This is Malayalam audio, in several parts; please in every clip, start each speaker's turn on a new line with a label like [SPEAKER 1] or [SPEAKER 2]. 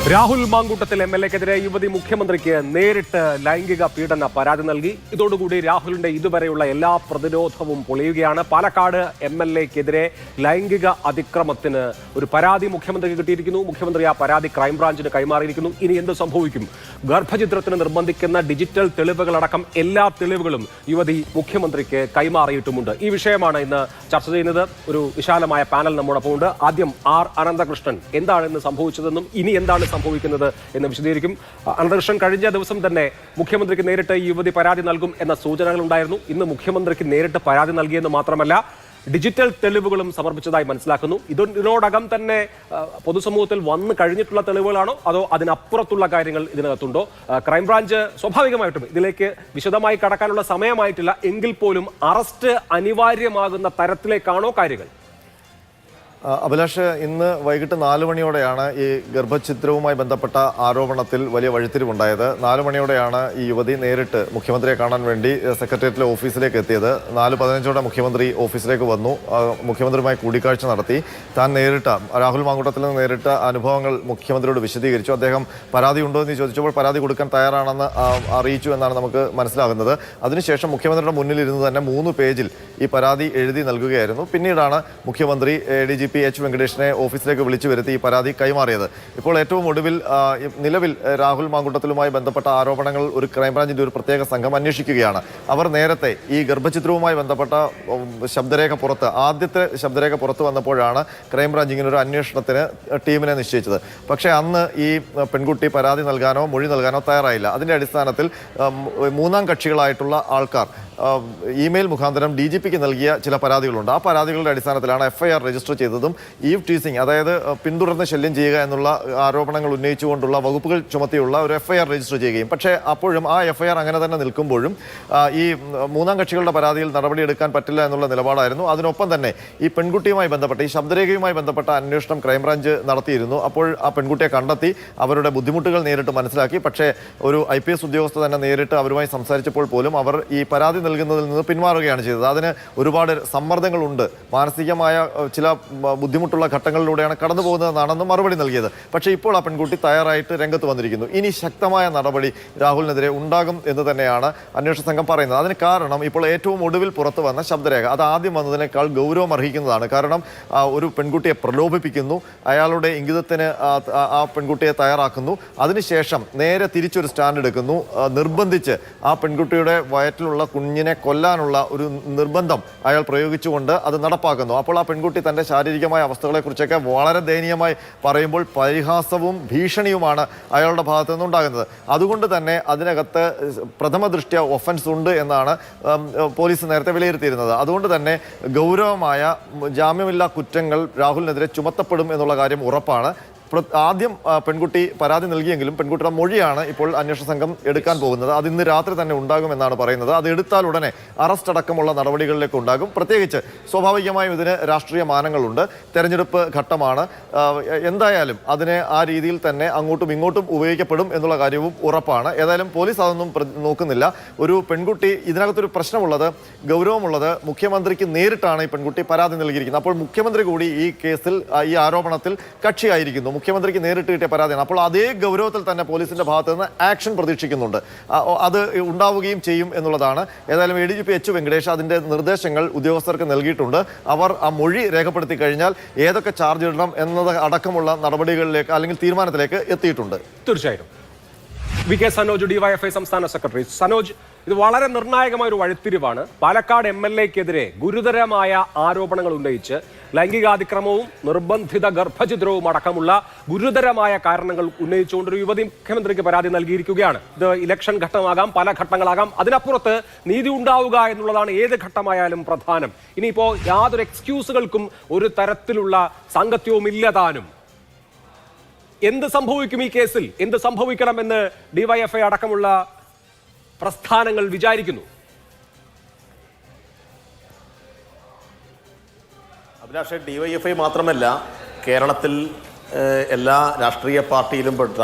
[SPEAKER 1] രാഹുൽ മാങ്കൂട്ടത്തിൽ MLA-ക്കെതിരെ യുവതി മുഖ്യമന്ത്രിക്ക് നേരിട്ട് ലൈംഗിക പീഡന പരാതി നൽകി. ഇതോടുകൂടി രാഹുലിന്റെ ഇതുവരെയുള്ള എല്ലാ പ്രതിരോധവും പൊളിയുകയാണ്. പാലക്കാട് MLA-ക്കെതിരെ ലൈംഗിക അതിക്രമത്തിന് ഒരു പരാതി മുഖ്യമന്ത്രിക്ക് കിട്ടിയിരിക്കുന്നു. മുഖ്യമന്ത്രി ആ പരാതി ക്രൈംബ്രാഞ്ചിന് കൈമാറിയിരിക്കുന്നു. ഇനി എന്ത് സംഭവിക്കും? ഗർഭചിത്രത്തിന് നിർബന്ധിക്കുന്ന ഡിജിറ്റൽ തെളിവുകളടക്കം എല്ലാ തെളിവുകളും യുവതി മുഖ്യമന്ത്രിക്ക് കൈമാറിയിട്ടുമുണ്ട്. ഈ വിഷയമാണ് ഇന്ന് ചർച്ച ചെയ്യുന്നത്. ഒരു വിശാലമായ പാനൽ നമ്മോടൊപ്പം ഉണ്ട്. ആദ്യം R അനന്തകൃഷ്ണൻ എന്താണ് ഇന്ന് സംഭവിച്ചതെന്നും ഇനി എന്താണ് സംഭവിക്കുന്നത് എന്ന് വിശദീകരിക്കും. അനന്തകൃഷ്ണൻ, കഴിഞ്ഞ ദിവസം തന്നെ മുഖ്യമന്ത്രിക്ക് നേരിട്ട് ഈ യുവതി പരാതി നൽകും എന്ന സൂചനകൾ ഉണ്ടായിരുന്നു. ഇന്ന് മുഖ്യമന്ത്രിക്ക് നേരിട്ട് പരാതി നൽകിയെന്ന് മാത്രമല്ല ഡിജിറ്റൽ തെളിവുകളും സമർപ്പിച്ചതായി മനസ്സിലാക്കുന്നു. ഇതിനോടകം തന്നെ പൊതുസമൂഹത്തിൽ വന്നു കഴിഞ്ഞിട്ടുള്ള തെളിവുകളാണോ അതോ അതിനപ്പുറത്തുള്ള കാര്യങ്ങൾ ഇതിനകത്തുണ്ടോ? ക്രൈംബ്രാഞ്ച് സ്വാഭാവികമായിട്ടും ഇതിലേക്ക് വിശദമായി കടക്കാനുള്ള സമയമായിട്ടില്ല എങ്കിൽ പോലും അറസ്റ്റ് അനിവാര്യമാകുന്ന തരത്തിലേക്കാണോ കാര്യങ്ങൾ?
[SPEAKER 2] അഭിലാഷ്, ഇന്ന് വൈകിട്ട് 4 മണിയോടെയാണ് ഈ ഗർഭഛിദ്രവുമായി ബന്ധപ്പെട്ട ആരോപണത്തിൽ വലിയ വഴിത്തിരിവുണ്ടായത്. 4 മണിയോടെയാണ് ഈ യുവതി നേരിട്ട് മുഖ്യമന്ത്രിയെ കാണാൻ വേണ്ടി സെക്രട്ടേറിയറ്റിലെ ഓഫീസിലേക്ക് എത്തിയത്. 4:15 മുഖ്യമന്ത്രി ഓഫീസിലേക്ക് വന്നു. മുഖ്യമന്ത്രിയുമായി കൂടിക്കാഴ്ച നടത്തി. താൻ നേരിട്ട് രാഹുൽ മാങ്കൂട്ടത്തിൽ നിന്ന് നേരിട്ട അനുഭവങ്ങൾ മുഖ്യമന്ത്രിയോട് വിശദീകരിച്ചു. അദ്ദേഹം പരാതി ഉണ്ടോ എന്ന് ചോദിച്ചപ്പോൾ പരാതി കൊടുക്കാൻ തയ്യാറാണെന്ന് അറിയിച്ചു എന്നാണ് നമുക്ക് മനസ്സിലാകുന്നത്. അതിനുശേഷം മുഖ്യമന്ത്രിയുടെ മുന്നിലിരുന്ന് തന്നെ 3 പേജിൽ ഈ പരാതി എഴുതി നൽകുകയായിരുന്നു. പിന്നീടാണ് മുഖ്യമന്ത്രി DGP H. വെങ്കടേഷിനെ ഓഫീസിലേക്ക് വിളിച്ചു വരുത്തി ഈ പരാതി കൈമാറിയത്. ഇപ്പോൾ ഏറ്റവും ഒടുവിൽ നിലവിൽ രാഹുൽ മാങ്കൂട്ടത്തിലുമായി ബന്ധപ്പെട്ട ആരോപണങ്ങൾ ഒരു ക്രൈംബ്രാഞ്ചിന്റെ ഒരു പ്രത്യേക സംഘം അന്വേഷിക്കുകയാണ്. അവർ നേരത്തെ ഈ ഗർഭചിത്രവുമായി ബന്ധപ്പെട്ട ആദ്യത്തെ ശബ്ദരേഖ പുറത്തു വന്നപ്പോഴാണ് ക്രൈംബ്രാഞ്ച് ഇങ്ങനെ ഒരു അന്വേഷണത്തിന് ടീമിനെ നിശ്ചയിച്ചത്. പക്ഷേ അന്ന് ഈ പെൺകുട്ടി പരാതി നൽകാനോ മൊഴി നൽകാനോ തയ്യാറായില്ല. അതിന്റെ അടിസ്ഥാനത്തിൽ 3ാം കക്ഷികളായിട്ടുള്ള ആൾക്കാർ ഇമെയിൽ മുഖാന്തരം DGPക്ക് നൽകിയ ചില പരാതികളുണ്ട്. ആ പരാതികളുടെ അടിസ്ഥാനത്തിലാണ് FIR രജിസ്റ്റർ ചെയ്തതും ഈവ് ടീസിംഗ്, അതായത് പിന്തുടർന്ന് ശല്യം ചെയ്യുക എന്നുള്ള ആരോപണങ്ങൾ ഉന്നയിച്ചുകൊണ്ടുള്ള വകുപ്പുകൾ ചുമത്തിയുള്ള ഒരു FIR രജിസ്റ്റർ ചെയ്യുകയും, പക്ഷേ അപ്പോഴും ആ FIR അങ്ങനെ തന്നെ നിൽക്കുമ്പോഴും ഈ 3ാം കക്ഷികളുടെ പരാതിയിൽ നടപടിയെടുക്കാൻ പറ്റില്ല എന്നുള്ള നിലപാടായിരുന്നു. അതിനൊപ്പം തന്നെ ഈ പെൺകുട്ടിയുമായി ബന്ധപ്പെട്ട ഈ ശബ്ദരേഖയുമായി ബന്ധപ്പെട്ട അന്വേഷണം ക്രൈംബ്രാഞ്ച് നടത്തിയിരുന്നു. അപ്പോൾ ആ പെൺകുട്ടിയെ കണ്ടെത്തി അവരുടെ ബുദ്ധിമുട്ടുകൾ നേരിട്ട് മനസ്സിലാക്കി. പക്ഷേ ഒരു IPS ഉദ്യോഗസ്ഥ തന്നെ നേരിട്ട് അവരുമായി സംസാരിച്ചപ്പോൾ പോലും അവർ ഈ പരാതി നൽകുന്നതിൽ നിന്ന് പിന്മാറുകയാണ് ചെയ്തത്. അതിന് ഒരുപാട് സമ്മർദ്ദങ്ങളുണ്ട്, മാനസികമായ ചില ബുദ്ധിമുട്ടുള്ള ഘട്ടങ്ങളിലൂടെയാണ് കടന്നു പോകുന്നതെന്നാണെന്ന് മറുപടി നൽകിയത്. പക്ഷേ ഇപ്പോൾ ആ പെൺകുട്ടി തയ്യാറായിട്ട് രംഗത്ത് വന്നിരിക്കുന്നു. ഇനി ശക്തമായ നടപടി രാഹുലിനെതിരെ ഉണ്ടാകും എന്ന് തന്നെയാണ് അന്വേഷണ സംഘം പറയുന്നത്. അതിന് കാരണം ഇപ്പോൾ ഏറ്റവും ഒടുവിൽ പുറത്തു വന്ന ശബ്ദരേഖ അത് ആദ്യം വന്നതിനേക്കാൾ ഗൗരവം അർഹിക്കുന്നതാണ്. കാരണം ഒരു പെൺകുട്ടിയെ പ്രലോഭിപ്പിക്കുന്നു, അയാളുടെ ഇംഗിതത്തിന് ആ പെൺകുട്ടിയെ തയ്യാറാക്കുന്നു. അതിനുശേഷം നേരെ തിരിച്ചൊരു സ്റ്റാൻഡ് എടുക്കുന്നു. നിർബന്ധിച്ച് ആ പെൺകുട്ടിയുടെ വയറ്റിലുള്ള കുഞ്ഞിനെ കൊല്ലാനുള്ള ഒരു നിർബന്ധം അയാൾ പ്രയോഗിച്ചുകൊണ്ട് അത് നടപ്പാക്കുന്നു. അപ്പോൾ ആ പെൺകുട്ടി തൻ്റെ ശാരീരികമായ അവസ്ഥകളെക്കുറിച്ചൊക്കെ വളരെ ദയനീയമായി പറയുമ്പോൾ പരിഹാസവും ഭീഷണിയുമാണ് അയാളുടെ ഭാഗത്തു നിന്നുണ്ടാകുന്നത്. അതുകൊണ്ട് തന്നെ അതിനകത്ത് പ്രഥമ ദൃഷ്ട്യാ ഒഫൻസ് ഉണ്ട് എന്നാണ് പോലീസ് നേരത്തെ വിലയിരുത്തിയിരുന്നത്. അതുകൊണ്ട് തന്നെ ഗൗരവമായ ജാമ്യമില്ലാ കുറ്റങ്ങൾ രാഹുലിനെതിരെ ചുമത്തപ്പെടും എന്നുള്ള കാര്യം ഉറപ്പാണ്. ആദ്യം പെൺകുട്ടി പരാതി നൽകിയെങ്കിലും പെൺകുട്ടിയുടെ മൊഴിയാണ് ഇപ്പോൾ അന്വേഷണ സംഘം എടുക്കാൻ പോകുന്നത്. അത് ഇന്ന് രാത്രി തന്നെ ഉണ്ടാകുമെന്നാണ് പറയുന്നത്. അത് എടുത്താൽ ഉടനെ അറസ്റ്റ് അടക്കമുള്ള നടപടികളിലേക്ക് ഉണ്ടാകും. പ്രത്യേകിച്ച് സ്വാഭാവികമായും ഇതിന് രാഷ്ട്രീയ മാനങ്ങളുണ്ട്, തെരഞ്ഞെടുപ്പ് ഘട്ടമാണ്. എന്തായാലും അതിനെ ആ രീതിയിൽ തന്നെ അങ്ങോട്ടും ഇങ്ങോട്ടും ഉപയോഗിക്കപ്പെടും എന്നുള്ള കാര്യവും ഉറപ്പാണ്. ഏതായാലും പോലീസ് അതൊന്നും നോക്കുന്നില്ല. ഒരു പെൺകുട്ടി, ഇതിനകത്തൊരു പ്രശ്നമുള്ളത്, ഗൗരവമുള്ളത്, മുഖ്യമന്ത്രിക്ക് നേരിട്ടാണ് ഈ പെൺകുട്ടി പരാതി നൽകിയിരിക്കുന്നത്. അപ്പോൾ മുഖ്യമന്ത്രി കൂടി ഈ കേസിൽ, ഈ ആരോപണത്തിൽ കക്ഷിയായിരിക്കുന്നു. മുഖ്യമന്ത്രിക്ക് നേരിട്ട് കിട്ടിയ പരാതിയാണ്. അപ്പോൾ അതേ ഗൗരവത്തിൽ തന്നെ പോലീസിന്റെ ഭാഗത്ത് നിന്ന് ആക്ഷൻ പ്രതീക്ഷിക്കുന്നുണ്ട്. അത് ഉണ്ടാവുകയും ചെയ്യും എന്നുള്ളതാണ്. ഏതായാലും DGP H. വെങ്കടേഷ് അതിന്റെ നിർദ്ദേശങ്ങൾ ഉദ്യോഗസ്ഥർക്ക് നൽകിയിട്ടുണ്ട്. അവർ ആ മൊഴി രേഖപ്പെടുത്തി കഴിഞ്ഞാൽ ഏതൊക്കെ ചാർജ് ഇടണം എന്നത് അടക്കമുള്ള നടപടികളിലേക്ക് അല്ലെങ്കിൽ തീരുമാനത്തിലേക്ക് എത്തിയിട്ടുണ്ട്.
[SPEAKER 1] തീർച്ചയായും. VK സനോജ്, DYFI സംസ്ഥാന സെക്രട്ടറി. സനോജ്, ഇത് വളരെ നിർണായകമായ ഒരു വഴിത്തിരിവാണ്. പാലക്കാട് MLA-ക്കെതിരെ ഗുരുതരമായ ആരോപണങ്ങൾ ഉന്നയിച്ച് ലൈംഗികാതിക്രമവും നിർബന്ധിത ഗർഭചിത്രവും അടക്കമുള്ള ഗുരുതരമായ കാരണങ്ങൾ ഉന്നയിച്ചുകൊണ്ടൊരു യുവതി മുഖ്യമന്ത്രിക്ക് പരാതി നൽകിയിരിക്കുകയാണ്. ഇത് ഇലക്ഷൻ ഘട്ടമാകാം, പല ഘട്ടങ്ങളാകാം. അതിനപ്പുറത്ത് നീതി ഉണ്ടാവുക എന്നുള്ളതാണ് ഏത് ഘട്ടമായാലും പ്രധാനം. ഇനിയിപ്പോ യാതൊരു എക്സ്ക്യൂസുകൾക്കും ഒരു തരത്തിലുള്ള സാങ്കത്യവും ഇല്ലതാനും. എന്ത് സംഭവിക്കും ഈ കേസിൽ? എന്ത് സംഭവിക്കണമെന്ന് DYFI അടക്കമുള്ള പ്രസ്ഥാനങ്ങൾ വിചാരിക്കുന്നു?
[SPEAKER 3] അഭിലാഷ്, DYFI മാത്രമല്ല, കേരളത്തിൽ എല്ലാ രാഷ്ട്രീയ പാർട്ടിയിലും പെട്ട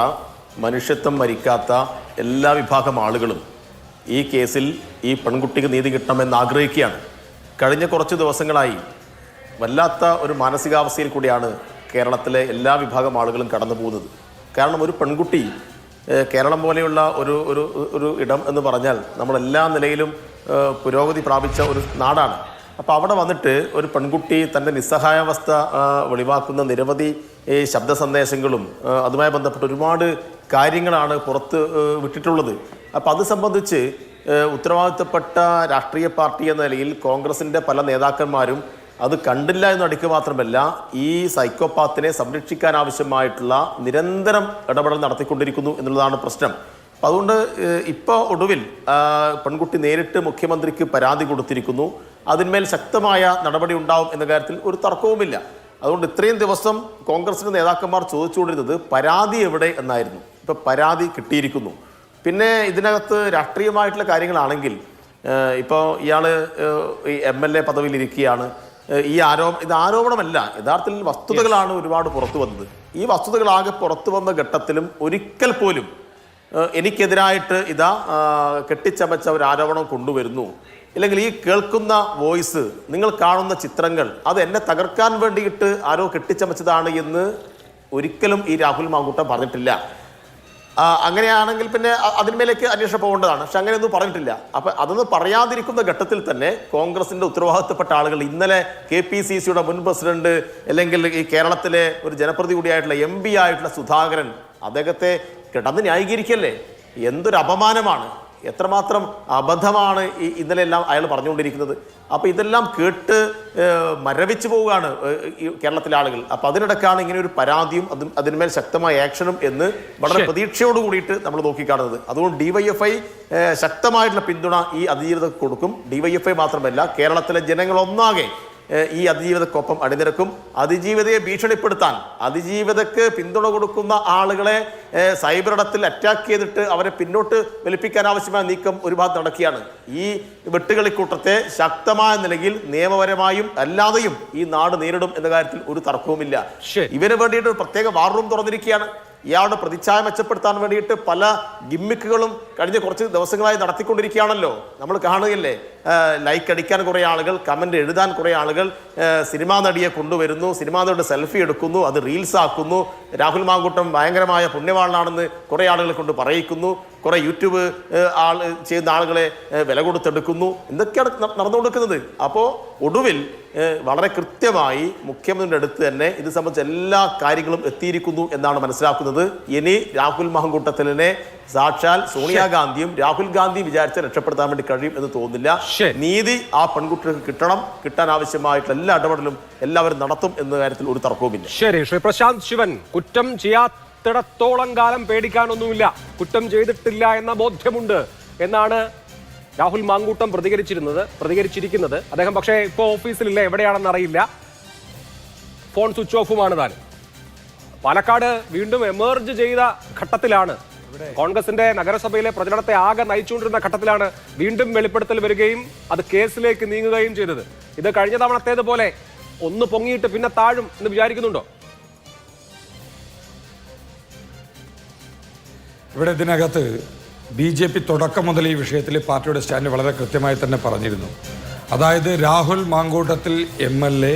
[SPEAKER 3] മനുഷ്യത്വം മരിക്കാത്ത എല്ലാ വിഭാഗം ആളുകളും ഈ കേസിൽ ഈ പെൺകുട്ടിക്ക് നീതി കിട്ടണമെന്ന് ആഗ്രഹിക്കുകയാണ്. കഴിഞ്ഞ കുറച്ച് ദിവസങ്ങളായി വല്ലാത്ത ഒരു മാനസികാവസ്ഥയിൽ കൂടിയാണ് കേരളത്തിലെ എല്ലാ വിഭാഗം ആളുകളും കടന്നു പോകുന്നത്. കാരണം ഒരു പെൺകുട്ടി കേരളം പോലെയുള്ള ഒരു ഇടം എന്ന് പറഞ്ഞാൽ നമ്മളെല്ലാ നിലയിലും പുരോഗതി പ്രാപിച്ച ഒരു നാടാണ്. അപ്പോൾ അവിടെ വന്നിട്ട് ഒരു പെൺകുട്ടി തൻ്റെ നിസ്സഹായാവസ്ഥ വെളിവാക്കുന്ന നിരവധി ശബ്ദ സന്ദേശങ്ങളും അതുമായി ബന്ധപ്പെട്ട ഒരുപാട് കാര്യങ്ങളാണ് പുറത്ത് വിട്ടിട്ടുള്ളത്. അപ്പോൾ അത് സംബന്ധിച്ച് ഉത്തരവാദിത്തപ്പെട്ട രാഷ്ട്രീയ പാർട്ടി എന്ന നിലയിൽ കോൺഗ്രസിൻ്റെ പല നേതാക്കന്മാരും അത് കണ്ടില്ല എന്ന് അടിക്കുക മാത്രമല്ല, ഈ സൈക്കോപാത്തിനെ സംരക്ഷിക്കാൻ ആവശ്യമായിട്ടുള്ള നിരന്തരം ഇടപെടൽ നടത്തിക്കൊണ്ടിരിക്കുന്നു എന്നുള്ളതാണ് പ്രശ്നം. അപ്പം അതുകൊണ്ട് ഇപ്പോൾ ഒടുവിൽ പെൺകുട്ടി നേരിട്ട് മുഖ്യമന്ത്രിക്ക് പരാതി കൊടുത്തിരിക്കുന്നു. അതിന്മേൽ ശക്തമായ നടപടി ഉണ്ടാവും എന്ന കാര്യത്തിൽ ഒരു തർക്കവുമില്ല. അതുകൊണ്ട് ഇത്രയും ദിവസം കോൺഗ്രസിൻ്റെ നേതാക്കന്മാർ ചോദിച്ചുകൊണ്ടിരുന്നത് പരാതി എവിടെ എന്നായിരുന്നു. ഇപ്പം പരാതി കിട്ടിയിരിക്കുന്നു. പിന്നെ ഇതിനകത്ത് രാഷ്ട്രീയമായിട്ടുള്ള കാര്യങ്ങളാണെങ്കിൽ ഇപ്പോൾ ഇയാൾ MLA പദവിയിലിരിക്കുകയാണ്. ഇത് ആരോപണമല്ല, യഥാർത്ഥത്തിൽ വസ്തുതകളാണ് ഒരുപാട് പുറത്തു വന്നത്. ഈ വസ്തുതകളാകെ പുറത്തു വന്ന ഘട്ടത്തിലും ഒരിക്കൽ പോലും എനിക്കെതിരായിട്ട് കെട്ടിച്ചമച്ച ഒരു ആരോപണം കൊണ്ടുവരുന്നു, ഇല്ലെങ്കിൽ ഈ കേൾക്കുന്ന വോയിസ്, നിങ്ങൾ കാണുന്ന ചിത്രങ്ങൾ അത് എന്നെ തകർക്കാൻ വേണ്ടിയിട്ട് ആരോ കെട്ടിച്ചമച്ചതാണ് എന്ന് ഒരിക്കലും ഈ രാഹുൽ മാങ്കൂട്ടം പറഞ്ഞിട്ടില്ല. അങ്ങനെയാണെങ്കിൽ പിന്നെ അതിന്മേലേക്ക് അന്വേഷണം പോകേണ്ടതാണ്. പക്ഷെ അങ്ങനെയൊന്നും പറഞ്ഞിട്ടില്ല. അപ്പം അതൊന്നും പറയാതിരിക്കുന്ന ഘട്ടത്തിൽ തന്നെ കോൺഗ്രസിന്റെ ഉത്തരവാദിത്തപ്പെട്ട ആളുകൾ ഇന്നലെ KPCCയുടെ മുൻ പ്രസിഡന്റ് അല്ലെങ്കിൽ ഈ കേരളത്തിലെ ഒരു ജനപ്രതിനിധി കൂടിയായിട്ടുള്ള MP ആയിട്ടുള്ള സുധാകരൻ അദ്ദേഹത്തെ കിടന്ന് ന്യായീകരിക്കല്ലേ? എന്തൊരു അപമാനമാണ്, എത്രമാത്രം അബദ്ധമാണ് ഇന്നലെ എല്ലാം അയാൾ പറഞ്ഞുകൊണ്ടിരിക്കുന്നത്. അപ്പോൾ ഇതെല്ലാം കേട്ട് മരവിച്ചു പോവുകയാണ് ഈ കേരളത്തിലെ ആളുകൾ. അപ്പോൾ അതിനിടയ്ക്കാണ് ഇങ്ങനെ ഒരു പരാതിയും അതിന്മേൽ ശക്തമായ ആക്ഷനും എന്ന് വളരെ പ്രതീക്ഷയോട് കൂടിയിട്ട് നമ്മൾ നോക്കിക്കാണുന്നത്. അതുകൊണ്ട് DYFI ശക്തമായിട്ടുള്ള പിന്തുണ ഈ അതിജീവിതക്ക് കൊടുക്കും. DYFI മാത്രമല്ല, കേരളത്തിലെ ജനങ്ങളൊന്നാകെ ഈ അതിജീവിതക്കൊപ്പം അണിനിരക്കും. അതിജീവിതയെ ഭീഷണിപ്പെടുത്താൻ, അതിജീവിതക്ക് പിന്തുണ കൊടുക്കുന്ന ആളുകളെ സൈബർ ഇടത്തിൽ അറ്റാക്ക് ചെയ്തിട്ട് അവരെ പിന്നോട്ട് വലിപ്പിക്കാൻ ആവശ്യമായ നീക്കം ഒരു ഭാഗത്ത് നടക്കുകയാണ്. ഈ വെട്ടുകളിക്കൂട്ടത്തെ ശക്തമായ നിലയിൽ നിയമപരമായും അല്ലാതെയും ഈ നാട് നേരിടും എന്ന കാര്യത്തിൽ ഒരു തർക്കവുമില്ല. ഇവന് വേണ്ടിയിട്ട് ഒരു പ്രത്യേക വാർ റൂം തുറന്നിരിക്കുകയാണ്. ഇയാളുടെ പ്രതിച്ഛായ മെച്ചപ്പെടുത്താൻ വേണ്ടിയിട്ട് പല ഗിമ്മിക്കുകളും കഴിഞ്ഞ കുറച്ച് ദിവസങ്ങളായി നടത്തിക്കൊണ്ടിരിക്കുകയാണല്ലോ. നമ്മൾ കാണുകയല്ലേ, ലൈക്ക് അടിക്കാൻ കുറേ ആളുകൾ, കമന്റ് എഴുതാൻ കുറേ ആളുകൾ, സിനിമാ നടിയെ കൊണ്ടുവരുന്നു, സിനിമാ നടിയുടെ സെൽഫി എടുക്കുന്നു, അത് റീൽസ് ആക്കുന്നു, രാഹുൽ മാങ്കൂട്ടം ഭയങ്കരമായ പുണ്യവാളനാണെന്ന് കുറേ ആളുകളെ കൊണ്ട് പറയിക്കുന്നു, കുറേ യൂട്യൂബ് ചെയ്യുന്ന ആളുകളെ വില കൊടുത്തെടുക്കുന്നു. എന്തൊക്കെയാണ് നടന്നുകൊടുക്കുന്നത്? അപ്പോൾ ഒടുവിൽ വളരെ കൃത്യമായി മുഖ്യമന്ത്രിയുടെ അടുത്ത് തന്നെ ഇത് സംബന്ധിച്ച എല്ലാ കാര്യങ്ങളും എത്തിയിരിക്കുന്നു എന്നാണ് മനസ്സിലാക്കുന്നത്. ഇനി രാഹുൽ മാങ്കൂട്ടത്തിലിനെ സാക്ഷാൽ സോണിയാഗാന്ധിയും രാഹുൽ ഗാന്ധിയും വിചാരിച്ചാൽ രക്ഷപ്പെടുത്താൻ വേണ്ടി കഴിയും എന്ന് തോന്നുന്നില്ല. നീതി ആ പെൺകുട്ടികൾക്ക് കിട്ടാൻ ആവശ്യമായിട്ടുള്ള എല്ലാ ഇടപെടലും എല്ലാവരും നടത്തും എന്ന കാര്യത്തിൽ ഒരു തർക്കവുമില്ല.
[SPEAKER 1] ശരി, ശ്രീ പ്രശാന്ത് ശിവൻ, കുറ്റം ചെയ്യാത്തിടത്തോളം കാലം പേടിക്കാനൊന്നുമില്ല, കുറ്റം ചെയ്തിട്ടില്ല എന്ന ബോധ്യമുണ്ട് എന്നാണ് രാഹുൽ മാങ്കൂട്ടം പ്രതികരിച്ചിരിക്കുന്നത്. അദ്ദേഹം പക്ഷേ ഇപ്പോൾ ഓഫീസിലില്ല, എവിടെയാണെന്ന് അറിയില്ല, ഫോൺ സ്വിച്ച് ഓഫുമാണ് താൻ. പാലക്കാട് വീണ്ടും എമർജ് ചെയ്ത ഘട്ടത്തിലാണ്, കോൺഗ്രസിന്റെ നഗരസഭയിലെ പ്രചരണത്തെ ആകെ നയിച്ചുകൊണ്ടിരുന്ന ഘട്ടത്തിലാണ് വീണ്ടും വെളിപ്പെടുത്തൽ വരികയും അത് കേസിലേക്ക് നീങ്ങുകയും ചെയ്തത്. ഇത് കഴിഞ്ഞ തവണത്തേതുപോലെ ഒന്ന് പൊങ്ങിയിട്ട് പിന്നെ താഴും എന്ന് വിചാരിക്കുന്നുണ്ടോ?
[SPEAKER 4] ഇവിടെ ഇതിനകത്ത് BJP തുടക്കം മുതൽ ഈ വിഷയത്തിൽ പാർട്ടിയുടെ സ്റ്റാൻഡ് വളരെ കൃത്യമായി തന്നെ പറഞ്ഞിരുന്നു. അതായത് രാഹുൽ മാങ്കൂട്ടത്തിൽ MLA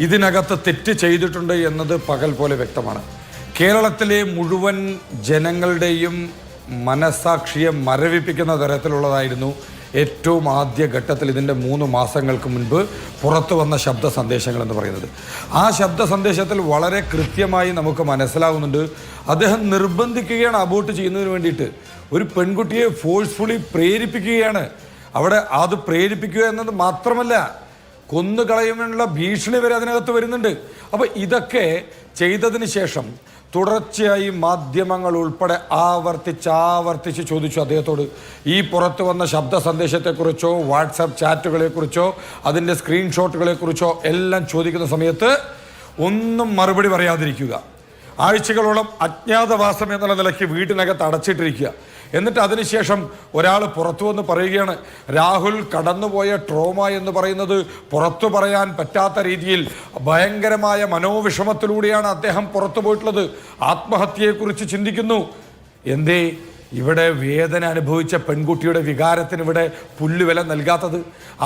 [SPEAKER 4] ഇതിനകത്ത് തെറ്റ് ചെയ്തിട്ടുണ്ട് എന്നത് പകൽ പോലെ വ്യക്തമാണ്. കേരളത്തിലെ മുഴുവൻ ജനങ്ങളുടെയും മനസ്സാക്ഷിയെ മരവിപ്പിക്കുന്ന തരത്തിലുള്ളതായിരുന്നു ഏറ്റവും ആദ്യ ഘട്ടത്തിൽ ഇതിൻ്റെ 3 മാസങ്ങൾക്ക് മുൻപ് പുറത്തു വന്ന ശബ്ദ സന്ദേശങ്ങൾ എന്ന് പറയുന്നത്. ആ ശബ്ദ സന്ദേശത്തിൽ വളരെ കൃത്യമായി നമുക്ക് മനസ്സിലാവുന്നുണ്ട്, അദ്ദേഹം നിർബന്ധിക്കുകയാണ് അബോർട്ട് ചെയ്യുന്നതിന് വേണ്ടിയിട്ട്. ഒരു പെൺകുട്ടിയെ ഫോഴ്സ്ഫുള്ളി പ്രേരിപ്പിക്കുകയാണ്. അവിടെ അത് പ്രേരിപ്പിക്കുക എന്നത് മാത്രമല്ല, കൊന്നുകളയുമെന്നുള്ള ഭീഷണി വരെ അതിനകത്ത് വരുന്നുണ്ട്. അപ്പോൾ ഇതൊക്കെ ചെയ്തതിന് ശേഷം തുടർച്ചയായി മാധ്യമങ്ങൾ ഉൾപ്പെടെ ആവർത്തിച്ച് ചോദിച്ചു അദ്ദേഹത്തോട് ഈ പുറത്തു വന്ന ശബ്ദ സന്ദേശത്തെക്കുറിച്ചോ വാട്സാപ്പ് ചാറ്റുകളെക്കുറിച്ചോ അതിൻ്റെ സ്ക്രീൻഷോട്ടുകളെക്കുറിച്ചോ എല്ലാം ചോദിക്കുന്ന സമയത്ത് ഒന്നും മറുപടി പറയാതിരിക്കുക. ആഴ്ചകളോളം അജ്ഞാതവാസം എന്നുള്ള നിലയ്ക്ക് വീട്ടിനകത്ത് അടച്ചിട്ടിരിക്കുക. എന്നിട്ട് അതിനുശേഷം ഒരാൾ പുറത്തു വന്ന് പറയുകയാണ്, രാഹുൽ കടന്നുപോയ ട്രോമ എന്ന് പറയുന്നത് പുറത്തു പറയാൻ പറ്റാത്ത രീതിയിൽ ഭയങ്കരമായ മനോവിഷമത്തിലൂടെയാണ് അദ്ദേഹം പുറത്തു പോയിട്ടുള്ളത്, ആത്മഹത്യയെക്കുറിച്ച് ചിന്തിക്കുന്നു. എന്തേ ഇവിടെ വേദന അനുഭവിച്ച പെൺകുട്ടിയുടെ വികാരത്തിന് ഇവിടെ പുല്ലുവില നൽകാത്തത്?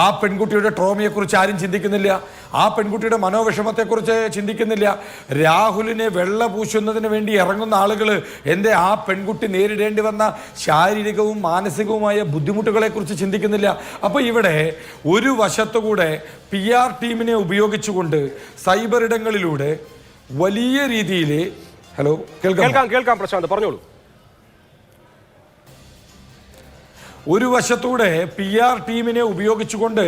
[SPEAKER 4] ആ പെൺകുട്ടിയുടെ ട്രോമയെക്കുറിച്ച് ആരും ചിന്തിക്കുന്നില്ല. ആ പെൺകുട്ടിയുടെ മനോവിഷമത്തെക്കുറിച്ച് ചിന്തിക്കുന്നില്ല. രാഹുലിനെ വെള്ള പൂശുന്നതിന് വേണ്ടി ഇറങ്ങുന്ന ആളുകൾ എന്തേ ആ പെൺകുട്ടി നേരിടേണ്ടി വന്ന ശാരീരികവും മാനസികവുമായ ബുദ്ധിമുട്ടുകളെക്കുറിച്ച് ചിന്തിക്കുന്നില്ല? അപ്പോൾ ഇവിടെ ഒരു വശത്തുകൂടെ PR ടീമിനെ ഉപയോഗിച്ചുകൊണ്ട് സൈബർ ഇടങ്ങളിലൂടെ വലിയ രീതിയിൽ
[SPEAKER 1] കേൾക്കാം പ്രശാന്ത് പറഞ്ഞോളൂ.
[SPEAKER 4] ഒരു വശത്തൂടെ PR ടീമിനെ ഉപയോഗിച്ചുകൊണ്ട്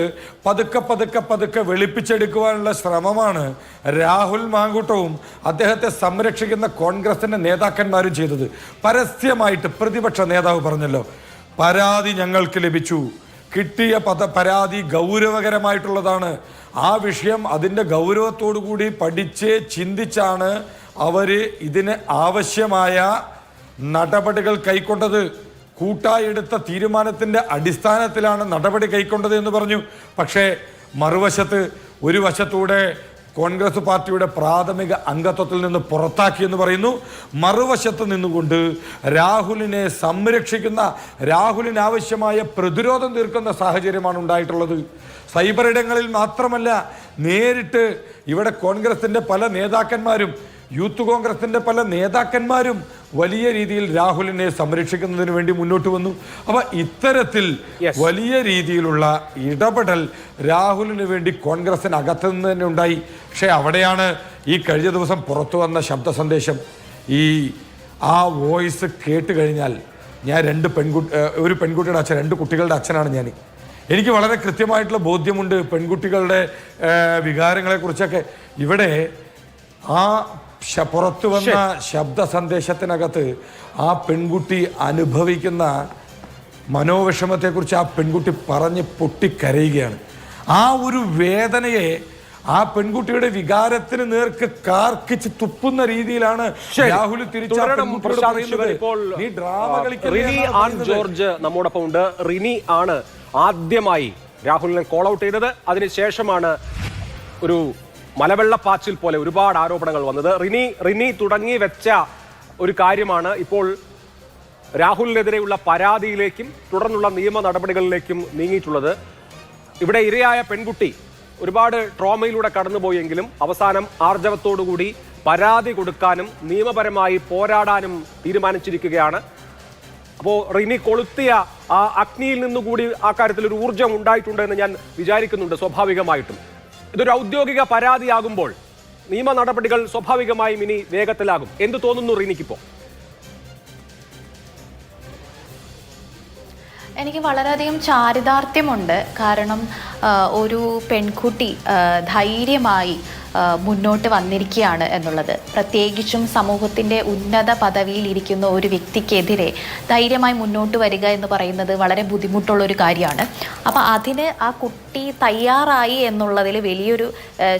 [SPEAKER 4] പതുക്കെ വെളുപ്പിച്ചെടുക്കുവാനുള്ള ശ്രമമാണ് രാഹുൽ മാങ്കൂട്ടവും അദ്ദേഹത്തെ സംരക്ഷിക്കുന്ന കോൺഗ്രസിന്റെ നേതാക്കന്മാരും ചെയ്തത്. പരസ്യമായിട്ട് പ്രതിപക്ഷ നേതാവ് പറഞ്ഞല്ലോ, പരാതി ഞങ്ങൾക്ക് ലഭിച്ചു, കിട്ടിയ പരാതി ഗൗരവകരമായിട്ടുള്ളതാണ്, ആ വിഷയം അതിൻ്റെ ഗൗരവത്തോടു കൂടി പഠിച്ച് ചിന്തിച്ചാണ് അവർ ഇതിന് ആവശ്യമായ നടപടികൾ കൈക്കൊണ്ടത്, കൂട്ടായി എടുത്ത തീരുമാനത്തിൻ്റെ അടിസ്ഥാനത്തിലാണ് നടപടി കൈക്കൊണ്ടത് എന്ന് പറഞ്ഞു. പക്ഷേ മറുവശത്ത് ഒരു വശത്തൂടെ കോൺഗ്രസ് പാർട്ടിയുടെ പ്രാഥമിക അംഗത്വത്തിൽ നിന്ന് പുറത്താക്കിയെന്ന് പറയുന്നു. മറുവശത്ത് നിന്നുകൊണ്ട് രാഹുലിനെ സംരക്ഷിക്കുന്ന, രാഹുലിന് ആവശ്യമായ പ്രതിരോധം തീർക്കുന്ന സാഹചര്യമാണ് ഉണ്ടായിട്ടുള്ളത്. സൈബർ ഇടങ്ങളിൽ മാത്രമല്ല, നേരിട്ട് ഇവിടെ കോൺഗ്രസിൻ്റെ പല നേതാക്കന്മാരും, യൂത്ത് കോൺഗ്രസിൻ്റെ പല നേതാക്കന്മാരും വലിയ രീതിയിൽ രാഹുലിനെ സംരക്ഷിക്കുന്നതിന് വേണ്ടി മുന്നോട്ട് വന്നു. അപ്പോൾ ഇത്തരത്തിൽ വലിയ രീതിയിലുള്ള ഇടപെടൽ രാഹുലിന് വേണ്ടി കോൺഗ്രസിനകത്ത് നിന്ന് തന്നെ ഉണ്ടായി. പക്ഷേ അവിടെയാണ് ഈ കഴിഞ്ഞ ദിവസം പുറത്തു വന്ന ശബ്ദ സന്ദേശം. ആ വോയിസ് കേട്ട് കഴിഞ്ഞാൽ ഞാൻ ഒരു പെൺകുട്ടിയുടെ അച്ഛൻ, 2 കുട്ടികളുടെ അച്ഛനാണ് ഞാൻ. എനിക്ക് വളരെ കൃത്യമായിട്ടുള്ള ബോധ്യമുണ്ട് പെൺകുട്ടികളുടെ വികാരങ്ങളെക്കുറിച്ചൊക്കെ. ഇവിടെ ആ പുറത്തു വന്ന ശബ്ദ സന്ദേശത്തിനകത്ത് ആ പെൺകുട്ടി അനുഭവിക്കുന്ന മനോവിഷമത്തെക്കുറിച്ച് ആ പെൺകുട്ടി പറഞ്ഞ് പൊട്ടിക്കരയുകയാണ്. ആ ഒരു വേദനയെ ആ പെൺകുട്ടിയുടെ വികാരത്തിന് നേർക്ക് കാർക്കിച്ച് തുപ്പുന്ന രീതിയിലാണ് രാഹുൽ
[SPEAKER 1] ജോർജ് നമ്മോടൊപ്പം ഉണ്ട്. റിനി ആണ് ആദ്യമായി രാഹുലിനെ കോൾ ഔട്ട് ചെയ്തത്. അതിനുശേഷമാണ് ഒരു മലവെള്ളപ്പാച്ചിൽ പോലെ ഒരുപാട് ആരോപണങ്ങൾ വന്നത്. റിനി തുടങ്ങി വെച്ച ഒരു കാര്യമാണ് ഇപ്പോൾ രാഹുലിനെതിരെയുള്ള പരാതിയിലേക്കും തുടർന്നുള്ള നിയമ നടപടികളിലേക്കും നീങ്ങിയിട്ടുള്ളത്. ഇവിടെ ഇരയായ പെൺകുട്ടി ഒരുപാട് ട്രോമയിലൂടെ കടന്നുപോയെങ്കിലും അവസാനം ആർജവത്തോടുകൂടി പരാതി കൊടുക്കാനും നിയമപരമായി പോരാടാനും തീരുമാനിച്ചിരിക്കുകയാണ്. അപ്പോൾ റിനി കൊളുത്തിയ ആ അഗ്നിയിൽ നിന്നുകൂടി ആ കാര്യത്തിൽ ഒരു ഊർജ്ജം ഉണ്ടായിട്ടുണ്ട് എന്ന് ഞാൻ വിചാരിക്കുന്നുണ്ട്. സ്വാഭാവികമായിട്ടും ഇതൊരു ഔദ്യോഗിക പരാതിയാകുമ്പോൾ നിയമ നടപടികൾ സ്വാഭാവികമായും ഇനി വേഗത്തിലാകും. എന്ത് തോന്നുന്നു റിനിക്കിപ്പോ?
[SPEAKER 5] എനിക്ക് വളരെയധികം ചാരിതാർത്ഥ്യമുണ്ട്. കാരണം ഒരു പെൺകുട്ടി ധൈര്യമായി മുന്നോട്ട് വന്നിരിക്കുകയാണ് എന്നുള്ളത്, പ്രത്യേകിച്ചും സമൂഹത്തിൻ്റെ ഉന്നത പദവിയിൽ ഇരിക്കുന്ന ഒരു വ്യക്തിക്കെതിരെ ധൈര്യമായി മുന്നോട്ട് വരിക എന്ന് പറയുന്നത് വളരെ ബുദ്ധിമുട്ടുള്ളൊരു കാര്യമാണ്. അപ്പോൾ അതിന് ആ കുട്ടി തയ്യാറായി എന്നുള്ളതിൽ വലിയൊരു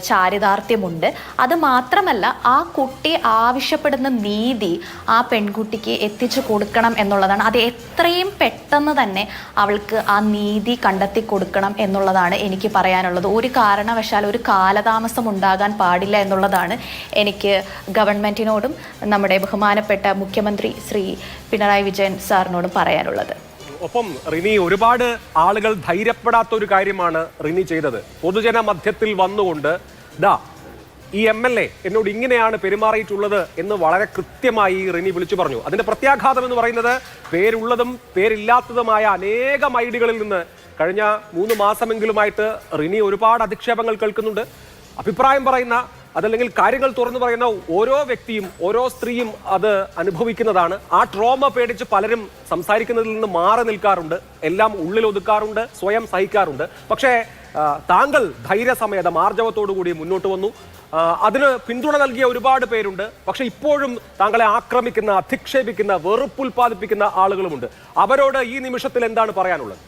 [SPEAKER 5] ചാരിതാർത്ഥ്യമുണ്ട്. അത് മാത്രമല്ല, ആ കുട്ടി ആവശ്യപ്പെടുന്ന നീതി ആ പെൺകുട്ടിക്ക് എത്തിച്ചു കൊടുക്കണം എന്നുള്ളതാണ്. അത് എത്രയും പെട്ടെന്ന് തന്നെ അവൾക്ക് ആ നീതി കണ്ടെത്തി കൊടുക്കണം എന്നുള്ളതാണ് എനിക്ക് പറയാനുള്ളത്. ഒരു കാരണവശാൽ ഒരു കാലതാമസം ഉണ്ടാകാൻ പാടില്ല എന്നുള്ളതാണ് എനിക്ക് ഗവൺമെന്റിനോടും നമ്മുടെ ബഹുമാനപ്പെട്ട മുഖ്യമന്ത്രി ശ്രീ പിണറായി വിജയൻ സാറിനോടും പറയാനുള്ളത്.
[SPEAKER 1] ഒപ്പം റിനി, ഒരുപാട് ആളുകൾ ധൈര്യപ്പെടാത്ത ഒരു കാര്യമാണ് റിനി ചെയ്തത്. പൊതുജന മധ്യത്തിൽ വന്നുകൊണ്ട് ഈ MLA എന്നോട് ഇങ്ങനെയാണ് പെരുമാറിയിട്ടുള്ളത് എന്ന് വളരെ കൃത്യമായി റിനി വിളിച്ചു പറഞ്ഞു. അതിന്റെ പ്രത്യാഘാതം എന്ന് പറയുന്നത് പേരുള്ളതും പേരില്ലാത്തതുമായ അനേകം ഐഡികളിൽ നിന്ന് കഴിഞ്ഞ 3 മാസമെങ്കിലുമായിട്ട് റിനി ഒരുപാട് അധിക്ഷേപങ്ങൾ കേൾക്കുന്നുണ്ട്. അഭിപ്രായം പറയുന്ന, അതല്ലെങ്കിൽ കാര്യങ്ങൾ തുറന്നു പറയുന്ന ഓരോ വ്യക്തിയും ഓരോ സ്ത്രീയും അത് അനുഭവിക്കുന്നതാണ്. ആ ട്രോമ പേടിച്ച് പലരും സംസാരിക്കുന്നതിൽ നിന്ന് മാറി നിൽക്കാറുണ്ട്, എല്ലാം ഉള്ളിൽ ഒതുക്കാറുണ്ട്, സ്വയം സഹിക്കാറുണ്ട്. പക്ഷേ താങ്കൾ ധൈര്യസമേതം ആർജവത്തോടു കൂടി മുന്നോട്ട് വന്നു. അതിന് പിന്തുണ നൽകിയ ഒരുപാട് പേരുണ്ട്. പക്ഷെ ഇപ്പോഴും താങ്കളെ ആക്രമിക്കുന്ന, അധിക്ഷേപിക്കുന്ന, വെറുപ്പുൽപാദിപ്പിക്കുന്ന ആളുകളുമുണ്ട്. അവരോട് ഈ നിമിഷത്തിൽ എന്താണ് പറയാനുള്ളത്?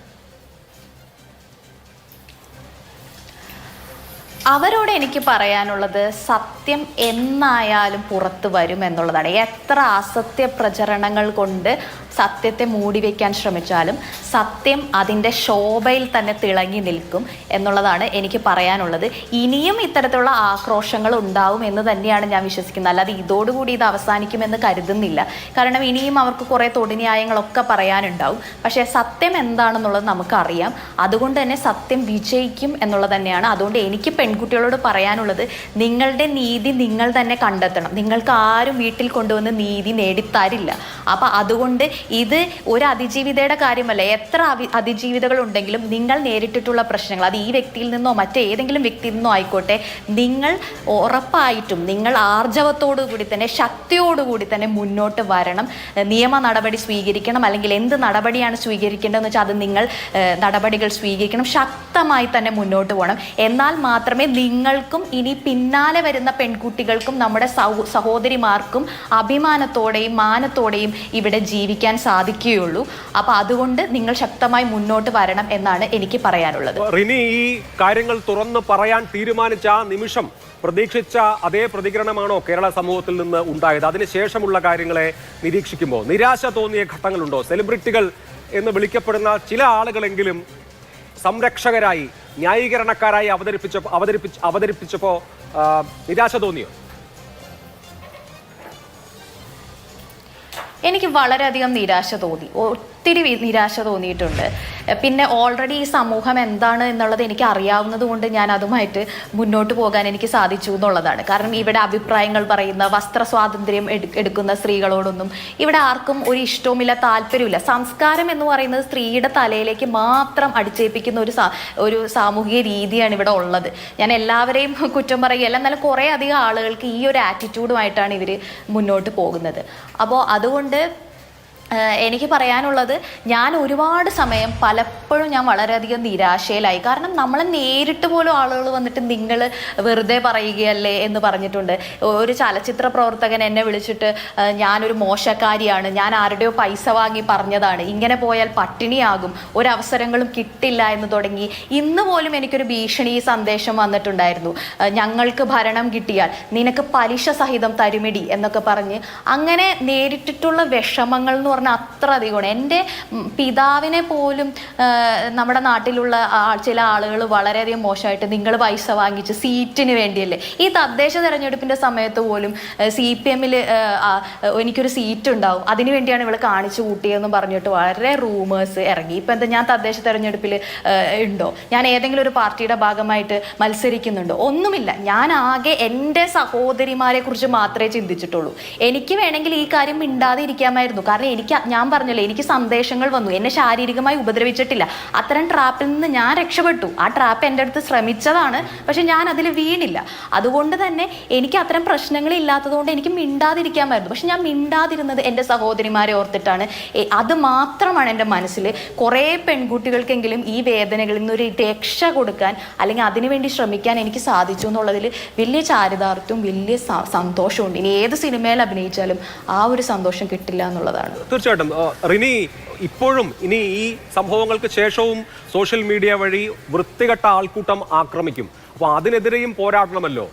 [SPEAKER 5] അവരോട് എനിക്ക് പറയാനുള്ളത് സത്യം എന്നായാലും പുറത്തു വരും എന്നുള്ളതാണ്. എത്ര അസത്യ പ്രചരണങ്ങൾ കൊണ്ട് സത്യത്തെ മൂടി വയ്ക്കാൻ ശ്രമിച്ചാലും സത്യം അതിൻ്റെ ശോഭയിൽ തന്നെ തിളങ്ങി നിൽക്കും എന്നുള്ളതാണ് എനിക്ക് പറയാനുള്ളത്. ഇനിയും ഇത്തരത്തിലുള്ള ആക്രോശങ്ങൾ ഉണ്ടാവും എന്ന് തന്നെയാണ് ഞാൻ വിശ്വസിക്കുന്നത്. അല്ലാതെ ഇതോടുകൂടി ഇത് അവസാനിക്കുമെന്ന് കരുതുന്നില്ല. കാരണം ഇനിയും അവർക്ക് കുറേ തൊടിന്യായങ്ങളൊക്കെ പറയാനുണ്ടാവും. പക്ഷേ സത്യം എന്താണെന്നുള്ളത് നമുക്കറിയാം. അതുകൊണ്ട് തന്നെ സത്യം വിജയിക്കും എന്നുള്ളത് തന്നെയാണ്. അതുകൊണ്ട് എനിക്ക് പെൺകുട്ടികളോട് പറയാനുള്ളത്, നിങ്ങളുടെ നീതി നിങ്ങൾ തന്നെ കണ്ടെത്തണം. നിങ്ങൾക്ക് ആരും വീട്ടിൽ കൊണ്ടുവന്ന് നീതി നേടിത്തരില്ല. അപ്പം അതുകൊണ്ട് ഇത് ഒരു അതിജീവിതയുടെ കാര്യമല്ല. എത്ര അതിജീവിതകൾ ഉണ്ടെങ്കിലും നിങ്ങൾ നേരിട്ടിട്ടുള്ള പ്രശ്നങ്ങൾ, അത് ഈ വ്യക്തിയിൽ നിന്നോ മറ്റേതെങ്കിലും വ്യക്തിയിൽ നിന്നോ ആയിക്കോട്ടെ, നിങ്ങൾ ഉറപ്പായിട്ടും നിങ്ങൾ ആർജവത്തോടു കൂടി തന്നെ ശക്തിയോടുകൂടി തന്നെ മുന്നോട്ട് വരണം. നിയമ നടപടി സ്വീകരിക്കണം. അല്ലെങ്കിൽ എന്ത് നടപടിയാണ് സ്വീകരിക്കേണ്ടതെന്ന് വെച്ചാൽ അത് നിങ്ങൾ നടപടികൾ സ്വീകരിക്കണം. ശക്തമായി തന്നെ മുന്നോട്ട് പോകണം. എന്നാൽ മാത്രമേ നിങ്ങൾക്കും ഇനി പിന്നാലെ വരുന്ന പെൺകുട്ടികൾക്കും നമ്മുടെ സഹോദരിമാർക്കും അഭിമാനത്തോടെയും മാനത്തോടെയും ഇവിടെ ജീവിക്കാൻ സാധിക്കുകയുള്ളൂ. അപ്പോൾ അതുകൊണ്ട് നിങ്ങൾ ശക്തമായി മുന്നോട്ട് വരണം എന്നാണ് എനിക്ക് പറയാനുള്ളത്.
[SPEAKER 1] റിനി, ഈ കാര്യങ്ങൾ തുറന്ന് പറയാൻ തീരുമാനിച്ച ആ നിമിഷം പ്രതീക്ഷിച്ച അതേ പ്രതികരണമാണോ കേരള സമൂഹത്തിൽ നിന്ന് ഉണ്ടായത്? അതിനുശേഷമുള്ള കാര്യങ്ങളെ നിരീക്ഷിക്കുമ്പോൾ നിരാശ തോന്നിയ ഘട്ടങ്ങളുണ്ടോ? സെലിബ്രിറ്റികൾ എന്ന് വിളിക്കപ്പെടുന്ന ചില ആളുകളെങ്കിലും സംരക്ഷകരായി, ന്യായീകരണക്കാരായി അവതരിപ്പിച്ചപ്പോൾ നിരാശ തോന്നിയോ?
[SPEAKER 5] എനിക്ക് വളരെയധികം നിരാശ തോന്നി. ഒത്തിരി നിരാശ തോന്നിയിട്ടുണ്ട്. പിന്നെ ഓൾറെഡി ഈ സമൂഹം എന്താണ് എന്നുള്ളത് എനിക്ക് അറിയാവുന്നത് കൊണ്ട് ഞാൻ അതുമായിട്ട് മുന്നോട്ട് പോകാൻ എനിക്ക് സാധിച്ചു എന്നുള്ളതാണ്. കാരണം ഇവിടെ അഭിപ്രായങ്ങൾ പറയുന്ന, വസ്ത്ര സ്വാതന്ത്ര്യം എടുക്കുന്ന സ്ത്രീകളോടൊന്നും ഇവിടെ ആർക്കും ഒരു ഇഷ്ടവുമില്ല, താല്പര്യമില്ല. സംസ്കാരം എന്ന് പറയുന്നത് സ്ത്രീയുടെ തലയിലേക്ക് മാത്രം അടിച്ചേൽപ്പിക്കുന്ന ഒരു സാമൂഹിക രീതിയാണ് ഇവിടെ ഉള്ളത്. ഞാൻ എല്ലാവരെയും കുറ്റം പറയുകയല്ല, എന്നാലും കുറേ അധികം ആളുകൾക്ക് ഈ ഒരു ആറ്റിറ്റ്യൂഡുമായിട്ടാണ് ഇവർ മുന്നോട്ട് പോകുന്നത്. അപ്പോൾ അതുകൊണ്ട് എനിക്ക് പറയാനുള്ളത്, ഞാൻ ഒരുപാട് സമയം പലപ്പോഴും ഞാൻ വളരെയധികം നിരാശയിലായി. കാരണം നമ്മളെ നേരിട്ട് പോലും ആളുകൾ വന്നിട്ട് നിങ്ങൾ വെറുതെ പറയുകയല്ലേ എന്ന് പറഞ്ഞിട്ടുണ്ട്. ഒരു ചലച്ചിത്ര പ്രവർത്തകൻ എന്നെ വിളിച്ചിട്ട് ഞാനൊരു മോശക്കാരിയാണ്, ഞാൻ ആരുടെയോ പൈസ വാങ്ങി പറഞ്ഞതാണ്, ഇങ്ങനെ പോയാൽ പട്ടിണിയാകും, ഒരവസരങ്ങളും കിട്ടില്ല എന്ന് തുടങ്ങി. ഇന്ന് പോലും എനിക്കൊരു ഭീഷണി സന്ദേശം വന്നിട്ടുണ്ടായിരുന്നു. ഞങ്ങൾക്ക് ഭരണം കിട്ടിയാൽ നിനക്ക് പലിശ സഹിതം തരുമിടി എന്നൊക്കെ പറഞ്ഞ്. അങ്ങനെ നേരിട്ടിട്ടുള്ള വിഷമങ്ങൾ എന്ന് പറഞ്ഞാൽ അത്ര അധികമാണ്. എൻ്റെ പിതാവിനെ പോലും നമ്മുടെ നാട്ടിലുള്ള ചില ആളുകൾ വളരെയധികം മോശമായിട്ട്, നിങ്ങൾ പൈസ വാങ്ങിച്ച് സീറ്റിന് വേണ്ടിയല്ലേ. ഈ തദ്ദേശ തെരഞ്ഞെടുപ്പിൻ്റെ സമയത്ത് പോലും CPM എനിക്കൊരു സീറ്റ് ഉണ്ടാവും, അതിനു വേണ്ടിയാണ് ഇവൾ കാണിച്ചു കൂട്ടിയതെന്ന് പറഞ്ഞിട്ട് വളരെ റൂമേഴ്സ് ഇറങ്ങി. ഇപ്പം എന്താ, ഞാൻ തദ്ദേശ തെരഞ്ഞെടുപ്പിൽ ഉണ്ടോ? ഞാൻ ഏതെങ്കിലും ഒരു പാർട്ടിയുടെ ഭാഗമായിട്ട് മത്സരിക്കുന്നുണ്ടോ? ഒന്നുമില്ല. ഞാൻ ആകെ എൻ്റെ സഹോദരിമാരെ കുറിച്ച് മാത്രമേ ചിന്തിച്ചിട്ടുള്ളൂ. എനിക്ക് വേണമെങ്കിൽ ഈ കാര്യം മിണ്ടാതെ ഇരിക്കാമായിരുന്നു. കാരണം ഞാൻ പറഞ്ഞല്ലോ, എനിക്ക് സന്ദേശങ്ങൾ വന്നു, എന്നെ ശാരീരികമായി ഉപദ്രവിച്ചിട്ടില്ല. അത്തരം ട്രാപ്പിൽ നിന്ന് ഞാൻ രക്ഷപ്പെട്ടു. ആ ട്രാപ്പ് എൻ്റെ അടുത്ത് ശ്രമിച്ചതാണ്, പക്ഷെ ഞാൻ അതിൽ വീണില്ല. അതുകൊണ്ട് തന്നെ എനിക്ക് അത്തരം പ്രശ്നങ്ങൾ ഇല്ലാത്തതുകൊണ്ട് എനിക്ക് മിണ്ടാതിരിക്കാമായിരുന്നു. പക്ഷെ ഞാൻ മിണ്ടാതിരുന്നത് എൻ്റെ സഹോദരിമാരെ ഓർത്തിട്ടാണ്. അത് മാത്രമാണ് എൻ്റെ മനസ്സിൽ. കുറേ പെൺകുട്ടികൾക്കെങ്കിലും ഈ വേദനകളിൽ നിന്നൊരു രക്ഷ കൊടുക്കാൻ, അല്ലെങ്കിൽ അതിനുവേണ്ടി ശ്രമിക്കാൻ എനിക്ക് സാധിച്ചു എന്നുള്ളതിൽ വലിയ ചാരിതാർത്ഥ്യവും വലിയ സന്തോഷമുണ്ട്. ഇനി ഏത് സിനിമയിൽ അഭിനയിച്ചാലും ആ ഒരു സന്തോഷം കിട്ടില്ല എന്നുള്ളതാണ്.
[SPEAKER 1] തീർച്ചയായിട്ടും റിനി, ഇപ്പോഴും ഇനി ഈ സംഭവങ്ങൾക്ക് ശേഷവും സോഷ്യൽ മീഡിയ വഴി വൃത്തികെട്ട ആൾക്കൂട്ടം ആക്രമിക്കും. അപ്പോൾ അതിനെതിരെയും പോരാടണമല്ലോ.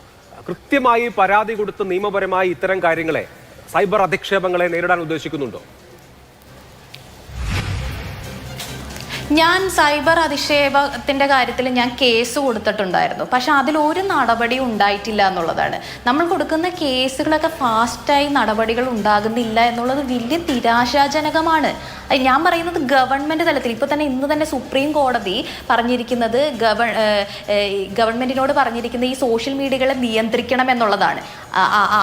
[SPEAKER 1] കൃത്യമായി പരാതി കൊടുത്ത് നിയമപരമായി ഇത്തരം കാര്യങ്ങളെ, സൈബർ അധിക്ഷേപങ്ങളെ നേരിടാൻ ഉദ്ദേശിക്കുന്നുണ്ടോ?
[SPEAKER 5] ഞാൻ സൈബർ അധിക്ഷേപത്തിൻ്റെ കാര്യത്തിൽ ഞാൻ കേസ് കൊടുത്തിട്ടുണ്ടായിരുന്നു. പക്ഷെ അതിലൊരു നടപടിയും ഉണ്ടായിട്ടില്ല എന്നുള്ളതാണ്. നമ്മൾ കൊടുക്കുന്ന കേസുകളൊക്കെ ഫാസ്റ്റായി നടപടികൾ ഉണ്ടാകുന്നില്ല എന്നുള്ളത് വലിയ നിരാശാജനകമാണ്. ഞാൻ പറയുന്നത് ഗവൺമെൻറ് തലത്തിൽ. ഇപ്പോൾ തന്നെ ഇന്ന് തന്നെ സുപ്രീം കോടതി പറഞ്ഞിരിക്കുന്നത്, ഗവൺമെൻറ്റിനോട് പറഞ്ഞിരിക്കുന്നത് ഈ സോഷ്യൽ മീഡിയകളെ നിയന്ത്രിക്കണം എന്നുള്ളതാണ്.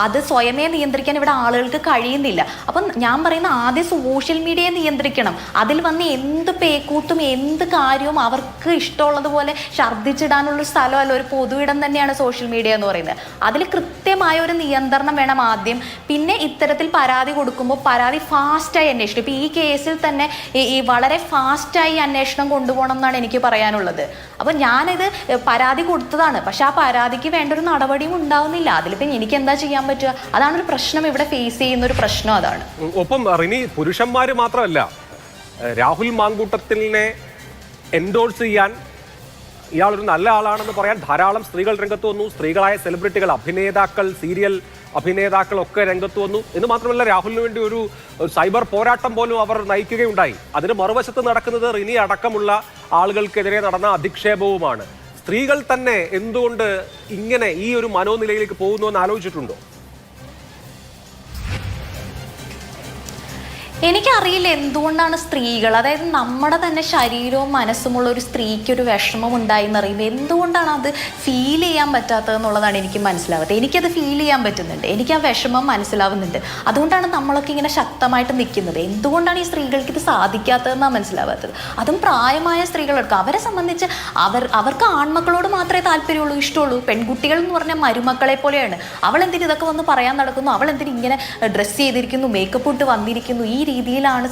[SPEAKER 5] അത് സ്വയമേ നിയന്ത്രിക്കാൻ ഇവിടെ ആളുകൾക്ക് കഴിയുന്നില്ല. അപ്പം ഞാൻ പറയുന്ന ആദ്യം സോഷ്യൽ മീഡിയയെ നിയന്ത്രിക്കണം. അതിൽ വന്ന് എന്ത് പേക്കൂട്ടും എന്ത് കാര്യവും അവർക്ക് ഇഷ്ടമുള്ളതുപോലെ ഛർദ്ദിച്ചിടാനുള്ള സ്ഥലമല്ല, ഒരു പൊതു ഇടം തന്നെയാണ് സോഷ്യൽ മീഡിയ എന്ന് പറയുന്നത്. അതിൽ കൃത്യമായ ഒരു നിയന്ത്രണം വേണം ആദ്യം. പിന്നെ ഇത്തരത്തിൽ പരാതി കൊടുക്കുമ്പോൾ പരാതി ഫാസ്റ്റായി അന്വേഷിക്കും. ഇപ്പോൾ ഈ കേസിൽ തന്നെ ഈ വളരെ ഫാസ്റ്റായി അന്വേഷണം കൊണ്ടുപോകണം എന്നാണ് എനിക്ക് പറയാനുള്ളത്. അപ്പം ഞാനിത് പരാതി കൊടുത്തതാണ്, പക്ഷെ ആ പരാതിക്ക് വേണ്ട ഒരു നടപടിയും ഉണ്ടാവുന്നില്ല. അതിലിപ്പം എനിക്ക് എന്താ ചെയ്യാൻ പറ്റുക? അതാണ് ഒരു പ്രശ്നം, ഇവിടെ ഫേസ് ചെയ്യുന്ന ഒരു പ്രശ്നം അതാണ്.
[SPEAKER 1] ഒപ്പം റിനി, പുരുഷന്മാർ മാത്രമല്ല, രാഹുൽ മാങ്കൂട്ടത്തിനെ എൻഡോഴ്സ് ചെയ്യാൻ ഇയാളൊരു നല്ല ആളാണെന്ന് പറയാൻ ധാരാളം സ്ത്രീകൾ രംഗത്ത് വന്നു. സ്ത്രീകളായ സെലിബ്രിറ്റികൾ, അഭിനേതാക്കൾ, സീരിയൽ അഭിനേതാക്കളൊക്കെ രംഗത്ത് വന്നു. എന്ന് മാത്രമല്ല, രാഹുലിന് വേണ്ടി ഒരു സൈബർ പോരാട്ടം പോലും അവർ നയിക്കുകയുണ്ടായി. അതിന് മറുവശത്ത് നടക്കുന്നത് റിനി അടക്കമുള്ള ആളുകൾക്കെതിരെ നടന്ന അധിക്ഷേപവുമാണ്. സ്ത്രീകൾ തന്നെ എന്തുകൊണ്ട് ഇങ്ങനെ ഈ ഒരു മനോനിലയിലേക്ക് പോകുന്നു എന്ന് ആലോചിച്ചിട്ടുണ്ടോ?
[SPEAKER 5] എനിക്കറിയില്ല എന്തുകൊണ്ടാണ് സ്ത്രീകൾ, അതായത് നമ്മുടെ തന്നെ ശരീരവും മനസ്സുമുള്ള ഒരു സ്ത്രീക്ക് ഒരു വിഷമം ഉണ്ടായി എന്നറിയുമ്പോൾ എന്തുകൊണ്ടാണ് അത് ഫീൽ ചെയ്യാൻ പറ്റാത്തതെന്നുള്ളതാണ് എനിക്ക് മനസ്സിലാവാത്തത്. എനിക്കത് ഫീൽ ചെയ്യാൻ പറ്റുന്നുണ്ട്, എനിക്ക് ആ വിഷമം മനസ്സിലാവുന്നുണ്ട്. അതുകൊണ്ടാണ് നമ്മളൊക്കെ ഇങ്ങനെ ശക്തമായിട്ട് നിൽക്കുന്നത്. എന്തുകൊണ്ടാണ് ഈ സ്ത്രീകൾക്ക് ഇത് സാധിക്കാത്തതെന്നാണ് മനസ്സിലാവാത്തത്. അതും പ്രായമായ സ്ത്രീകളെടുക്കുക. അവരെ സംബന്ധിച്ച് അവർക്ക് ആൺമക്കളോട് മാത്രമേ താല്പര്യമുള്ളൂ, ഇഷ്ടമുള്ളൂ. പെൺകുട്ടികൾ എന്ന് പറഞ്ഞാൽ മരുമക്കളെ പോലെയാണ്. അവളെന്തിന് ഇതൊക്കെ വന്ന് പറയാൻ നടക്കുന്നു, അവളെന്തിന് ഇങ്ങനെ ഡ്രസ്സ് ചെയ്തിരിക്കുന്നു, മേക്കപ്പ് ഇട്ട് വന്നിരിക്കുന്നു, ഈ രീതിയിലാണ്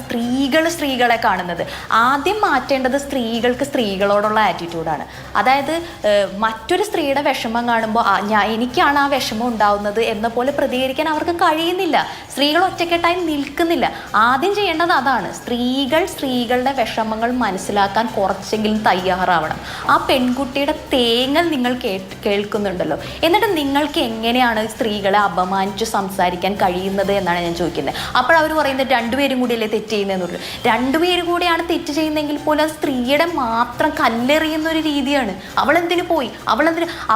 [SPEAKER 5] സ്ത്രീകളെ കാണുന്നത്. ആദ്യം മാറ്റേണ്ടത് സ്ത്രീകൾക്ക് സ്ത്രീകളോടുള്ള ആറ്റിറ്റ്യൂഡാണ്. അതായത് മറ്റൊരു സ്ത്രീയുടെ വിഷമം കാണുമ്പോൾ എനിക്കാണ് ആ വിഷമം ഉണ്ടാവുന്നത് എന്ന പോലെ പ്രതികരിക്കാൻ അവർക്ക് കഴിയുന്നില്ല. സ്ത്രീകൾ ഒറ്റക്കെട്ടായി നിൽക്കുന്നില്ല. ആദ്യം ചെയ്യേണ്ടത് അതാണ്. സ്ത്രീകളുടെ വിഷമങ്ങൾ മനസ്സിലാക്കാൻ കുറച്ചെങ്കിലും തയ്യാറാവണം. ആ പെൺകുട്ടിയുടെ തേങ്ങൽ നിങ്ങൾ കേൾക്കുന്നുണ്ടല്ലോ, എന്നിട്ട് നിങ്ങൾക്ക് എങ്ങനെയാണ് സ്ത്രീകളെ അപമാനിച്ച് സംസാരിക്കാൻ കഴിയുന്നത് എന്നാണ് ഞാൻ ചോദിക്കുന്നത്. അപ്പോഴവർ പറയുന്നത് രണ്ടുപേരും കൂടിയല്ലേ തെറ്റ് ചെയ്യുന്നതെന്ന് പറഞ്ഞു. രണ്ടുപേരും കൂടിയാണ് തെറ്റ് ചെയ്യുന്നതെങ്കിൽ പോലും അത് സ്ത്രീയുടെ മാത്രം കല്ലെറിയുന്ന ഒരു രീതിയാണ്. അവളെന്തിനു പോയി,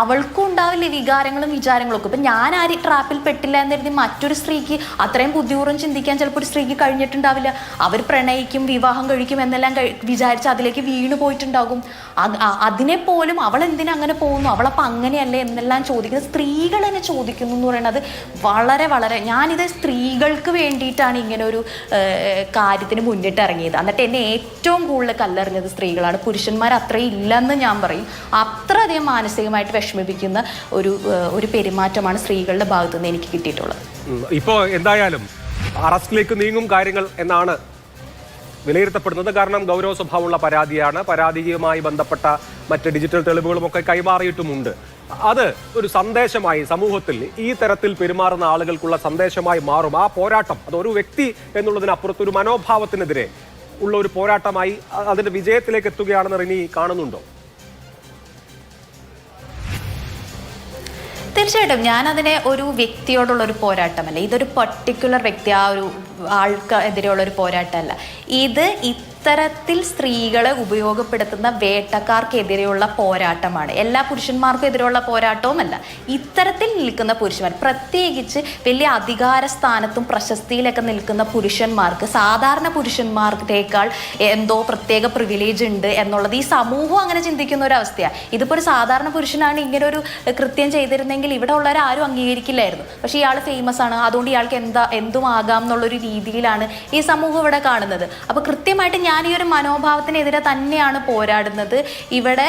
[SPEAKER 5] അവൾക്കും ഉണ്ടാവില്ലേ വികാരങ്ങളും വിചാരങ്ങളും ഒക്കെ. ഇപ്പം ഞാൻ ആ ട്രാപ്പിൽ പെട്ടില്ല എന്ന് കരുതി മറ്റൊരു സ്ത്രീക്ക് അത്രയും ബുദ്ധിപൂർവ്വം ചിന്തിക്കാൻ ചിലപ്പോൾ ഒരു സ്ത്രീക്ക് കഴിഞ്ഞിട്ടുണ്ടാവില്ല. അവർ പ്രണയിക്കും, വിവാഹം കഴിക്കും എന്നെല്ലാം വിചാരിച്ച് അതിലേക്ക് വീണു പോയിട്ടുണ്ടാകും. അതിനെ പോലും അവൾ എന്തിനാ അങ്ങനെ പോകുന്നു, അവളപ്പം അങ്ങനെയല്ലേ എന്നെല്ലാം ചോദിക്കുന്നത് സ്ത്രീകൾ തന്നെ ചോദിക്കുന്നു എന്ന് പറയുന്നത് വളരെ ഞാനിത് സ്ത്രീകൾക്ക് വേണ്ടിയിട്ടാണ് ഇങ്ങനെ ഒരു കാര്യത്തിന് മുന്നിട്ട് ഇറങ്ങിയത്. എന്നിട്ട് എന്നെ ഏറ്റവും കൂടുതൽ കല്ലെറിഞ്ഞത് സ്ത്രീകളാണ്. പുരുഷന്മാർ അത്രയും ഇല്ലെന്ന് ഞാൻ പറയും. അത്രയധികം മാനസികമായിട്ട് വിഷമിപ്പിക്കുന്ന ഒരു പെരുമാറ്റമാണ് സ്ത്രീകളുടെ ഭാഗത്തു നിന്ന് എനിക്ക് കിട്ടിയിട്ടുള്ളത്.
[SPEAKER 1] ഇപ്പോൾ എന്തായാലും അറസ്റ്റിലേക്ക് നീങ്ങും കാര്യങ്ങൾ എന്നാണ് വിലയിരുത്തപ്പെടുന്നത്. കാരണം ഗൗരവ സ്വഭാവമുള്ള പരാതിയാണ്. പരാതിയുമായി ബന്ധപ്പെട്ട മറ്റ് ഡിജിറ്റൽ തെളിവുകളുമൊക്കെ കൈമാറിയിട്ടുമുണ്ട്. അത് ഒരു സന്ദേശമായി സമൂഹത്തിൽ ഈ തരത്തിൽ പെരുമാറുന്ന ആളുകൾക്കുള്ള സന്ദേശമായി മാറും. ആ പോരാട്ടം അത് ഒരു വ്യക്തി എന്നുള്ളതിനപ്പുറത്ത് ഒരു മനോഭാവത്തിനെതിരെ ഉള്ള ഒരു പോരാട്ടമായി അതിന്റെ വിജയത്തിലേക്ക് എത്തുകയാണെന്ന് റിനി കാണുന്നുണ്ടോ?
[SPEAKER 5] തീർച്ചയായിട്ടും ഞാനതിനെ ഒരു വ്യക്തിയോടുള്ളൊരു പോരാട്ടമല്ല, ഇതൊരു പർട്ടിക്കുലർ വ്യക്തി, ആ ഒരു ആൾക്കെതിരെയുള്ളൊരു പോരാട്ടമല്ല. ഇത് ഇത്തരത്തിൽ സ്ത്രീകളെ ഉപയോഗപ്പെടുത്തുന്ന വേട്ടക്കാർക്കെതിരെയുള്ള പോരാട്ടമാണ്. എല്ലാ പുരുഷന്മാർക്കും എതിരെയുള്ള പോരാട്ടവുമല്ല. ഇത്തരത്തിൽ നിൽക്കുന്ന പുരുഷന്മാർ, പ്രത്യേകിച്ച് വലിയ അധികാര സ്ഥാനത്തും പ്രശസ്തിയിലൊക്കെ നിൽക്കുന്ന പുരുഷന്മാർക്ക് സാധാരണ പുരുഷന്മാർക്കേക്കാൾ എന്തോ പ്രത്യേക പ്രിവിലേജ് ഉണ്ട് എന്നുള്ളത് ഈ സമൂഹം അങ്ങനെ ചിന്തിക്കുന്ന ഒരു അവസ്ഥയാണ്. ഇതിപ്പോൾ ഒരു സാധാരണ പുരുഷനാണ് ഇങ്ങനെ ഒരു കൃത്യം ചെയ്തിരുന്നെങ്കിൽ ഇവിടെ ഉള്ളവരാരും അംഗീകരിക്കില്ലായിരുന്നു. പക്ഷേ ഇയാൾ ഫേമസ് ആണ്, അതുകൊണ്ട് ഇയാൾക്ക് എന്തും ആകാം എന്നുള്ളൊരു രീതിയിലാണ് ഈ സമൂഹം ഇവിടെ കാണുന്നത്. അപ്പോൾ കൃത്യമായിട്ട് ഞാൻ ഈ ഒരു മനോഭാവത്തിനെതിരെ തന്നെയാണ് പോരാടുന്നത്. ഇവിടെ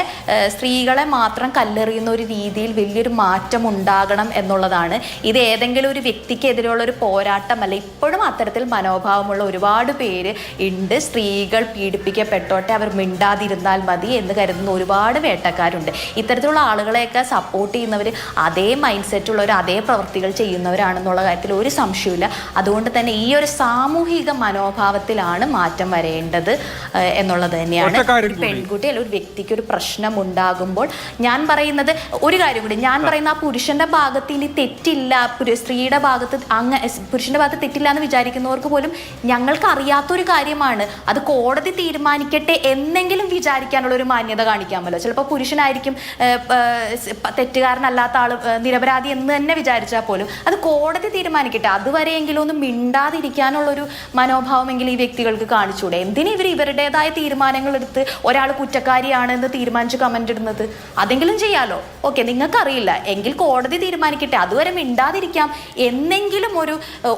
[SPEAKER 5] സ്ത്രീകളെ മാത്രം കല്ലെറിയുന്ന ഒരു രീതിയിൽ വലിയൊരു മാറ്റം ഉണ്ടാകണം എന്നുള്ളതാണ്. ഇത് ഏതെങ്കിലും ഒരു വ്യക്തിക്കെതിരെയുള്ള ഒരു പോരാട്ടമല്ല. ഇപ്പോഴും അത്തരത്തിൽ മനോഭാവമുള്ള ഒരുപാട് പേര് ഉണ്ട്. സ്ത്രീകൾ പീഡിപ്പിക്കപ്പെട്ടോട്ടെ, അവർ മിണ്ടാതിരുന്നാൽ മതി എന്ന് കരുതുന്ന ഒരുപാട് വേട്ടക്കാരുണ്ട്. ഇത്തരത്തിലുള്ള ആളുകളെയൊക്കെ സപ്പോർട്ട് ചെയ്യുന്നവർ അതേ മൈൻഡ് സെറ്റുള്ളവർ, അതേ പ്രവൃത്തികൾ ചെയ്യുന്നവരാണെന്നുള്ള കാര്യത്തിൽ ഒരു സംശയമില്ല. അതുകൊണ്ട് തന്നെ ഈ ഒരു സാമൂഹിക മനോഭാവത്തിലാണ് മാറ്റം വരേണ്ടത് എന്നുള്ളത് തന്നെയാണ്. പെൺകുട്ടി അല്ലെങ്കിൽ ഒരു വ്യക്തിക്ക് ഒരു പ്രശ്നം ഉണ്ടാകുമ്പോൾ ഞാൻ പറയുന്നത് ഒരു കാര്യം കൂടി, ഞാൻ പറയുന്ന ആ പുരുഷന്റെ ഭാഗത്ത് ഇനി തെറ്റില്ല, സ്ത്രീയുടെ ഭാഗത്ത് പുരുഷന്റെ ഭാഗത്ത് തെറ്റില്ല എന്ന് വിചാരിക്കുന്നവർക്ക് പോലും ഞങ്ങൾക്ക് അറിയാത്തൊരു കാര്യമാണ്, അത് കോടതി തീരുമാനിക്കട്ടെ എന്നെങ്കിലും വിചാരിക്കാനുള്ള ഒരു മാന്യത കാണിക്കാമല്ലോ. ചിലപ്പോൾ പുരുഷനായിരിക്കും തെറ്റുകാരനല്ലാത്ത ആൾ നിരപരാധി എന്ന് തന്നെ വിചാരിച്ചാൽ പോലും അത് കോടതി തീരുമാനിക്കട്ടെ, അതുവരെയെങ്കിലും ഒന്ന് മിണ്ടാതിരിക്കാനുള്ളൊരു മനോഭാവമെങ്കിലും ഈ വ്യക്തികൾക്ക് കാണിച്ചൂടെ? എന്തിനാ ഇവരുടേതായ തീരുമാനങ്ങൾ എടുത്ത് ഒരാൾ കുറ്റക്കാരിയാണ് എന്ന് തീരുമാനിച്ച് കമന്റ് ഇടുന്നത്? അതെങ്കിലും ചെയ്യാലോ. ഓക്കെ, നിങ്ങൾക്കറിയില്ല എങ്കിൽ കോടതി തീരുമാനിക്കട്ടെ, അതുവരെ മിണ്ടാതിരിക്കാം എന്നെങ്കിലും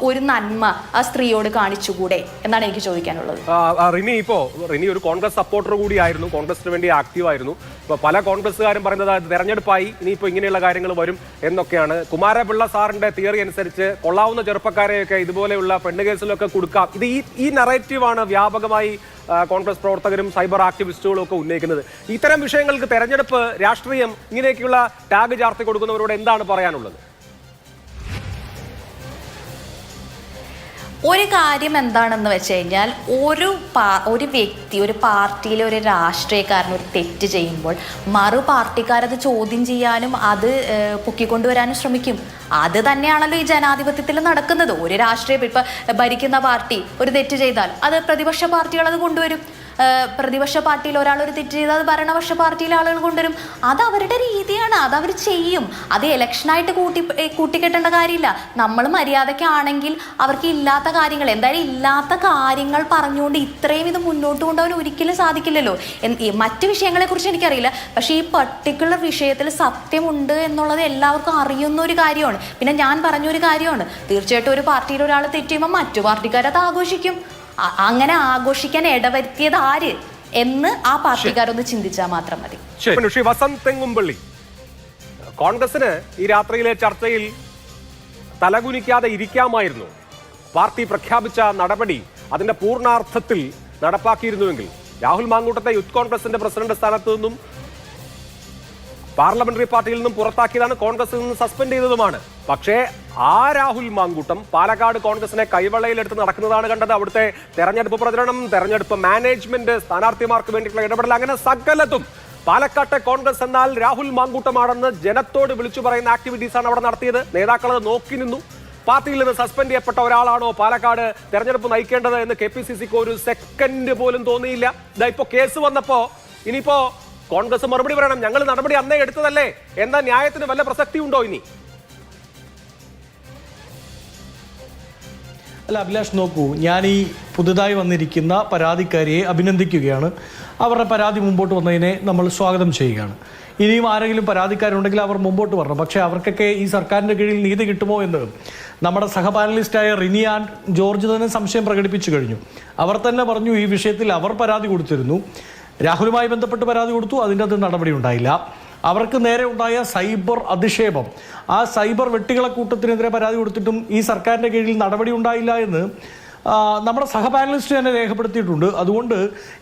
[SPEAKER 5] ഒരു നന്മ ആ സ്ത്രീയോട് കാണിച്ചുകൂടെ എന്നാണ് എനിക്ക് ചോദിക്കാനുള്ളത്.
[SPEAKER 1] റിനി ഒരു കോൺഗ്രസ് സപ്പോർട്ടർ കൂടിയായിരുന്നു, കോൺഗ്രസിന് വേണ്ടി ആക്റ്റീവ് ആയിരുന്നു. ഇപ്പൊ പല കോൺഗ്രസ്സുകാരും പറയുന്നത് തെരഞ്ഞെടുപ്പായി ഇനിയിപ്പോൾ ഇങ്ങനെയുള്ള കാര്യങ്ങൾ വരും എന്നൊക്കെയാണ്. കുമാരപിള്ള സാറിന്റെ തിയറി അനുസരിച്ച് കൊള്ളാവുന്ന ചെറുപ്പക്കാരെയൊക്കെ ഇതുപോലെയുള്ള പെണ്ണ് കേസിലൊക്കെ കൊടുക്കാം. ഇത് ഈ നറേറ്റീവാണ് വ്യാപകമായി കോൺഗ്രസ് പ്രവർത്തകരും സൈബർ ആക്ടിവിസ്റ്റുകളും ഒക്കെ ഉന്നയിക്കുന്നത്. ഇത്തരം വിഷയങ്ങൾക്ക് തെരഞ്ഞെടുപ്പ് രാഷ്ട്രീയം ഇങ്ങനെയൊക്കെയുള്ള ടാഗ് ചാർത്തി കൊടുക്കുന്നവരോട് എന്താണ് പറയാനുള്ളത്?
[SPEAKER 5] ഒരു കാര്യം എന്താണെന്ന് വെച്ച് കഴിഞ്ഞാൽ ഒരു വ്യക്തി ഒരു പാർട്ടിയിലെ ഒരു രാഷ്ട്രീയക്കാരൻ ഒരു തെറ്റ് ചെയ്യുമ്പോൾ മറു പാർട്ടിക്കാരത് ചോദ്യം ചെയ്യാനും അത് പൊക്കിക്കൊണ്ടുവരാനും ശ്രമിക്കും. അത് തന്നെയാണല്ലോ ഈ ജനാധിപത്യത്തിൽ നടക്കുന്നത്. ഒരു രാഷ്ട്രീയ ഇപ്പം ഭരിക്കുന്ന പാർട്ടി ഒരു തെറ്റ് ചെയ്താൽ അത് പ്രതിപക്ഷ പാർട്ടികൾ അത് കൊണ്ടുവരും. പ്രതിപക്ഷ പാർട്ടിയിൽ ഒരാൾ ഒരു തെറ്റ് ചെയ്താൽ അത് ഭരണപക്ഷ പാർട്ടിയിലെ ആളുകൾ കൊണ്ടുവരും. അത് അവരുടെ രീതിയാണ്, അത് അവർ ചെയ്യും. അത് ഇലക്ഷനായിട്ട് കൂട്ടിക്കെട്ടേണ്ട കാര്യമില്ല. നമ്മൾ മര്യാദയ്ക്കാണെങ്കിൽ അവർക്ക് ഇല്ലാത്ത കാര്യങ്ങൾ എന്തായാലും ഇല്ലാത്ത കാര്യങ്ങൾ പറഞ്ഞുകൊണ്ട് ഇത്രയും ഇത് മുന്നോട്ട് കൊണ്ടുപോകാൻ ഒരിക്കലും സാധിക്കില്ലല്ലോ. മറ്റ് വിഷയങ്ങളെക്കുറിച്ച് എനിക്കറിയില്ല, പക്ഷേ ഈ പർട്ടിക്കുലർ വിഷയത്തിൽ സത്യമുണ്ട് എന്നുള്ളത് എല്ലാവർക്കും അറിയുന്ന ഒരു കാര്യമാണ്. പിന്നെ ഞാൻ പറഞ്ഞൊരു കാര്യമാണ്, തീർച്ചയായിട്ടും ഒരു പാർട്ടിയിൽ ഒരാൾ തെറ്റ് ചെയ്യുമ്പോൾ മറ്റു പാർട്ടിക്കാരത് ആഘോഷിക്കും. അങ്ങനെ ആഘോഷിക്കാൻ ഇടവരുത്തിയത് ആര് എന്ന് ആ പാർട്ടിക്കാരൊന്ന് ചിന്തിച്ചാൽ മാത്രം മതി.
[SPEAKER 1] ശ്രീ വസന്ത് തെങ്ങുംപള്ളി, കോൺഗ്രസിന് ഈ രാത്രിയിലെ ചർച്ചയിൽ തലകുനിക്കാതെ ഇരിക്കാമായിരുന്നു. പാർട്ടി പ്രഖ്യാപിച്ച നടപടി അതിന്റെ പൂർണ്ണാർത്ഥത്തിൽ നടപ്പാക്കിയിരുന്നുവെങ്കിൽ രാഹുൽ മാങ്കൂട്ടത്തെ യൂത്ത് കോൺഗ്രസിന്റെ പ്രസിഡന്റ് സ്ഥാനത്ത് നിന്നും പാർലമെന്ററി പാർട്ടിയിൽ നിന്നും പുറത്താക്കിയതാണ്, കോൺഗ്രസിൽ നിന്ന് സസ്പെൻഡ് ചെയ്തതുമാണ്. പക്ഷേ ആ രാഹുൽ മാങ്കൂട്ടം പാലക്കാട് കോൺഗ്രസിനെ കൈവളയിലെടുത്ത് നടക്കുന്നതാണ് കണ്ടത്. അവിടുത്തെ തെരഞ്ഞെടുപ്പ് പ്രചരണം, തെരഞ്ഞെടുപ്പ് മാനേജ്മെന്റ്, സ്ഥാനാർത്ഥിമാർക്ക് വേണ്ടിയിട്ടുള്ള ഇടപെടൽ, അങ്ങനെ സകലതും പാലക്കാട്ടെ കോൺഗ്രസ് എന്നാൽ രാഹുൽ മാങ്കൂട്ടമാണെന്ന് ജനത്തോട് വിളിച്ചു പറയുന്ന ആക്ടിവിറ്റീസ് ആണ് അവിടെ നടത്തിയത്. നേതാക്കൾ അത് നോക്കി നിന്നു. പാർട്ടിയിൽ നിന്ന് സസ്പെൻഡ് ചെയ്യപ്പെട്ട ഒരാളാണോ പാലക്കാട് തെരഞ്ഞെടുപ്പ് നയിക്കേണ്ടത് എന്ന് KPCCക്ക് ഒരു സെക്കൻഡ് പോലും തോന്നിയില്ല. ഇതാ ഇപ്പോ കേസ് വന്നപ്പോ ഇനിയിപ്പോ കോൺഗ്രസ് മറുപടി പറയണം, ഞങ്ങൾ നടപടി അന്നേ എടുത്തതല്ലേ എന്ന ന്യായത്തിന് വല്ല പ്രസക്തി ഉണ്ടോ ഇനി?
[SPEAKER 6] അല്ല അഭിലാഷ്, നോക്കൂ, ഞാൻ ഈ പുതുതായി വന്നിരിക്കുന്ന പരാതിക്കാരിയെ അഭിനന്ദിക്കുകയാണ്. അവരുടെ പരാതി മുമ്പോട്ട് വന്നതിനെ നമ്മൾ സ്വാഗതം ചെയ്യുകയാണ്. ഇനിയും ആരെങ്കിലും പരാതിക്കാരുണ്ടെങ്കിൽ അവർ മുമ്പോട്ട് വരണം. പക്ഷേ അവർക്കൊക്കെ ഈ സർക്കാരിൻ്റെ കീഴിൽ നീതി കിട്ടുമോ എന്ന് നമ്മുടെ സഹപാനലിസ്റ്റായ റിനിയാൻ ജോർജ് തന്നെ സംശയം പ്രകടിപ്പിച്ചു കഴിഞ്ഞു. അവർ തന്നെ പറഞ്ഞു ഈ വിഷയത്തിൽ അവർ പരാതി കൊടുത്തിരുന്നു, രാഹുലുമായി ബന്ധപ്പെട്ട് പരാതി കൊടുത്തു, അതിൻ്റെ അത് നടപടി ഉണ്ടായില്ല. അവർക്ക് നേരെ ഉണ്ടായ സൈബർ അധിക്ഷേപം, ആ സൈബർ വെട്ടികളെ കൂട്ടത്തിനെതിരെ പരാതി കൊടുത്തിട്ടും ഈ സർക്കാരിൻ്റെ കീഴിൽ നടപടി ഉണ്ടായില്ല എന്ന് നമ്മുടെ സഹപാനലിസ്റ്റ് തന്നെ രേഖപ്പെടുത്തിയിട്ടുണ്ട്. അതുകൊണ്ട്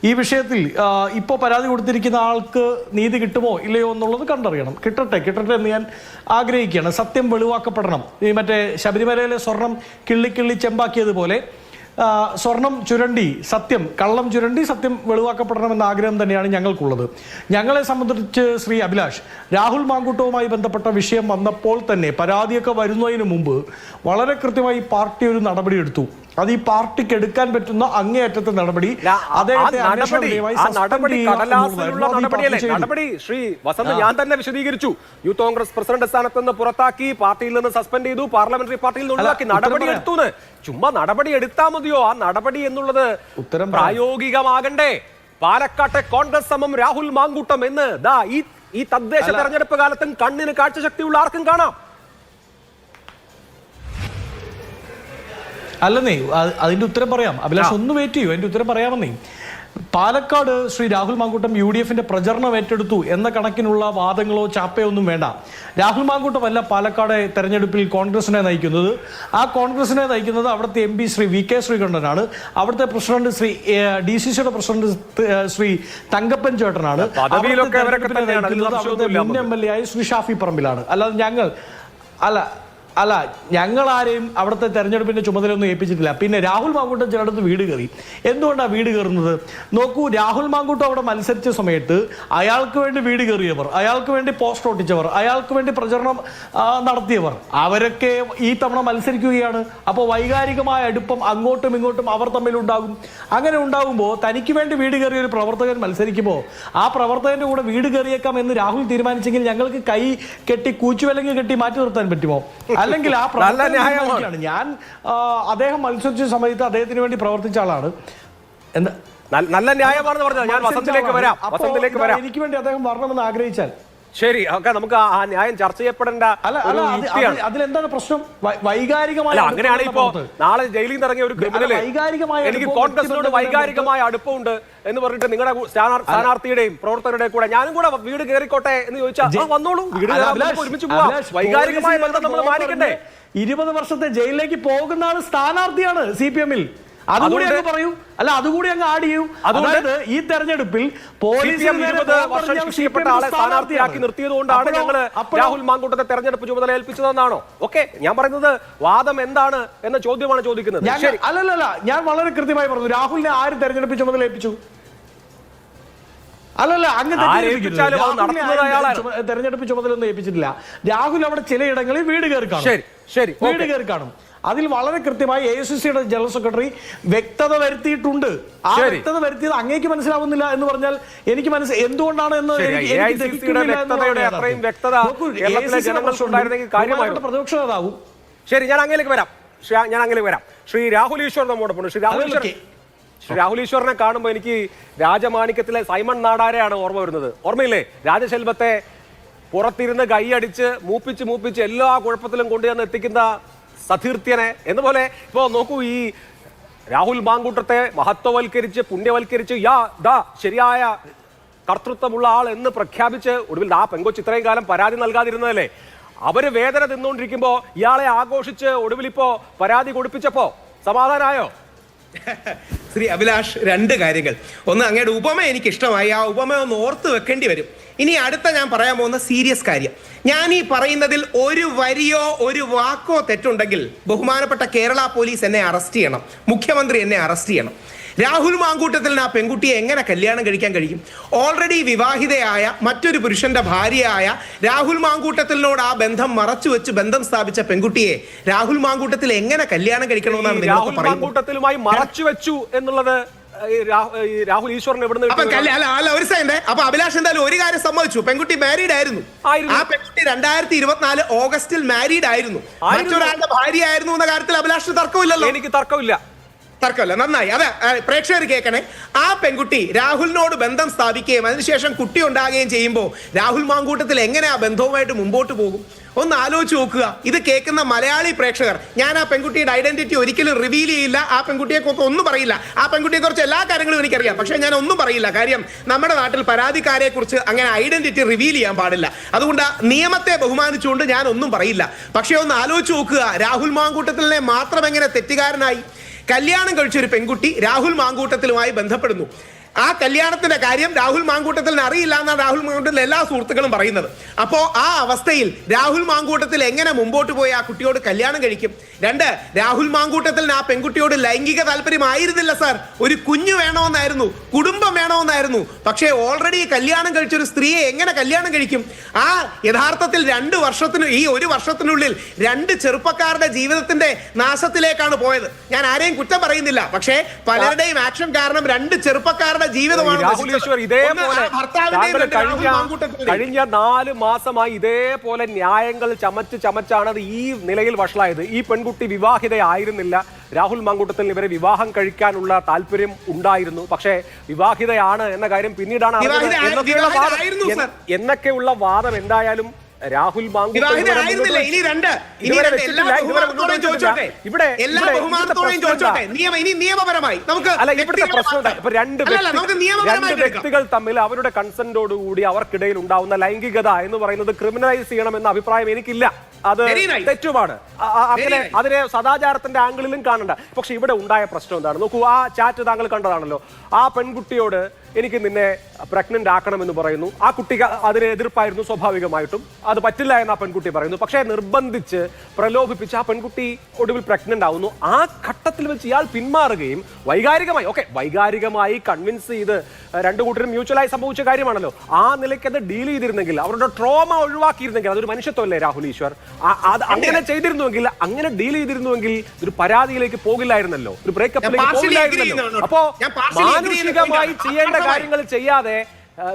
[SPEAKER 6] ഈ വിഷയത്തിൽ ഇപ്പോൾ പരാതി കൊടുത്തിരിക്കുന്ന ആൾക്ക് നീതി കിട്ടുമോ ഇല്ലയോ എന്നുള്ളത് കണ്ടറിയണം. കിട്ടട്ടെ എന്ന് ഞാൻ ആഗ്രഹിക്കുകയാണ്. സത്യം വെളിവാക്കപ്പെടണം. ഈ മറ്റേ ശബരിമലയിലെ സ്വർണം കിള്ളി ചെമ്പാക്കിയതുപോലെ സ്വർണം ചുരണ്ടി സത്യം, കള്ളം ചുരണ്ടി സത്യം വെളിവാക്കപ്പെടണമെന്ന ആഗ്രഹം തന്നെയാണ് ഞങ്ങൾക്കുള്ളത്. ഞങ്ങളെ സംബന്ധിച്ച് ശ്രീ അഭിലാഷ്, രാഹുൽ മാങ്കൂട്ടവുമായി ബന്ധപ്പെട്ട വിഷയം വന്നപ്പോൾ തന്നെ പരാതിയൊക്കെ വരുന്നതിന് മുമ്പ് വളരെ കൃത്യമായി പാർട്ടി ഒരു നടപടി എടുത്തു. അത് ഈ പാർട്ടിക്ക് എടുക്കാൻ പറ്റുന്ന അങ്ങേയറ്റത്തെ നടപടി.
[SPEAKER 1] നടപടി ശ്രീ വസന്ത് ഞാൻ തന്നെ വിശദീകരിച്ചു. യൂത്ത് കോൺഗ്രസ് പ്രസിഡന്റ് സ്ഥാനത്ത് നിന്ന് പുറത്താക്കി, പാർട്ടിയിൽ നിന്ന് സസ്പെൻഡ് ചെയ്തു, പാർലമെന്ററി പാർട്ടിയിൽ നിന്ന് ഒഴിവാക്കി. നടപടി എടുത്തു. ചുമ്മാ നടപടി എടുത്താൽ മതിയോ? ആ നടപടി എന്നുള്ളത് പ്രായോഗികമാകണ്ടേ? പാലക്കാട്ടെ കോൺഗ്രസ് സമം രാഹുൽ മാങ്കൂട്ടം എന്ന് ഈ തദ്ദേശ തെരഞ്ഞെടുപ്പ് കാലത്തും കണ്ണിന് കാഴ്ചശക്തിയുള്ള ആർക്കും കാണാം.
[SPEAKER 6] അല്ലെന്നേ, അതിന്റെ ഉത്തരം പറയാം അഭിലാഷ്, ഒന്ന് വെയിറ്റ് ചെയ്യൂ, അതിന്റെ ഉത്തരം പറയാമെന്നേ. പാലക്കാട് ശ്രീ രാഹുൽ മാങ്കൂട്ടം UDFന്റെ പ്രചരണം ഏറ്റെടുത്തു എന്ന കണക്കിനുള്ള വാദങ്ങളോ ചാപ്പയോ ഒന്നും വേണ്ട. രാഹുൽ മാങ്കൂട്ടമല്ല പാലക്കാട് തെരഞ്ഞെടുപ്പിൽ കോൺഗ്രസിനെ നയിക്കുന്നത്. ആ കോൺഗ്രസിനെ നയിക്കുന്നത് അവിടുത്തെ MP ശ്രീ VK ശ്രീകണ്ഠനാണ്. അവിടുത്തെ പ്രസിഡന്റ് ശ്രീ DCCയുടെ പ്രസിഡന്റ് ശ്രീ തങ്കപ്പൻ ചേട്ടനാണ്. മുൻ MLA ആയ ശ്രീ ഷാഫി പറമ്പിലാണ്. അല്ലാതെ ഞങ്ങൾ ആരെയും അവിടുത്തെ തെരഞ്ഞെടുപ്പിന്റെ ചുമതലയൊന്നും ഏൽപ്പിച്ചിട്ടില്ല. പിന്നെ രാഹുൽ മാങ്കൂട്ടം ചിലടത്ത് വീട് കയറി. എന്തുകൊണ്ടാണ് വീട് കയറുന്നത്? നോക്കൂ, രാഹുൽ മാങ്കൂട്ടം അവിടെ മത്സരിച്ച സമയത്ത് അയാൾക്ക് വേണ്ടി വീട് കയറിയവർ, അയാൾക്ക് വേണ്ടി പോസ്റ്റർ ഒട്ടിച്ചവർ, അയാൾക്ക് വേണ്ടി പ്രചരണം നടത്തിയവർ, അവരൊക്കെ ഈ തവണ മത്സരിക്കുകയാണ്. അപ്പോൾ വൈകാരികമായ അടുപ്പം അങ്ങോട്ടും ഇങ്ങോട്ടും അവർ തമ്മിലുണ്ടാകും. അങ്ങനെ ഉണ്ടാകുമ്പോൾ തനിക്ക് വേണ്ടി വീട് കയറിയ ഒരു പ്രവർത്തകൻ മത്സരിക്കുമ്പോൾ ആ പ്രവർത്തകന്റെ കൂടെ വീട് കയറിയേക്കാം എന്ന് രാഹുൽ തീരുമാനിച്ചെങ്കിൽ ഞങ്ങൾക്ക് കൈ കെട്ടി കൂച്ചുവിലങ്ങ് കെട്ടി മാറ്റി നിർത്താൻ പറ്റുമോ? അല്ലെങ്കിൽ ആ പ്രവർത്തനം ഞാൻ അദ്ദേഹം മത്സരിച്ച സമയത്ത് അദ്ദേഹത്തിന് വേണ്ടി പ്രവർത്തിച്ച ആളാണ്. എന്താ
[SPEAKER 1] നല്ല ന്യായമാണെന്ന് പറഞ്ഞത്. ഞാൻ വസന്തിലേക്ക് വരാം.
[SPEAKER 6] എനിക്ക് വേണ്ടി അദ്ദേഹം വരണമെന്ന് ആഗ്രഹിച്ചാൽ
[SPEAKER 1] ശരി, നമുക്ക് ആ ന്യായം ചർച്ച ചെയ്യപ്പെടേണ്ട.
[SPEAKER 6] അതിലെന്താണ് പ്രശ്നം? വൈകാരികമായ
[SPEAKER 1] അങ്ങനെയാണ് ഇപ്പോ നാളെ ജയിലിൽ നിന്ന് ഇറങ്ങിയ ഒരു ക്രിമിനൽ എനിക്ക് കോൺഗ്രസിനോട് വൈകാരികമായ അടുപ്പമുണ്ട് എന്ന് പറഞ്ഞിട്ട് നിങ്ങളുടെ സ്ഥാനാർത്ഥിയുടെയും പ്രവർത്തകരുടെയും കൂടെ ഞാനും കൂടെ വീട് കയറിക്കോട്ടെ എന്ന് ചോദിച്ചാൽ വന്നോളൂ, വീട് ഒരുമിച്ച് പോവാം. വൈകാരികമായ ബന്ധം നമ്മൾ മാനിക്കണ്ടേ?
[SPEAKER 6] 20 വർഷത്തെ ജയിലിലേക്ക് പോകുന്ന ആൾ സ്ഥാനാർത്ഥിയാണ് CPM-ൽ. അതുകൂടി അങ്ങ് പറയൂ. അല്ല, അതുകൂടി അങ്ങ് ആഡ് ചെയ്യൂ. അതായത് ഈ തെരഞ്ഞെടുപ്പിൽ പോലീസ്
[SPEAKER 1] 20 വർഷം ശിക്ഷിക്കപ്പെട്ട ആളെ സ്ഥാനാർത്ഥിയാക്കി നിർത്തിയതുകൊണ്ടാണ് ഞങ്ങൾ രാഹുൽ മാങ്കൂട്ടത്തെ തെരഞ്ഞെടുപ്പ് ചുമതല ഏൽപ്പിച്ചതെന്നാണോ? ഓക്കെ, ഞാൻ പറയുന്നത് വാദം എന്താണ് എന്ന ചോദ്യമാണ് ചോദിക്കുന്നത്.
[SPEAKER 6] അല്ലല്ല, ഞാൻ വളരെ കൃത്യമായി പറഞ്ഞു. രാഹുലിനെ ആര് തെരഞ്ഞെടുപ്പ് ചുമതല ഏൽപ്പിച്ചു? അല്ലല്ല, അങ്ങ് തെരഞ്ഞെടുപ്പ് ചുമതല ഒന്നും ഏൽപ്പിച്ചിട്ടില്ല. രാഹുൽ അവിടെ ചിലയിടങ്ങളിൽ വീട് കയറി കാണും. അതിൽ വളരെ കൃത്യമായി AICCയുടെ ജനറൽ സെക്രട്ടറി വ്യക്തത വരുത്തിയിട്ടുണ്ട്. ആ വ്യക്തത വരുത്തിയത് അങ്ങേക്ക് മനസ്സിലാവുന്നില്ല എന്ന് പറഞ്ഞാൽ എനിക്ക് എന്തുകൊണ്ടാണ് എന്ന് പ്രതിപക്ഷ നേതാവും.
[SPEAKER 1] ശരി, ഞാൻ അങ്ങേലേക്ക് വരാം. ശ്രീ രാഹുൽ ഈശ്വർ നമ്മോടൊപ്പം. ശ്രീ രാഹുൽ ഈശ്വറിനെ കാണുമ്പോൾ എനിക്ക് രാജമാണിക്യത്തിലെ സൈമൺ നാടാരെയാണ് ഓർമ്മ വരുന്നത്. ഓർമ്മയില്ലേ? രാജശെൽവത്തെ പുറത്തിരുന്ന് കൈയടിച്ച് മൂപ്പിച്ച് എല്ലാ കുഴപ്പത്തിലും കൊണ്ടുവന്ന് എത്തിക്കുന്ന സതീർത്ഥ്യനെ എന്നപോലെ ഇപ്പോ നോക്കൂ, ഈ രാഹുൽ മാങ്കൂട്ടത്തെ മഹത്വവൽക്കരിച്ച് പുണ്യവൽക്കരിച്ച് ശരിയായ കർത്തൃത്വമുള്ള ആൾ എന്ന് പ്രഖ്യാപിച്ച് ഒടുവിൽ ആ പെങ്കൊച്ച് ഇത്രയും കാലം പരാതി നൽകാതിരുന്നതല്ലേ? അവര് വേദന തിന്നുകൊണ്ടിരിക്കുമ്പോ ഇയാളെ ആഘോഷിച്ച് ഒടുവിൽ ഇപ്പോ പരാതി കൊടുപ്പിച്ചപ്പോ സമാധാനമായോ?
[SPEAKER 7] ശ്രീ അഭിലാഷ്, രണ്ട് കാര്യങ്ങൾ. ഒന്ന്, അങ്ങയുടെ ഉപമ എനിക്ക് ഇഷ്ടമായി. ആ ഉപമ ഒന്ന് ഓർത്ത് വെക്കേണ്ടി വരും. ഇനി അടുത്ത ഞാൻ പറയാൻ പോകുന്ന സീരിയസ് കാര്യം. ഞാൻ ഈ പറയുന്നതിൽ ഒരു വരിയോ ഒരു വാക്കോ തെറ്റുണ്ടെങ്കിൽ ബഹുമാനപ്പെട്ട കേരള പോലീസ് എന്നെ അറസ്റ്റ് ചെയ്യണം, മുഖ്യമന്ത്രി എന്നെ അറസ്റ്റ് ചെയ്യണം. രാഹുൽ മാങ്കൂട്ടത്തിൽ ആ പെൺകുട്ടിയെ എങ്ങനെ കല്യാണം കഴിക്കാൻ കഴിയും? ഓൾറെഡി വിവാഹിതയായ മറ്റൊരു പുരുഷന്റെ ഭാര്യയായ രാഹുൽ മാങ്കൂട്ടത്തിനോട് ആ ബന്ധം മറച്ചു വെച്ച് ബന്ധം സ്ഥാപിച്ച പെൺകുട്ടിയെ രാഹുൽ മാങ്കൂട്ടത്തിൽ എങ്ങനെ കല്യാണം കഴിക്കണമെന്നാണ് നിങ്ങൾക്ക്
[SPEAKER 1] പറയുന്നത്? മറച്ചു വെച്ചു എന്നുള്ളത് രാഹുൽ ഈശ്വറിന്
[SPEAKER 7] ഒരു സെക്കൻഡ്. അപ്പൊ അഭിലാഷ് എന്തായാലും ഒരു കാര്യം സമ്മതിച്ചു, പെൺകുട്ടി മാരീഡ് ആയിരുന്നു. ആ പെൺകുട്ടി 2024 ഓഗസ്റ്റിൽ മാരീഡ് ആയിരുന്നു, മറ്റൊരാളുടെ ഭാര്യ ആയിരുന്നു എന്ന കാര്യത്തിൽ അഭിലാഷിന് തർക്കമില്ലല്ലോ?
[SPEAKER 1] എനിക്ക് തർക്കമില്ല.
[SPEAKER 7] നന്നായി. അതെ, പ്രേക്ഷകർ കേൾക്കണേ. ആ പെൺകുട്ടി രാഹുലിനോട് ബന്ധം സ്ഥാപിക്കുകയും അതിനുശേഷം കുട്ടി ഉണ്ടാകുകയും ചെയ്യുമ്പോൾ രാഹുൽ മാങ്കൂട്ടത്തിൽ എങ്ങനെ ആ ബന്ധവുമായിട്ട് മുമ്പോട്ട് പോകും? ഒന്ന് ആലോചിച്ച് നോക്കുക. ഇത് കേൾക്കുന്ന മലയാളി പ്രേക്ഷകർ, ഞാൻ ആ പെൺകുട്ടിയുടെ ഐഡന്റിറ്റി ഒരിക്കലും റിവീൽ ചെയ്യില്ല, ആ പെൺകുട്ടിയെ കുറിച്ച് ഒന്നും പറയില്ല. ആ പെൺകുട്ടിയെ കുറിച്ച് എല്ലാ കാര്യങ്ങളും എനിക്കറിയാം, പക്ഷെ ഞാൻ ഒന്നും പറയില്ല. കാര്യം നമ്മുടെ നാട്ടിൽ പരാതിക്കാരെ കുറിച്ച് അങ്ങനെ ഐഡന്റിറ്റി റിവീൽ ചെയ്യാൻ പാടില്ല. അതുകൊണ്ട് നിയമത്തെ ബഹുമാനിച്ചുകൊണ്ട് ഞാൻ ഒന്നും പറയില്ല. പക്ഷെ ഒന്ന് ആലോചിച്ച് നോക്കുക, രാഹുൽ മാങ്കൂട്ടത്തിനെ മാത്രം എങ്ങനെ തെറ്റുകാരനായി? കല്യാണം കഴിച്ചൊരു പെൺകുട്ടി രാഹുൽ മാങ്കൂട്ടത്തിലുമായി ബന്ധപ്പെടുന്നു. ആ കല്യാണത്തിന്റെ കാര്യം രാഹുൽ മാങ്കൂട്ടത്തിന് അറിയില്ല എന്നാണ് രാഹുൽ മാങ്കൂട്ടത്തിൽ എല്ലാ സുഹൃത്തുക്കളും പറയുന്നത്. അപ്പോ ആ അവസ്ഥയിൽ രാഹുൽ മാങ്കൂട്ടത്തിൽ എങ്ങനെ മുമ്പോട്ട് പോയി ആ കുട്ടിയോട് കല്യാണം കഴിക്കും? രണ്ട്, രാഹുൽ മാങ്കൂട്ടത്തിൽ ആ പെൺകുട്ടിയോട് ലൈംഗിക താല്പര്യമായിരുന്നില്ല സാർ, ഒരു കുഞ്ഞു വേണമെന്നായിരുന്നു, കുടുംബം വേണമെന്നായിരുന്നു. പക്ഷേ ഓൾറെഡി കല്യാണം കഴിച്ചൊരു സ്ത്രീയെ എങ്ങനെ കല്യാണം കഴിക്കും? ആ യഥാർത്ഥത്തിൽ 2 വർഷത്തിന് ഈ 1 വർഷത്തിനുള്ളിൽ 2 ചെറുപ്പക്കാരുടെ ജീവിതത്തിന്റെ നാശത്തിലേക്കാണ് പോയത്. ഞാൻ ആരെയും കുറ്റം പറയുന്നില്ല, പക്ഷേ പലരുടെയും ആക്ഷൻ കാരണം 2 ചെറുപ്പക്കാരുടെ ജീവിതമാണ്.
[SPEAKER 1] കഴിഞ്ഞ 4 മാസമായി ഇതേപോലെ ന്യായങ്ങൾ ചമച്ചാണ് അത് ഈ നിലയിൽ വഷളായത്. ഈ പെൺകുട്ടി വിവാഹിതയായിരുന്നില്ല. രാഹുൽ മാങ്കൂട്ടത്തിൽ ഇവരെ വിവാഹം കഴിക്കാനുള്ള താല്പര്യം ഉണ്ടായിരുന്നു, പക്ഷേ വിവാഹിതയാണ് എന്ന കാര്യം പിന്നീടാണ് എന്നൊക്കെയുള്ള വാദം എന്തായാലും രാഹുൽ
[SPEAKER 7] നിയമപരമായി നമുക്ക്
[SPEAKER 1] രണ്ട് വ്യക്തികൾ തമ്മിൽ അവരുടെ കൺസെന്റോടുകൂടി അവർക്കിടയിൽ ഉണ്ടാവുന്ന ലൈംഗികത എന്ന് പറയുന്നത് ക്രിമിനലൈസ് ചെയ്യണമെന്ന അഭിപ്രായം എനിക്കില്ല. അത് തെറ്റുമാണ്. അങ്ങനെ അതിനെ സദാചാരത്തിന്റെ ആംഗിളിലും കാണണ്ട. പക്ഷെ ഇവിടെ ഉണ്ടായ പ്രശ്നം എന്താണ് നോക്കൂ. ആ ചാറ്റ് താങ്കൾ കണ്ടതാണല്ലോ. ആ പെൺകുട്ടിയോട് എനിക്ക് നിന്നെ പ്രഗ്നന്റ് ആക്കണമെന്ന് പറയുന്നു. ആ കുട്ടിക്ക് അതിന് എതിർപ്പായിരുന്നു സ്വാഭാവികമായിട്ടും. അത് പറ്റില്ല എന്ന് ആ പെൺകുട്ടി പറയുന്നു. പക്ഷേ നിർബന്ധിച്ച് പ്രലോഭിപ്പിച്ച് ആ പെൺകുട്ടി ഒടുവിൽ പ്രഗ്നന്റ് ആവുന്നു. ആ ഘട്ടത്തിൽ വെച്ച് ഇയാൾ പിന്മാറുകയും വൈകാരികമായി കൺവിൻസ് ചെയ്ത് 2 കൂട്ടരും മ്യൂച്വലായി സംഭവിച്ച കാര്യമാണല്ലോ. ആ നിലയ്ക്ക് അത് ഡീൽ ചെയ്തിരുന്നെങ്കിൽ, അവരുടെ ട്രോമ ഒഴിവാക്കിയിരുന്നെങ്കിൽ, അതൊരു മനുഷ്യത്വമല്ലേ രാഹുൽ ഈശ്വർ? അങ്ങനെ ചെയ്തിരുന്നുവെങ്കിൽ, അങ്ങനെ ഡീൽ ചെയ്തിരുന്നുവെങ്കിൽ ഒരു പരാതിയിലേക്ക് പോകില്ലായിരുന്നല്ലോ, ഒരു ബ്രേക്കപ്പിലേക്ക് പോകില്ലായിരുന്നല്ലോ. അപ്പോ മാനുഷികമായി ചെയ്യേണ്ട കാര്യങ്ങൾ ചെയ്യാതെ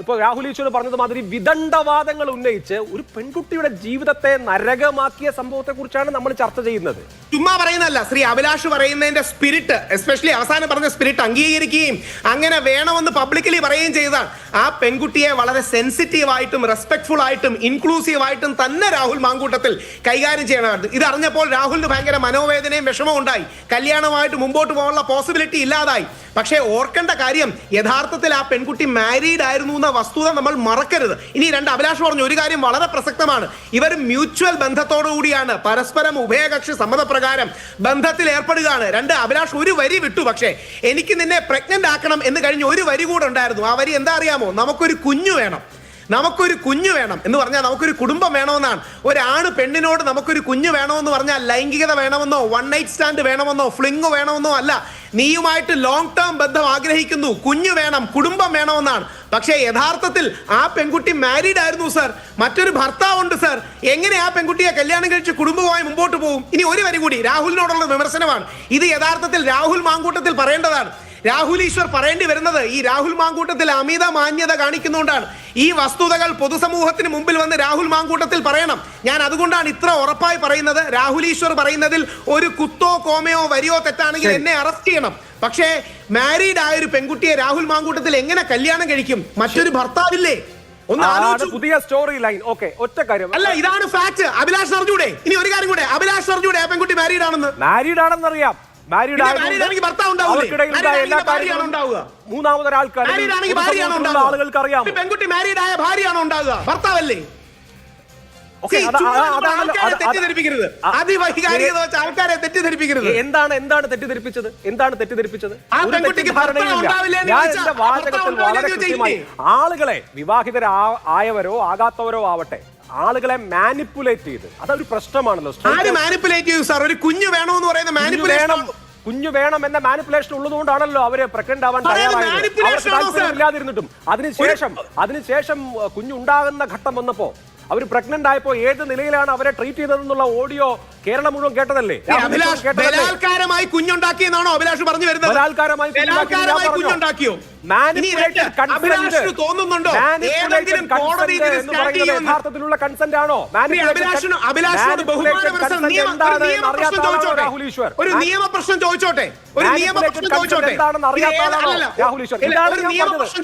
[SPEAKER 1] ഇപ്പൊ രാഹുൽ ഈശ്വർ പറഞ്ഞത് മാതിരി വിദണ്ഡവാദങ്ങൾ ഉന്നയിച്ച് ഒരു പെൺകുട്ടിയുടെ ജീവിതത്തെ നരകമാക്കിയ സംഭവത്തെ കുറിച്ചാണ് നമ്മൾ ചർച്ച ചെയ്യുന്നത്.
[SPEAKER 7] ചുമ്മാ പറയുന്നതല്ല, ശ്രീ അഭിലാഷ് പറയുന്നതിന്റെ സ്പിരിറ്റ്, എസ്പെഷ്യലി അവസാനം പറഞ്ഞ സ്പിരിറ്റ് അംഗീകരിക്കുകയും അങ്ങനെ വേണമെന്ന് പബ്ലിക്കലി പറയുകയും ചെയ്തതാണ്. ആ പെൺകുട്ടിയെ വളരെ സെൻസിറ്റീവായിട്ടും റെസ്പെക്ട്ഫുൾ ആയിട്ടും ഇൻക്ലൂസീവ് ആയിട്ടും തന്നെ രാഹുൽ മാങ്കൂട്ടത്തിൽ കൈകാര്യം ചെയ്യണമായിരുന്നു. ഇത് അറിഞ്ഞപ്പോൾ രാഹുലിന് ഭയങ്കര മനോവേദനയും വിഷമവും ഉണ്ടായി. കല്യാണമായിട്ട് മുമ്പോട്ട് പോകാനുള്ള പോസിബിലിറ്റി ഇല്ലാതായി. പക്ഷേ ഓർക്കേണ്ട കാര്യം യഥാർത്ഥത്തിൽ ആ പെൺകുട്ടി മാരീഡ് ആയിരുന്നു എന്ന വസ്തുത നമ്മൾ മറക്കരുത്. ഇനി രണ്ട് അഭിലാഷ് പറഞ്ഞു ഒരു കാര്യം വളരെ പ്രസക്തമാണ്. ഇവർ മ്യൂച്വൽ ബന്ധത്തോടു കൂടിയാണ്, പരസ്പരം ഉഭയകക്ഷി സമ്മതപ്രകാരം ബന്ധത്തിൽ ഏർപ്പെടുകയാണ്. രണ്ട് അഭിലാഷ് ഒരു വരി വിട്ടു, പക്ഷേ എനിക്ക് നിന്നെ പ്രഗ്നന്റ് ആക്കണം എന്ന് കഴിഞ്ഞ് ഒരു വരി കൂടെ ഉണ്ടായിരുന്നു. ആ വരി എന്താ അറിയാമോ? നമുക്കൊരു കുഞ്ഞു വേണം, നമുക്കൊരു കുഞ്ഞു വേണം എന്ന് പറഞ്ഞാൽ നമുക്കൊരു കുടുംബം വേണമെന്നാണ്. ഒരാണ് പെണ്ണിനോട് നമുക്കൊരു കുഞ്ഞു വേണമെന്ന് പറഞ്ഞാൽ ലൈംഗികത വേണമെന്നോ, വൺ നൈറ്റ് സ്റ്റാൻഡ് വേണമെന്നോ, ഫ്ലിങ് വേണമെന്നോ അല്ല. നീയുമായിട്ട് ലോങ് ടേം ബന്ധം ആഗ്രഹിക്കുന്നു, കുഞ്ഞു വേണം, കുടുംബം വേണമെന്നാണ്. പക്ഷേ യഥാർത്ഥത്തിൽ ആ പെൺകുട്ടി മാരീഡ് ആയിരുന്നു സർ, മറ്റൊരു ഭർത്താവുണ്ട് സർ. എങ്ങനെ ആ പെൺകുട്ടിയെ കല്യാണം കഴിച്ച് കുടുംബവുമായി മുമ്പോട്ട് പോകും? ഇനി ഒരു വരി കൂടി, രാഹുലിനോടുള്ള വിമർശനമാണ് ഇത്. യഥാർത്ഥത്തിൽ രാഹുൽ മാങ്കൂട്ടത്തിൽ പറയേണ്ടതാണ്. രാഹുൽ ഈശ്വർ പറയേണ്ടി വരുന്നത് ഈ രാഹുൽ മാങ്കൂട്ടത്തിൽ അമിത മാന്യത കാണിക്കുന്നതുകൊണ്ടാണ്. ഈ വസ്തുതകൾ പൊതുസമൂഹത്തിന് മുമ്പിൽ വന്ന് രാഹുൽ മാങ്കൂട്ടത്തിൽ പറയണം. ഞാൻ അതുകൊണ്ടാണ് ഇത്ര ഉറപ്പായി പറയുന്നത്. രാഹുൽ ഈശ്വർ പറയുന്നതിൽ ഒരു കുത്തോ കോമയോ വരിയോ തെറ്റാണെങ്കിൽ എന്നെ അറസ്റ്റ് ചെയ്യണം. പക്ഷേ മാരീഡ് ആയ ഒരു പെൺകുട്ടിയെ രാഹുൽ മാങ്കൂട്ടത്തിൽ എങ്ങനെ കല്യാണം കഴിക്കും? മറ്റൊരു ഭർത്താവില്ലേ? ഒന്ന് ആലോചിച്ചു.
[SPEAKER 1] പുതിയ സ്റ്റോറി ലൈൻ. ഓക്കെ, ഒറ്റ കാര്യം
[SPEAKER 7] അല്ല, ഇതാണ് ഫാക്ട്. അഭിലാഷ് അറിഞ്ഞൂടെ? ഇനി ഒരു കാര്യം കൂടെ, അഭിലാഷ് അറിഞ്ഞൂടെ ആ പെൺകുട്ടി മാരീഡ് ആണെന്ന്?
[SPEAKER 1] മാരീഡ് ആണെന്നറിയാം. മൂന്നാമതൊരാൾക്കാർ ആളുകൾക്ക് അറിയാം.
[SPEAKER 7] പെൺകുട്ടി മാരീഡ് ആയ ഭാര്യയാണോ ഉണ്ടാവുക? ഭർത്താവല്ലേ? തെറ്റിദ്ധരിപ്പിക്കരുത്, അതിവൈകാരികത വെച്ച് ആൾക്കാരെ തെറ്റിദ്ധരിപ്പിക്കരുത്.
[SPEAKER 1] എന്താണ് തെറ്റിദ്ധരിപ്പിച്ചത്? വാചകത്തിൽ വളരെ കൃത്യമായി ആളുകളെ, വിവാഹിതരായവരോ ആകാത്തവരോ ആവട്ടെ, ആളുകളെ മാനിപ്പുലേറ്റ് ചെയ്ത്, അതൊരു പ്രശ്നമാണല്ലോ.
[SPEAKER 7] മാനിപ്പുലേറ്റ് ചെയ്തു സാർ. ഒരു കുഞ്ഞു വേണമെന്ന് പറയുന്ന മാനിപ്പുലേഷൻ,
[SPEAKER 1] കുഞ്ഞു വേണം എന്ന മാനിപ്പുലേഷൻ ഉള്ളതുകൊണ്ടാണല്ലോ അവര് പ്രഗ്നന്റ് ആവാൻ തയ്യാറായിരുന്നിട്ടും അതിനുശേഷം കുഞ്ഞുണ്ടാകുന്ന ഘട്ടം വന്നപ്പോ അവർ പ്രഗ്നന്റ് ആയപ്പോ ഏത് നിലയിലാണ് അവരെ ട്രീറ്റ് ചെയ്തതെന്നുള്ള ഓഡിയോ കേരളം മുഴുവൻ കേട്ടതല്ലേ?
[SPEAKER 7] ബലാത്കാരമായി കുഞ്ഞുണ്ടാക്കിയെന്നാണോ അഭിലാഷ് പറഞ്ഞു വരുന്നത്?
[SPEAKER 1] ബലാത്കാരമായി
[SPEAKER 7] കുഞ്ഞുണ്ടാക്കിയോ?
[SPEAKER 1] തോന്നുന്നുണ്ടോ യഥാർത്ഥത്തിലുള്ള കൺസെന്റ് ആണോ? രാഹുൽ ഈശ്വർ
[SPEAKER 7] ഒരു നിയമ പ്രശ്നം ചോദിച്ചോട്ടെ, ഒരു നിയമ പ്രശ്നം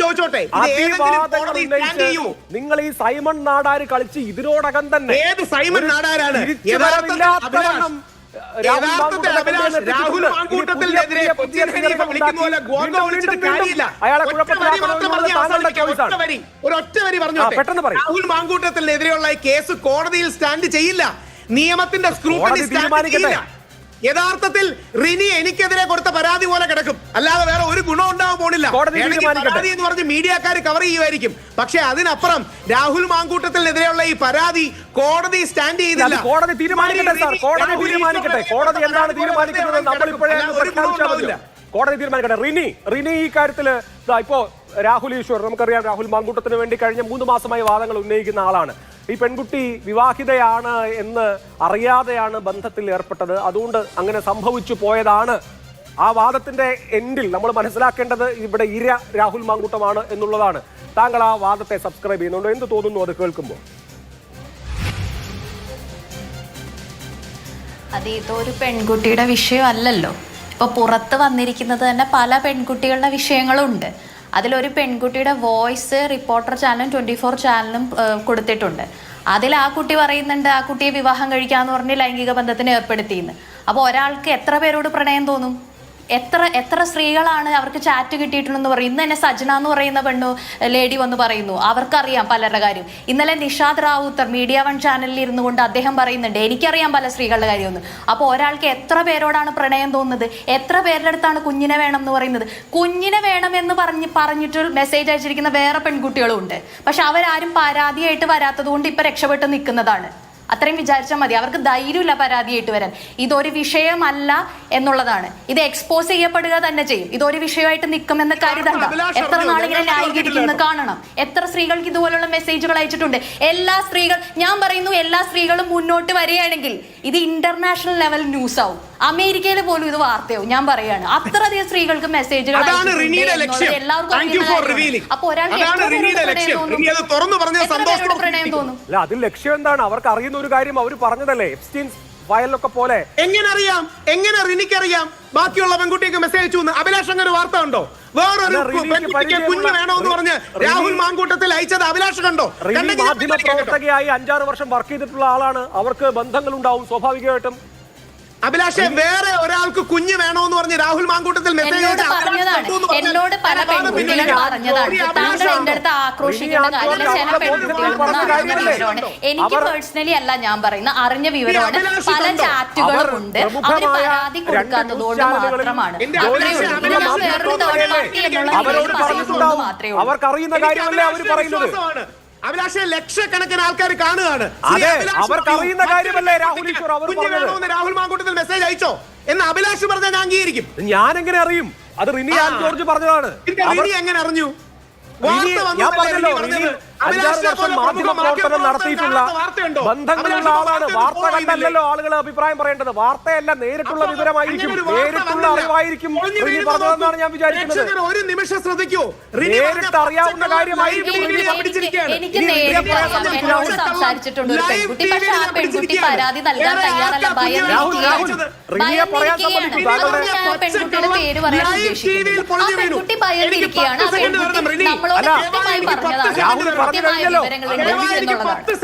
[SPEAKER 7] ചോദിച്ചോട്ടെ,
[SPEAKER 1] നിങ്ങൾ ഈ സൈമൺ നാടാര് കളിച്ച് ഇതിനോടകം തന്നെ
[SPEAKER 7] ഏത് സൈമൺ നാടാരാണ്? രാഹുൽ മാങ്കൂട്ടത്തിനെതിരെ ഒരൊറ്റ വരി പറഞ്ഞോട്ടെ. രാഹുൽ മാങ്കൂട്ടത്തിനെതിരെയുള്ള കേസ് കോടതിയിൽ സ്റ്റാൻഡ് ചെയ്യില്ല, നിയമത്തിന്റെ സ്ക്രൂട്ടനി സ്റ്റാൻഡ് ചെയ്യില്ല. യഥാർത്ഥത്തിൽ റിനി എനിക്കെതിരെ കൊടുത്ത പരാതി പോലെ കിടക്കും, അല്ലാതെ വേറെ ഒരു ഗുണം ഉണ്ടാവാൻ പോണില്ല. പരാതി എന്ന് പറഞ്ഞ് മീഡിയക്കാർ കവർ ചെയ്യുമായിരിക്കും. പക്ഷെ അതിനപ്പുറം രാഹുൽ മാങ്കൂട്ടത്തിനെതിരെയുള്ള ഈ പരാതി കോടതി സ്റ്റാൻഡ് ചെയ്തില്ല.
[SPEAKER 1] കോടതി തീരുമാനിക്കട്ടെ. കോടതി എന്താണ് തീരുമാനിക്കുന്നത് കോടതി തീരുമാനിക്കട്ടെ. റിനി ഈ കാര്യത്തില് ഇപ്പോ രാഹുൽ ഈശ്വർ, നമുക്കറിയാം രാഹുൽ മാങ്കൂട്ടത്തിന് വേണ്ടി കഴിഞ്ഞ 3 മാസമായി വാദങ്ങൾ ഉന്നയിക്കുന്ന ആളാണ്. ഈ പെൺകുട്ടി വിവാഹിതയാണ് എന്ന് അറിയാതെയാണ് ബന്ധത്തിൽ ഏർപ്പെട്ടത്, അതുകൊണ്ട് അങ്ങനെ സംഭവിച്ചു പോയതാണ്. ആ വാദത്തിന്റെ എൻഡിൽ നമ്മൾ മനസ്സിലാക്കേണ്ടത് ഇവിടെ രാഹുൽ മാങ്കൂട്ടമാണ് എന്നുള്ളതാണ്. താങ്കൾ ആ വാദത്തെ സബ്സ്ക്രൈബ് ചെയ്യുന്നുണ്ടോ? എന്ത് തോന്നുന്നു അത് കേൾക്കുമ്പോൾ?
[SPEAKER 5] അത് ഇതൊരു പെൺകുട്ടിയുടെ വിഷയമല്ലല്ലോ. ഇപ്പോൾ പുറത്ത് വന്നിരിക്കുന്നത് തന്നെ പല പെൺകുട്ടികളുടെ വിഷയങ്ങളുണ്ട്. അതിലൊരു പെൺകുട്ടിയുടെ വോയിസ് റിപ്പോർട്ടർ ചാനലും 24 ചാനലും കൊടുത്തിട്ടുണ്ട്. അതിൽ ആ കുട്ടി പറയുന്നുണ്ട് ആ കുട്ടിയെ വിവാഹം കഴിക്കാന്ന് പറഞ്ഞ് ലൈംഗിക ബന്ധത്തിന് ഏർപ്പെടുത്തിയെന്ന്. അപ്പോൾ ഒരാൾക്ക് എത്ര പേരോട് പ്രണയം തോന്നും? എത്ര സ്ത്രീകളാണ് അവർക്ക് ചാറ്റ് കിട്ടിയിട്ടുണ്ടെന്ന് പറയും. ഇന്ന് തന്നെ സജ്ന എന്ന് പറയുന്ന ലേഡി വന്ന് പറയുന്നു, അവർക്കറിയാം പലരുടെ കാര്യം. ഇന്നലെ നിഷാദ് റാവുത്തർ മീഡിയ 1 ചാനലിൽ ഇരുന്നു കൊണ്ട് അദ്ദേഹം പറയുന്നുണ്ട് എനിക്കറിയാം പല സ്ത്രീകളുടെ കാര്യമൊന്നും. അപ്പോൾ ഒരാൾക്ക് എത്ര പേരോടാണ് പ്രണയം തോന്നുന്നത്? എത്ര പേരുടെ അടുത്താണ് കുഞ്ഞിനെ വേണം എന്ന് പറയുന്നത്? കുഞ്ഞിനെ വേണം എന്ന് പറഞ്ഞിട്ട് മെസ്സേജ് അയച്ചിരിക്കുന്ന വേറെ പെൺകുട്ടികളും ഉണ്ട്. പക്ഷെ അവരാരും പരാതിയായിട്ട് വരാത്തത് കൊണ്ട് ഇപ്പൊ രക്ഷപ്പെട്ട് നിൽക്കുന്നതാണ്. അത്രയും വിചാരിച്ചാൽ മതി. അവർക്ക് ധൈര്യമില്ല പരാതിയായിട്ട് വരാൻ. ഇതൊരു വിഷയമല്ല എന്നുള്ളതാണ്. ഇത് എക്സ്പോസ് ചെയ്യപ്പെടുക തന്നെ ചെയ്യും. ഇതൊരു വിഷയമായിട്ട് നിൽക്കുമെന്ന് കരുതണ്ട. എത്ര നാളിങ്ങനെ ന്യായീകരിക്കുന്നത് കാണണം. എത്ര സ്ത്രീകൾക്ക് ഇതുപോലുള്ള മെസ്സേജുകൾ അയച്ചിട്ടുണ്ട്. ഞാൻ പറയുന്നു എല്ലാ സ്ത്രീകളും മുന്നോട്ട് വരികയാണെങ്കിൽ ഇത് ഇന്റർനാഷണൽ ലെവൽ ന്യൂസ് ആവും. അമേരിക്കയിൽ പോലും ഇത് വാർത്തയാവും. ഞാൻ പറയാണ് അത്രയധികം സ്ത്രീകൾക്ക് മെസ്സേജുകൾ അപ്പൊ ഒരാൾക്ക് പ്രണയം തോന്നും.
[SPEAKER 1] അതിൽ ലക്ഷ്യം എന്താണ്? അവർക്ക് അറിയുന്ന ഒരു കാര്യം അവർ പറഞ്ഞതല്ലേ, എപ്സ്റ്റീൻ ഫയലൊക്കെ പോലെ.
[SPEAKER 7] എങ്ങനെ റിനിക്കറിയാം ബാക്കിയുള്ള പെൺകുട്ടിക്ക് മെസ്സേജ് അയച്ചു? അഭിലാഷ് അങ്ങനെ വാർത്ത ഉണ്ടോ? വേറൊരു പെൺകുട്ടിക്ക് കുഞ്ഞ് വേണമെന്ന് പറഞ്ഞ് രാഹുൽ മാങ്കൂട്ടത്തിൽ അയച്ചത് അഭിലാഷ് കണ്ടോ?
[SPEAKER 1] മാധ്യമ പ്രവർത്തകയായി 5-6 വർഷം വർക്ക് ചെയ്തിട്ടുള്ള ആളാണ്. അവർക്ക് ബന്ധങ്ങൾ ഉണ്ടാവും സ്വാഭാവികമായിട്ടും.
[SPEAKER 7] അഭിലാഷേ വേറെ ഒരാൾക്ക് കുഞ്ഞ് വേണോന്ന് പറഞ്ഞ് രാഹുൽ മാങ്കൂട്ടത്തിൽ മെസ്സേജ്
[SPEAKER 5] എന്നോട് പല പെൺകുട്ടികൾ പറഞ്ഞതാണ്. താങ്കൾ എന്റെ അടുത്ത് ആക്രോശിക്കേണ്ട കാര്യമില്ല. ചില പെൺകുട്ടികൾ അറിഞ്ഞ വിവരമാണ്. എനിക്ക് പേഴ്സണലി അല്ല ഞാൻ പറയുന്നത്, അറിഞ്ഞ വിവരമാണ്. പല ചാറ്റുകളും ഉണ്ട്. അവര് പരാതി കൊടുക്കാത്തതുകൊണ്ട് മാത്രമാണ്.
[SPEAKER 1] അവർക്കറിയുന്ന കാര്യമല്ലേ അവർ പറയുന്നത്.
[SPEAKER 7] അഭിലാഷെ ലക്ഷക്കണക്കിന് ആൾക്കാർ കാണുകയാണ്.
[SPEAKER 1] അവർക്ക് അറിയുന്ന കാര്യമല്ലേ രാഹുൽ ഈശ്വർ അവർ പറഞ്ഞത്.
[SPEAKER 7] രാഹുൽ മാങ്കൂട്ടത്തിൽ മെസ്സേജ് അയച്ചോ എന്ന് അഭിലാഷ് പറഞ്ഞാൽ ഞാൻ അംഗീകരിക്കും.
[SPEAKER 1] ഞാൻ എങ്ങനെ അറിയും? അത് റിനി ആൻ ജോർജ് പറഞ്ഞതാണ്.
[SPEAKER 7] റിനി എങ്ങനെ അറിഞ്ഞു?
[SPEAKER 1] ഞാൻ പറഞ്ഞല്ലോ, റിനി 5-6 വർഷം മാധ്യമ പ്രവർത്തനം നടത്തിയിട്ടുള്ള ബന്ധങ്ങളുള്ള ആളാണ്. വാർത്ത കണ്ടല്ലോ ആളുകൾ അഭിപ്രായം പറയേണ്ടത്. വാർത്തയല്ല, നേരിട്ടുള്ള വിവരമായിരിക്കും, നേരിട്ടുള്ള അറിവായിരിക്കും റിനി പറഞ്ഞതെന്നാണ് ഞാൻ വിചാരിക്കുന്നത്.
[SPEAKER 7] ഒരു നിമിഷം ശ്രദ്ധിക്കൂ,
[SPEAKER 1] നേരിട്ട് അറിയാവുന്ന കാര്യമായിരിക്കും.
[SPEAKER 5] എനിക്ക് നേരിട്ട് സംസാരിച്ചിട്ടുണ്ട് ഒരു പെൺകുട്ടി. പക്ഷെ ആ പെൺകുട്ടി പരാതി നൽകാൻ തയ്യാറല്ല. പെൺകുട്ടിയുടെ പേര് പറയാൻ ഉദ്ദേശിക്കുന്നില്ല. ആ പെൺകുട്ടി ഭയന്നിരിക്കുകയാണ്. ആ പെൺകുട്ടി നമ്മളോട് കൃത്യമായി പറഞ്ഞതാണ്.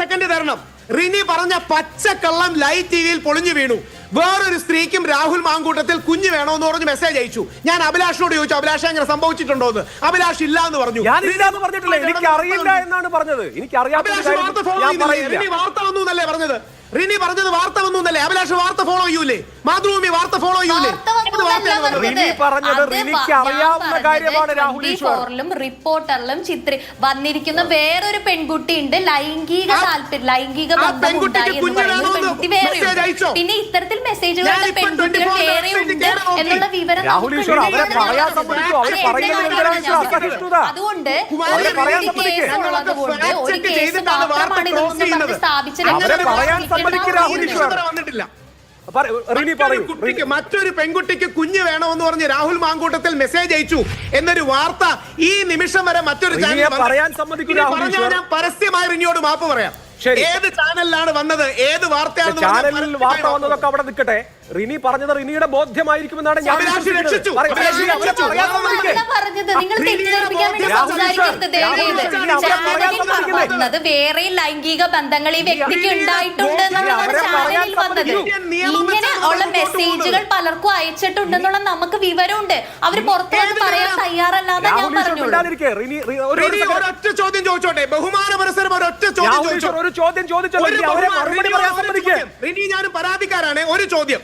[SPEAKER 7] സെക്കൻഡ് തരണം. റിനി പറഞ്ഞ പച്ചക്കള്ളം ലൈവ് ടിവിയിൽ പൊളിഞ്ഞു വീണു. വേറൊരു സ്ത്രീക്കും രാഹുൽ മാങ്കൂട്ടത്തിൽ കുഞ്ഞ് വേണോന്ന് പറഞ്ഞ് മെസ്സേജ് അയച്ചു. ഞാൻ അഭിലാഷിനോട് ചോദിച്ചു, അഭിലാഷ് അങ്ങനെ സംഭവിച്ചിട്ടുണ്ടോ എന്ന്. അഭിലാഷ് ഇല്ല എന്ന് പറഞ്ഞു.
[SPEAKER 1] പറഞ്ഞിട്ടില്ല, എനിക്ക് അറിയില്ല എന്നാണ് പറഞ്ഞത്. എനിക്ക് അറിയാത്ത
[SPEAKER 7] വാർത്ത വന്നു എന്നല്ലേ പറഞ്ഞത്. റിനി പറഞ്ഞത് വാർത്ത വന്നു എന്നല്ലേ. അഭിലാഷ് വാർത്ത ഫോളോ ചെയ്യൂലേ? മാതൃഭൂമി വാർത്ത ഫോളോ ചെയ്യൂലേ?
[SPEAKER 1] റിനി പറഞ്ഞത് റിനിക്ക് അറിയാവുന്ന കാര്യമാണ്. രാഹുൽ ഈശ്വറിലും
[SPEAKER 5] റിപ്പോർട്ടറിലും വന്നിരിക്കുന്ന വേറൊരു പെൺകുട്ടി ഉണ്ട്. ലൈംഗിക ബന്ധം ഉണ്ടായി എന്ന് പറയുന്ന പെൺകുട്ടി വേറെ. പിന്നെ ഇത്തരത്തിൽ മെസ്സേജുകളുടെ പെൺകുട്ടികൾ വേറെ ഉണ്ട് എന്നുള്ള വിവരം അതുകൊണ്ട് ഒരു കേസ് മാത്രമാണ് ഇതൊന്നും സ്ഥാപിച്ചത്.
[SPEAKER 7] മറ്റൊരു പെൺകുട്ടിക്ക് കുഞ്ഞ് വേണമെന്ന് പറഞ്ഞ് രാഹുൽ മാങ്കൂട്ടത്തിൽ മെസ്സേജ് അയച്ചു എന്നൊരു വാർത്ത ഈ നിമിഷം വരെ മറ്റൊരു ചാനൽ പരസ്യമായി റിനിയോട് മാപ്പ് പറയാം. ഏത് ചാനലിലാണ് വന്നത്, ഏത് വാർത്തയാണ്
[SPEAKER 1] ചാനലിൽ വാർത്ത വന്നതൊക്കെ അവിടെ നിൽക്കട്ടെ. റിനി പറഞ്ഞത് റിനിയുടെ ബോധ്യമായിരിക്കുമെന്നാണ് ഞാൻ
[SPEAKER 5] പറഞ്ഞത്. വേറെ ലൈംഗിക ബന്ധങ്ങൾ ഈ വ്യക്തിക്ക് ഉണ്ടായിട്ടുണ്ട് എന്നുള്ളതാണ് ചാനലിൽ വന്നത്. ഇങ്ങനെ ഉള്ള മെസ്സേജുകൾ പലർക്കും അയച്ചിട്ടുണ്ടെന്നുള്ള നമുക്ക് വിവരമുണ്ട്. അവർ പുറത്തേക്ക് പറയാൻ തയ്യാറല്ലാതെ ഞാൻ പറഞ്ഞു.
[SPEAKER 7] ഒരൊറ്റ ചോദ്യം ചോദിച്ചോട്ടെ, ബഹുമാന പുരസ്സരം ഒരൊറ്റ ചോദ്യം.
[SPEAKER 1] ഒരു ചോദ്യം ചോദിച്ചല്ലോ,
[SPEAKER 7] റിനി ഞാനും പരാതിക്കാരാണ്. ഒരു ചോദ്യം,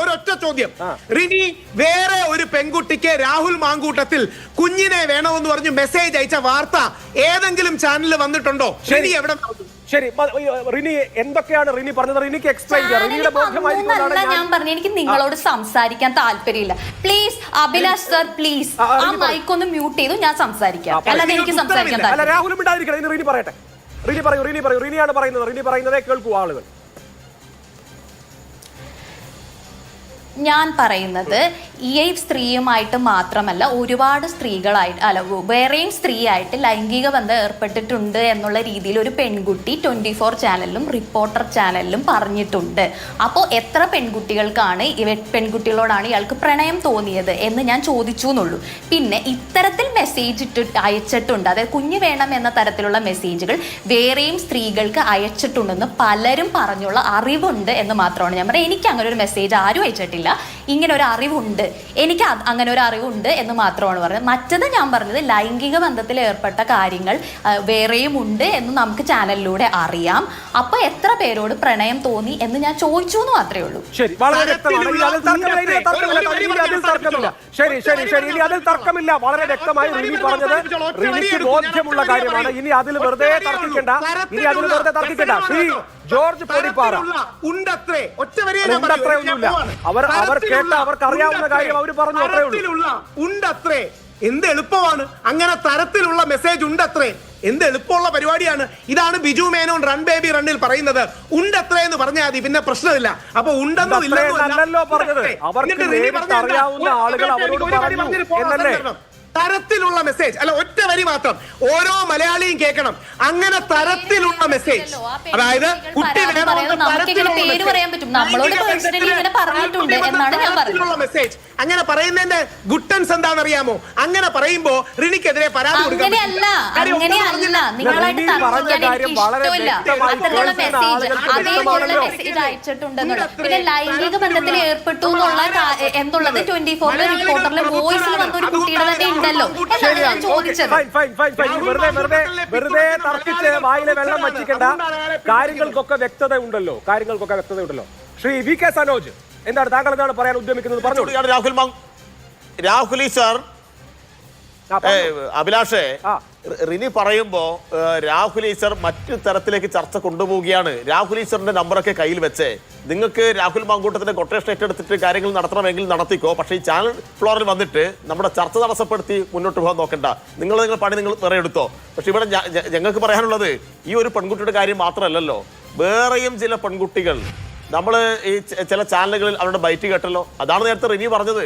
[SPEAKER 7] ഒരൊറ്റ ചോദ്യം. റിനി വേറെ ഒരു പെൺകുട്ടിക്ക് രാഹുൽ മാങ്കൂട്ടത്തിൽ കുഞ്ഞിനെ വേണമെന്ന് പറഞ്ഞ് മെസ്സേജ് അയച്ച വാർത്ത ഏതെങ്കിലും ചാനലിൽ വന്നിട്ടുണ്ടോ? ശരി, എവിടെ?
[SPEAKER 1] ശരി, റിനി എന്തൊക്കെയാണ് റിനി പറഞ്ഞത്? റിനിക്ക് എക്സ്പ്ലെയിൻ ചെയ്യാം. റിനിയുടെ ബോധ്യമായിരിക്കും.
[SPEAKER 5] ഞാൻ പറഞ്ഞു, എനിക്ക് നിങ്ങളോട് സംസാരിക്കാൻ താല്പര്യമില്ല. പ്ലീസ് അഭിലാഷ് സർ, പ്ലീസ് ആ മൈക്ക് ഒന്ന് മ്യൂട്ട് ചെയ്തു ഞാൻ സംസാരിക്കാം. അല്ലാതെ എനിക്ക് സംസാരിക്കാൻ താല്പര്യം.
[SPEAKER 1] രാഹുലും ഇണ്ടായിരിക്കണം. റിനി പറയട്ടെ. റിനി പറയൂ. റിനിയാണ് പറയുന്നത്. റിനി പറയുന്നതേ കേൾക്കൂ ആളുകൾ.
[SPEAKER 5] ഞാൻ പറയുന്നത് ഈ സ്ത്രീയുമായിട്ട് മാത്രമല്ല, ഒരുപാട് സ്ത്രീകളായിട്ട് വേറെയും സ്ത്രീയായിട്ട് ലൈംഗിക ബന്ധം ഏർപ്പെട്ടിട്ടുണ്ട് എന്നുള്ള രീതിയിൽ ഒരു പെൺകുട്ടി 24 ചാനലിലും റിപ്പോർട്ടർ ചാനലിലും പറഞ്ഞിട്ടുണ്ട്. അപ്പോൾ എത്ര പെൺകുട്ടികൾക്കാണ് പെൺകുട്ടികളോടാണ് ഇയാൾക്ക് പ്രണയം തോന്നിയത് എന്ന് ഞാൻ ചോദിച്ചു എന്നുള്ളൂ. പിന്നെ ഇത്തരത്തിൽ മെസ്സേജ് അയച്ചിട്ടുണ്ട്, അതായത് കുഞ്ഞ് വേണം എന്ന തരത്തിലുള്ള മെസ്സേജുകൾ വേറെയും സ്ത്രീകൾക്ക് അയച്ചിട്ടുണ്ടെന്ന് പലരും പറഞ്ഞുള്ള അറിവുണ്ട് എന്ന് മാത്രമാണ് ഞാൻ പറയുന്നത്. എനിക്ക് അങ്ങനെ ഒരു മെസ്സേജ് ആരും അയച്ചിട്ടില്ല. ഇങ്ങനെ ഒരു അറിവുണ്ട്, എനിക്ക് അങ്ങനെ ഒരു അറിവുണ്ട് എന്ന് മാത്രമാണ് പറഞ്ഞത്. മറ്റത് ഞാൻ പറഞ്ഞത് ലൈംഗിക ബന്ധത്തിൽ ഏർപ്പെട്ട കാര്യങ്ങൾ വേറെയും ഉണ്ട് എന്ന് നമുക്ക് ചാനലിലൂടെ അറിയാം. അപ്പൊ എത്ര പേരോട് പ്രണയം തോന്നി എന്ന് ഞാൻ ചോദിച്ചു എന്ന് മാത്രമേ ഉള്ളൂ.
[SPEAKER 1] ശരി, വളരെ വ്യക്തമാണ്. അതിൽ തർക്കമില്ല. വളരെ വ്യക്തമായി റിനി പറഞ്ഞത് റിനിക്ക് ബോധ്യമുള്ള കാര്യമാണ്. ഇനി അതിൽ വെറുതെ തർക്കിക്കേണ്ട. ശ്രീ ജോർജ് പൊടിപ്പാറ
[SPEAKER 7] ഉണ്ടത്രേ
[SPEAKER 1] ഒന്നുമില്ല. അവർ കേട്ട അവർക്ക് അറിയാവുന്ന കാര്യം അവർ പറഞ്ഞു.
[SPEAKER 7] ഉണ്ടത്രേ എന്ത് എളുപ്പമാണ്. അങ്ങനെ തരത്തിലുള്ള മെസ്സേജ് ഉണ്ടത്രേ എന്ത് എളുപ്പമുള്ള പരിപാടിയാണ്. ഇതാണ് ബിജു മേനോൻ റൺ ബേബി റണ്ണിൽ പറയുന്നത്. ഉണ്ടത്രേ എന്ന് പറഞ്ഞാൽ മതി, പിന്നെ പ്രശ്നമില്ല. അപ്പൊ ഉണ്ടെന്നോ ഇല്ലെന്നോ
[SPEAKER 1] പറഞ്ഞത്. അവർക്ക് അറിയാവുന്ന ആളുകൾ അവരോട് പറഞ്ഞു എന്നല്ലേ.
[SPEAKER 7] തരത്തിലുള്ള മെസ്സേജ് അല്ല, ഒറ്റ വരി മാത്രം ഓരോ മലയാളിയും കേൾക്കണം. അങ്ങനെ തരത്തിലുള്ള മെസ്സേജ്, അതായത് കുട്ടി മെസ്സേജ് അങ്ങനെ പറയുന്നതിന്റെ ഗുട്ടൻസ് എന്താണെന്നറിയാമോ? അങ്ങനെ പറയുമ്പോ റിനിക്കെതിരെ പരാതി കൊടുക്കാൻ
[SPEAKER 5] പിന്നെ ലൈംഗിക ബന്ധത്തിൽ ഏർപ്പെട്ടു എന്നുള്ളത് 24 റിപ്പോർട്ടറിലെ വോയിസിൽ വന്ന ഒരു കുട്ടിയുടെ തന്നെ ഉണ്ടല്ലോ എന്നാണ് ഞാൻ ചോദിച്ചത്.
[SPEAKER 1] വെറുതെ തർക്കിച്ച് വായിലെ വെള്ളം വച്ചിക്കണ്ട. കാര്യങ്ങൾക്കൊക്കെ വ്യക്തത ഉണ്ടല്ലോ. ശ്രീ വി കെ സനോജ്, എന്താണ് താങ്കൾ എന്താണ് പറയാൻ ഉദ്യമിക്കുന്നത്? പറഞ്ഞു.
[SPEAKER 3] രാഹുൽ ഈശ്വർ അഭിലാഷേ, റിനി പറയുമ്പോ രാഹുൽ ഈശ്വർ മറ്റു തരത്തിലേക്ക് ചർച്ച കൊണ്ടുപോവുകയാണ്. രാഹുൽ ഈശ്വറിന്റെ നമ്പറൊക്കെ കയ്യിൽ വെച്ചേ, നിങ്ങൾക്ക് രാഹുൽ മാങ്കൂട്ടത്തിന്റെ കൊട്ടേഷൻ ഏറ്റെടുത്തിട്ട് കാര്യങ്ങൾ നടത്തണമെങ്കിൽ നടത്തിക്കോ. പക്ഷേ ഈ ചാനൽ ഫ്ലോറിൽ വന്നിട്ട് നമ്മുടെ ചർച്ച തടസ്സപ്പെടുത്തി മുന്നോട്ട് പോകാൻ നോക്കണ്ട. നിങ്ങൾ പണി നിങ്ങൾ വേറെ എടുത്തോ. പക്ഷെ ഇവിടെ ഞങ്ങൾക്ക് പറയാനുള്ളത് ഈ ഒരു പെൺകുട്ടിയുടെ കാര്യം മാത്രമല്ലല്ലോ, വേറെയും ചില പെൺകുട്ടികൾ നമ്മൾ ഈ ചില ചാനലുകളിൽ അവരുടെ ബൈറ്റ് കേട്ടല്ലോ. അതാണ് നേരത്തെ റിനി പറഞ്ഞത്.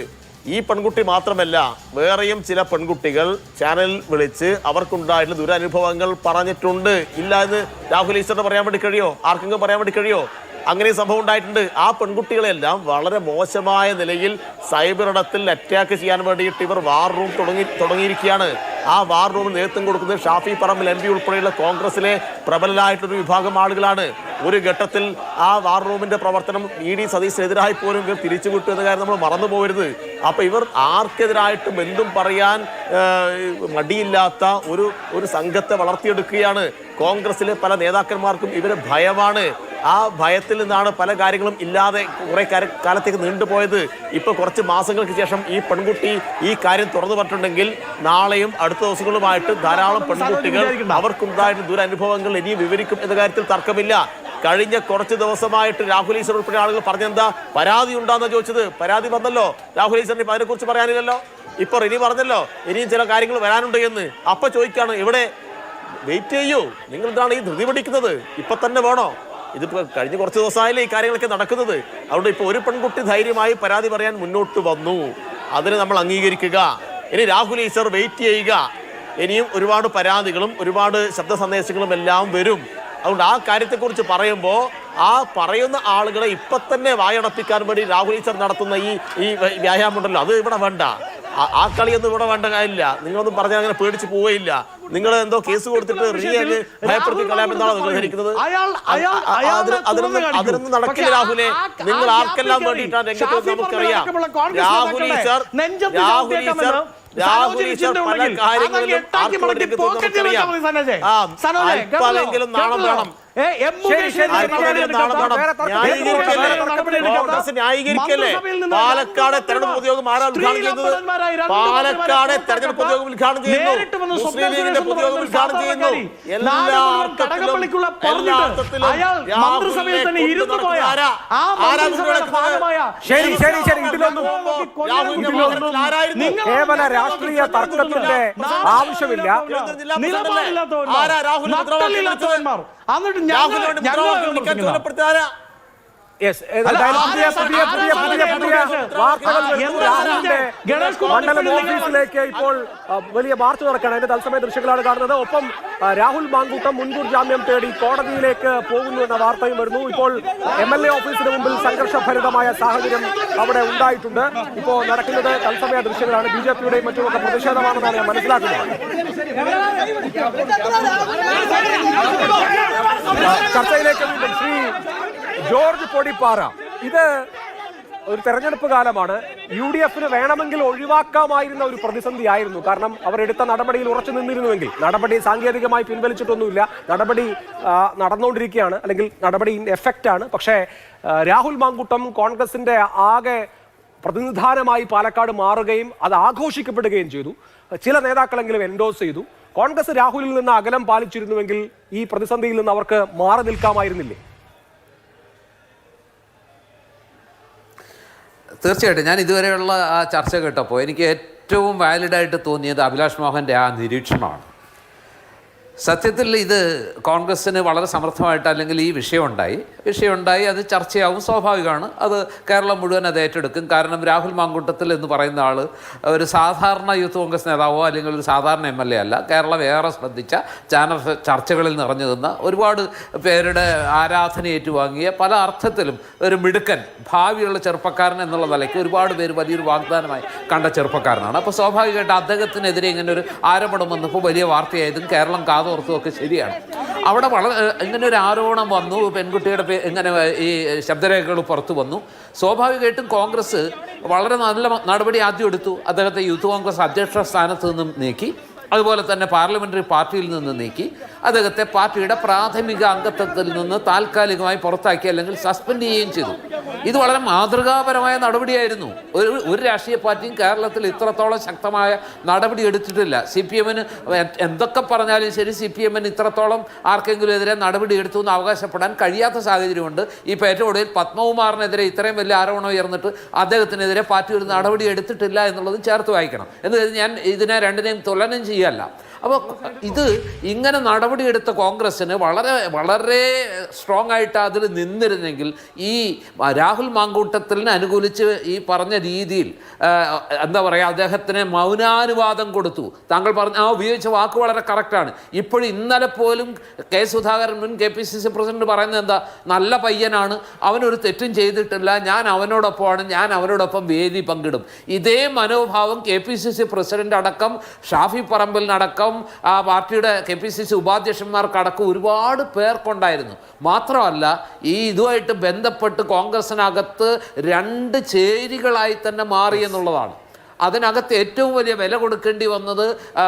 [SPEAKER 3] ഈ പെൺകുട്ടി മാത്രമല്ല, വേറെയും ചില പെൺകുട്ടികൾ ചാനലിൽ വിളിച്ച് അവർക്കുണ്ടായിട്ടുള്ള ദുരനുഭവങ്ങൾ പറഞ്ഞിട്ടുണ്ട്. ഇല്ല എന്ന് രാഹുൽ ഈശ്വറിന് പറയാൻ വേണ്ടി കഴിയോ? ആർക്കെങ്കിലും പറയാൻ വേണ്ടി കഴിയോ? അങ്ങനെ സംഭവം ഉണ്ടായിട്ടുണ്ട്. ആ പെൺകുട്ടികളെല്ലാം വളരെ മോശമായ നിലയിൽ സൈബർ ഇടത്തിൽ അറ്റാക്ക് ചെയ്യാൻ വേണ്ടിയിട്ട് ഇവർ വാർ റൂം തുടങ്ങിയിരിക്കുകയാണ്. ആ വാർ റൂമിൽ നേതൃത്വം കൊടുക്കുന്നത് ഷാഫി പറമ്പിൽ MP ഉൾപ്പെടെയുള്ള കോൺഗ്രസിലെ പ്രബലരായിട്ടൊരു വിഭാഗം ആളുകളാണ്. ഒരു ഘട്ടത്തിൽ ആ വാർ റൂമിന്റെ പ്രവർത്തനം ED സതീശനെതിരായി പോലും ഇവർ തിരിച്ചുവിട്ടു എന്ന കാര്യം നമ്മൾ മറന്നു പോകരുത്. അപ്പൊ ഇവർ ആർക്കെതിരായിട്ടും എന്തും പറയാൻ മടിയില്ലാത്ത ഒരു സംഘത്തെ വളർത്തിയെടുക്കുകയാണ്. കോൺഗ്രസിലെ പല നേതാക്കന്മാർക്കും ഇവര് ഭയമാണ്. ആ ഭയത്തിൽ നിന്നാണ് പല കാര്യങ്ങളും ഇല്ലാതെ കുറെ കാലത്തേക്ക് നീണ്ടുപോയത്. ഇപ്പൊ കുറച്ച് മാസങ്ങൾക്ക് ശേഷം ഈ പെൺകുട്ടി ഈ കാര്യം തുറന്നു പറഞ്ഞിട്ടുണ്ടെങ്കിൽ നാളെയും അടുത്ത ദിവസങ്ങളുമായിട്ട് ധാരാളം പെൺകുട്ടികൾ അവർക്കുണ്ടായിട്ട് ദുരനുഭവങ്ങൾ ഇനിയും വിവരിക്കും എന്ന കാര്യത്തിൽ തർക്കമില്ല. കഴിഞ്ഞ കുറച്ച് ദിവസമായിട്ട് രാഹുൽ ഈശ്വർ ഉൾപ്പെടെ ആളുകൾ പറഞ്ഞെന്താ, പരാതി ഉണ്ടാന്ന് ചോദിച്ചത്. പരാതി വന്നല്ലോ. രാഹുൽ ഈശ്വറിന് അതിനെ കുറിച്ച് പറയാനില്ലല്ലോ. ഇപ്പൊ റിനി പറഞ്ഞല്ലോ ഇനിയും ചില കാര്യങ്ങൾ വരാനുണ്ട് എന്ന്. അപ്പൊ ചോദിക്കാണ്, ഇവിടെ വെയിറ്റ് ചെയ്യൂ, നിങ്ങൾ എന്താണ് ഈ ധൃതി പിടിക്കുന്നത്? ഇപ്പൊ തന്നെ വേണോ? ഇതിപ്പോ കഴിഞ്ഞ കുറച്ച് ദിവസമായാലേ ഈ കാര്യങ്ങളൊക്കെ നടക്കുന്നത്. അതുകൊണ്ട് ഇപ്പൊ ഒരു പെൺകുട്ടി ധൈര്യമായി പരാതി പറയാൻ മുന്നോട്ട് വന്നു, അതിന് നമ്മൾ അംഗീകരിക്കുക. ഇനി രാഹുൽ ഈശ്വർ വെയിറ്റ് ചെയ്യുക. ഇനിയും ഒരുപാട് പരാതികളും ഒരുപാട് ശബ്ദ സന്ദേശങ്ങളും എല്ലാം വരും. അതുകൊണ്ട് ആ കാര്യത്തെക്കുറിച്ച് പറയുമ്പോൾ ആ പറയുന്ന ആളുകളെ ഇപ്പൊ തന്നെ വായടപ്പിക്കാൻ വേണ്ടി രാഹുൽ ഈശ്വർ നടത്തുന്ന ഈ വ്യായാമം ഉണ്ടല്ലോ, അത് ഇവിടെ വേണ്ട. ആ കളിയൊന്നും ഇവിടെ വേണ്ട കാര്യമില്ല. നിങ്ങളൊന്നും പറഞ്ഞാൽ അങ്ങനെ പേടിച്ച് പോവുകയില്ല. നിങ്ങൾ എന്തോ കേസ് കൊടുത്തിട്ട് റിയല് ഭയപ്പെടുത്തി കളയാമെന്നാണോ നിങ്ങൾ ധരിക്കുന്നത്? അതിനൊന്നും നടക്കില്ല രാഹുലെ. നിങ്ങൾ ആർക്കെല്ലാം വേണ്ടിയിട്ടാണ് രംഗത്ത് നമുക്കറിയാം. രാഹുൽ ഈശ്വർ പല കാര്യങ്ങളിലും അല്പമെങ്കിലും നാണം വേണം. ന്യായീകരിക്കല്ലേ? പാലക്കാട് തെരഞ്ഞെടുപ്പ് പൊതുയോഗം ആരാ ഉദ്ഘാടനം ചെയ്യുന്നത്? പാലക്കാട് തെരഞ്ഞെടുപ്പ് പൊതുയോഗം ഉദ്ഘാടനം ചെയ്യുന്നു. മുസ്ലിം ലീഗിന്റെ പൊതുയോഗം ഉദ്ഘാടനം ചെയ്യുന്നു. എല്ലാ അർത്ഥത്തിലും
[SPEAKER 1] കേവല രാഷ്ട്രീയ തർക്കത്തിന്റെ ആവശ്യമില്ല. മണ്ഡലം ഓഫീസിലേക്ക് ഇപ്പോൾ വലിയ മാർച്ച് നടക്കുകയാണ്. അതിന്റെ തത്സമയ ദൃശ്യങ്ങളാണ് കാണുന്നത്. ഒപ്പം രാഹുൽ മാങ്കൂട്ടം മുൻകൂർ ജാമ്യം തേടി കോടതിയിലേക്ക് പോകുന്നു എന്ന വാർത്തയും വരുന്നു. ഇപ്പോൾ MLA ഓഫീസിന് മുമ്പിൽ സംഘർഷഭരിതമായ സാഹചര്യം അവിടെ ഉണ്ടായിട്ടുണ്ട്. ഇപ്പോൾ നടക്കുന്നത് തത്സമയ ദൃശ്യങ്ങളാണ്. BJPയുടെയും മറ്റുമൊക്കെ പ്രതിഷേധമാണെന്നാണ് ഞാൻ മനസ്സിലാക്കുന്നത്. ചർച്ചയിലേക്ക് വീണ്ടും ശ്രീ ജോർജ് പൊടിപ്പാറ, ഇത് ഒരു തെരഞ്ഞെടുപ്പ് കാലമാണ്. UDFന് വേണമെങ്കിൽ ഒഴിവാക്കാമായിരുന്ന ഒരു പ്രതിസന്ധി ആയിരുന്നു. കാരണം അവർ എടുത്ത നടപടിയിൽ ഉറച്ചു നിന്നിരുന്നുവെങ്കിൽ, നടപടി സാങ്കേതികമായി പിൻവലിച്ചിട്ടൊന്നുമില്ല, നടപടി നടന്നുകൊണ്ടിരിക്കുകയാണ്, അല്ലെങ്കിൽ നടപടി എഫക്റ്റ് ആണ്. പക്ഷേ രാഹുൽ മാങ്കൂട്ടം കോൺഗ്രസിന്റെ ആകെ പ്രതിനിധാനമായി പാലക്കാട് മാറുകയും അത് ആഘോഷിക്കപ്പെടുകയും ചെയ്തു. ചില നേതാക്കളെങ്കിലും എൻഡോസ് ചെയ്തു. കോൺഗ്രസ് രാഹുലിൽ നിന്ന് അകലം പാലിച്ചിരുന്നുവെങ്കിൽ ഈ പ്രതിസന്ധിയിൽ നിന്ന് അവർക്ക് മാറി നിൽക്കാമായിരുന്നില്ലേ?
[SPEAKER 8] തീർച്ചയായിട്ടും ഞാൻ ഇതുവരെയുള്ള ആ ചർച്ച കേട്ടപ്പോൾ എനിക്ക് ഏറ്റവും വാലിഡായിട്ട് തോന്നിയത് അഭിലാഷ് മോഹൻ്റെ ആ നിരീക്ഷണമാണ്. സത്യത്തിൽ ഇത് കോൺഗ്രസ്സിന് വളരെ സമർത്ഥമായിട്ട് അല്ലെങ്കിൽ ഈ വിഷയം ഉണ്ടായി. വിഷയമുണ്ടായി, അത് ചർച്ചയാവും, സ്വാഭാവികമാണ്. അത് കേരളം മുഴുവൻ അത് ഏറ്റെടുക്കും. കാരണം രാഹുൽ മാങ്കൂട്ടത്തിൽ എന്ന് പറയുന്ന ആൾ ഒരു സാധാരണ യൂത്ത് കോൺഗ്രസ് നേതാവോ അല്ലെങ്കിൽ ഒരു സാധാരണ MLA അല്ല. കേരളം ഏറെ ശ്രദ്ധിച്ച ചാനൽ ചർച്ചകളിൽ നിറഞ്ഞു നിന്ന ഒരുപാട് പേരുടെ ആരാധന ഏറ്റുവാങ്ങിയ പല അർത്ഥത്തിലും ഒരു മിടുക്കൻ ഭാവിയുള്ള ചെറുപ്പക്കാരൻ എന്നുള്ള നിലയ്ക്ക് ഒരുപാട് പേര് വലിയൊരു വാഗ്ദാനമായി കണ്ട ചെറുപ്പക്കാരനാണ്. അപ്പോൾ സ്വാഭാവികമായിട്ട് അദ്ദേഹത്തിനെതിരെ ഇങ്ങനെ ഒരു ആരോപണം വന്നപ്പോൾ വലിയ വാർത്തയായതും കേരളം കാതോർത്തുമൊക്കെ ശരിയാണ്. അവിടെ ഇങ്ങനെ ഒരു ആരോപണം വന്നു, പെൺകുട്ടിയുടെ ഇങ്ങനെ ഈ ശബ്ദരേഖകൾ പുറത്തു വന്നു. സ്വാഭാവികമായിട്ടും കോൺഗ്രസ് വളരെ നല്ല നടപടി ആദ്യം എടുത്തു. അദ്ദേഹത്തെ യൂത്ത് കോൺഗ്രസ് അധ്യക്ഷ സ്ഥാനത്ത് നിന്നും നീക്കി, അതുപോലെ തന്നെ പാർലമെൻ്ററി പാർട്ടിയിൽ നിന്ന് നീക്കി, അദ്ദേഹത്തെ പാർട്ടിയുടെ പ്രാഥമിക അംഗത്വത്തിൽ നിന്ന് താൽക്കാലികമായി പുറത്താക്കി അല്ലെങ്കിൽ സസ്പെൻഡ് ചെയ്യുകയും ചെയ്തു. ഇത് വളരെ മാതൃകാപരമായ നടപടിയായിരുന്നു. ഒരു രാഷ്ട്രീയ പാർട്ടിയും കേരളത്തിൽ ഇത്രത്തോളം ശക്തമായ നടപടി എടുത്തിട്ടില്ല. CPM-ന് എന്തൊക്കെ പറഞ്ഞാലും ശരി, CPM-ന് ഇത്രത്തോളം ആർക്കെങ്കിലും എതിരെ നടപടി എടുത്തു എന്ന് അവകാശപ്പെടാൻ കഴിയാത്ത സാഹചര്യമുണ്ട്. ഇപ്പോൾ ഏറ്റവും ഒടുവിൽ പത്മകുമാറിനെതിരെ ഇത്രയും വലിയ ആരോപണം ഉയർന്നിട്ട് അദ്ദേഹത്തിനെതിരെ പാർട്ടി ഒരു നടപടി എടുത്തിട്ടില്ല എന്നുള്ളതും ചേർത്ത് വായിക്കണം. എന്ന് ഞാൻ ഇതിനെ രണ്ടിനെയും തുലനം ചെയ്യല്ല. അപ്പോൾ ഇത് ഇങ്ങനെ നടപടിയെടുത്ത കോൺഗ്രസ്സിന് വളരെ വളരെ സ്ട്രോങ് ആയിട്ട് അതിൽ നിന്നിരുന്നെങ്കിൽ ഈ രാഹുൽ മാങ്കൂട്ടത്തിലിനെ അനുകൂലിച്ച് ഈ പറഞ്ഞ രീതിയിൽ എന്താ പറയുക, അദ്ദേഹത്തിന് മൗനാനുവാദം കൊടുത്തു. താങ്കൾ ഉപയോഗിച്ച വാക്ക് വളരെ കറക്റ്റാണ്. ഇപ്പോഴും ഇന്നലെ പോലും കെ സുധാകരൻ മുൻ KPCC പ്രസിഡന്റ് പറയുന്നത് എന്താ, നല്ല പയ്യനാണ്, അവനൊരു തെറ്റും ചെയ്തിട്ടില്ല, ഞാൻ അവനോടൊപ്പമാണ്, ഞാൻ അവനോടൊപ്പം വേദി പങ്കിടും. ഇതേ മനോഭാവം KPCC പ്രസിഡന്റ് അടക്കം, ഷാഫി പറമ്പലിനടക്കം, ആ പാർട്ടിയുടെ KPCC ഉപാധ്യക്ഷന്മാർക്കടക്കം ഒരുപാട് പേർക്കുണ്ടായിരുന്നു. മാത്രമല്ല ഈ ഇതുമായിട്ട് ബന്ധപ്പെട്ട് കോൺഗ്രസിനകത്ത് രണ്ട് ചേരികളായി തന്നെ മാറി എന്നുള്ളതാണ്. അതിനകത്ത് ഏറ്റവും വലിയ വില കൊടുക്കേണ്ടി വന്നത്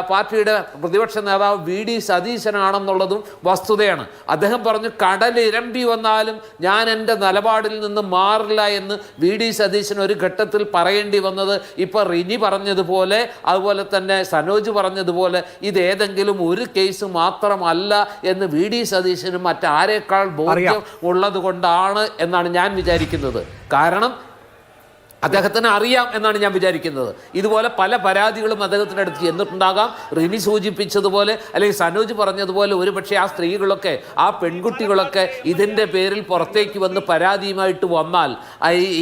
[SPEAKER 8] പാർട്ടിയുടെ പ്രതിപക്ഷ നേതാവ് VD സതീശനാണെന്നുള്ളതും വസ്തുതയാണ്. അദ്ദേഹം പറഞ്ഞു, കടലിരമ്പി വന്നാലും ഞാൻ എൻ്റെ നിലപാടിൽ നിന്ന് മാറില്ല എന്ന് VD സതീശൻ ഒരു ഘട്ടത്തിൽ പറയേണ്ടി വന്നത് ഇപ്പോൾ റിനി പറഞ്ഞതുപോലെ, അതുപോലെ തന്നെ സനോജ് പറഞ്ഞതുപോലെ, ഇതേതെങ്കിലും ഒരു കേസ് മാത്രമല്ല എന്ന് VD സതീശനും മറ്റാരേക്കാൾ ബോധ്യം ഉള്ളത് കൊണ്ടാണ് എന്നാണ് ഞാൻ വിചാരിക്കുന്നത്. കാരണം അദ്ദേഹത്തിന് അറിയാം എന്നാണ് ഞാൻ വിചാരിക്കുന്നത്. ഇതുപോലെ പല പരാതികളും അദ്ദേഹത്തിൻ്റെ അടുത്ത് ചെന്നിട്ടുണ്ടാകാം. റിനി സൂചിപ്പിച്ചതുപോലെ അല്ലെങ്കിൽ സനോജ് പറഞ്ഞതുപോലെ ഒരുപക്ഷെ ആ സ്ത്രീകളൊക്കെ, ആ പെൺകുട്ടികളൊക്കെ ഇതിൻ്റെ പേരിൽ പുറത്തേക്ക് വന്ന് പരാതിയുമായിട്ട് വന്നാൽ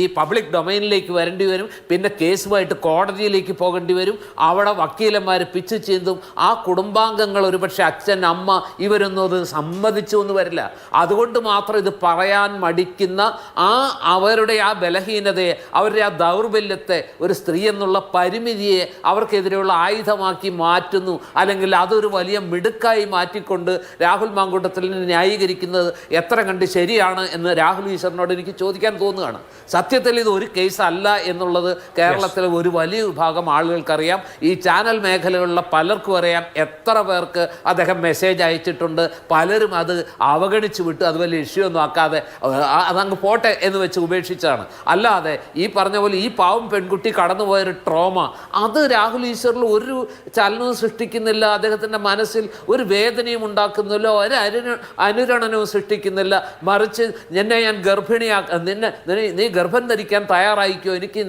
[SPEAKER 8] ഈ പബ്ലിക് ഡൊമൈനിലേക്ക് വരേണ്ടി വരും. പിന്നെ കേസുമായിട്ട് കോടതിയിലേക്ക് പോകേണ്ടി വരും. അവിടെ വക്കീലന്മാർ പിച്ച് ചെയ്തും ആ കുടുംബാംഗങ്ങൾ ഒരുപക്ഷെ അച്ഛൻ, അമ്മ ഇവരൊന്നും അത് സമ്മതിച്ചു എന്ന് വരില്ല. അതുകൊണ്ട് മാത്രം ഇത് പറയാൻ മടിക്കുന്ന അവരുടെ ആ ബലഹീനതയെ, അവരുടെ ദൗർബല്യത്തെ, ഒരു സ്ത്രീ എന്നുള്ള പരിമിതിയെ അവർക്കെതിരെയുള്ള ആയുധമാക്കി മാറ്റുന്നു. അല്ലെങ്കിൽ അതൊരു വലിയ മിടുക്കായി മാറ്റിക്കൊണ്ട് രാഹുൽ മാങ്കൂട്ടത്തിലിനെ ന്യായീകരിക്കുന്നത് എത്ര കണ്ട് ശരിയാണ് എന്ന് രാഹുൽ ഈശ്വറിനോട് എനിക്ക് ചോദിക്കാൻ തോന്നുകയാണ്. സത്യത്തിൽ ഇത് ഒരു കേസല്ല എന്നുള്ളത് കേരളത്തിലെ ഒരു വലിയ വിഭാഗം ആളുകൾക്കറിയാം. ഈ ചാനൽ മേഖലകളിലുള്ള പലർക്കും അറിയാം. എത്ര പേർക്ക് അദ്ദേഹം മെസ്സേജ് അയച്ചിട്ടുണ്ട്. പലരും അത് അവഗണിച്ചു വിട്ട് അത് വലിയ ഇഷ്യൂ ഒന്നും ആക്കാതെ അതങ്ങ് പോട്ടെ എന്ന് വെച്ച് ഉപേക്ഷിച്ചാണ്. അല്ലാതെ ഈ പറഞ്ഞ പോലെ ഈ പാവം പെൺകുട്ടി കടന്നുപോയൊരു ട്രോമ അത് രാഹുൽ ഈശ്വറിൽ ഒരു ചലനവും സൃഷ്ടിക്കുന്നില്ല. അദ്ദേഹത്തിൻ്റെ മനസ്സിൽ ഒരു വേദനയും ഉണ്ടാക്കുന്നില്ല, ഒരു അനുരണനവും സൃഷ്ടിക്കുന്നില്ല. മറിച്ച് ഞാൻ നീ ഗർഭം ധരിക്കാൻ തയ്യാറായിക്കോ, എനിക്ക്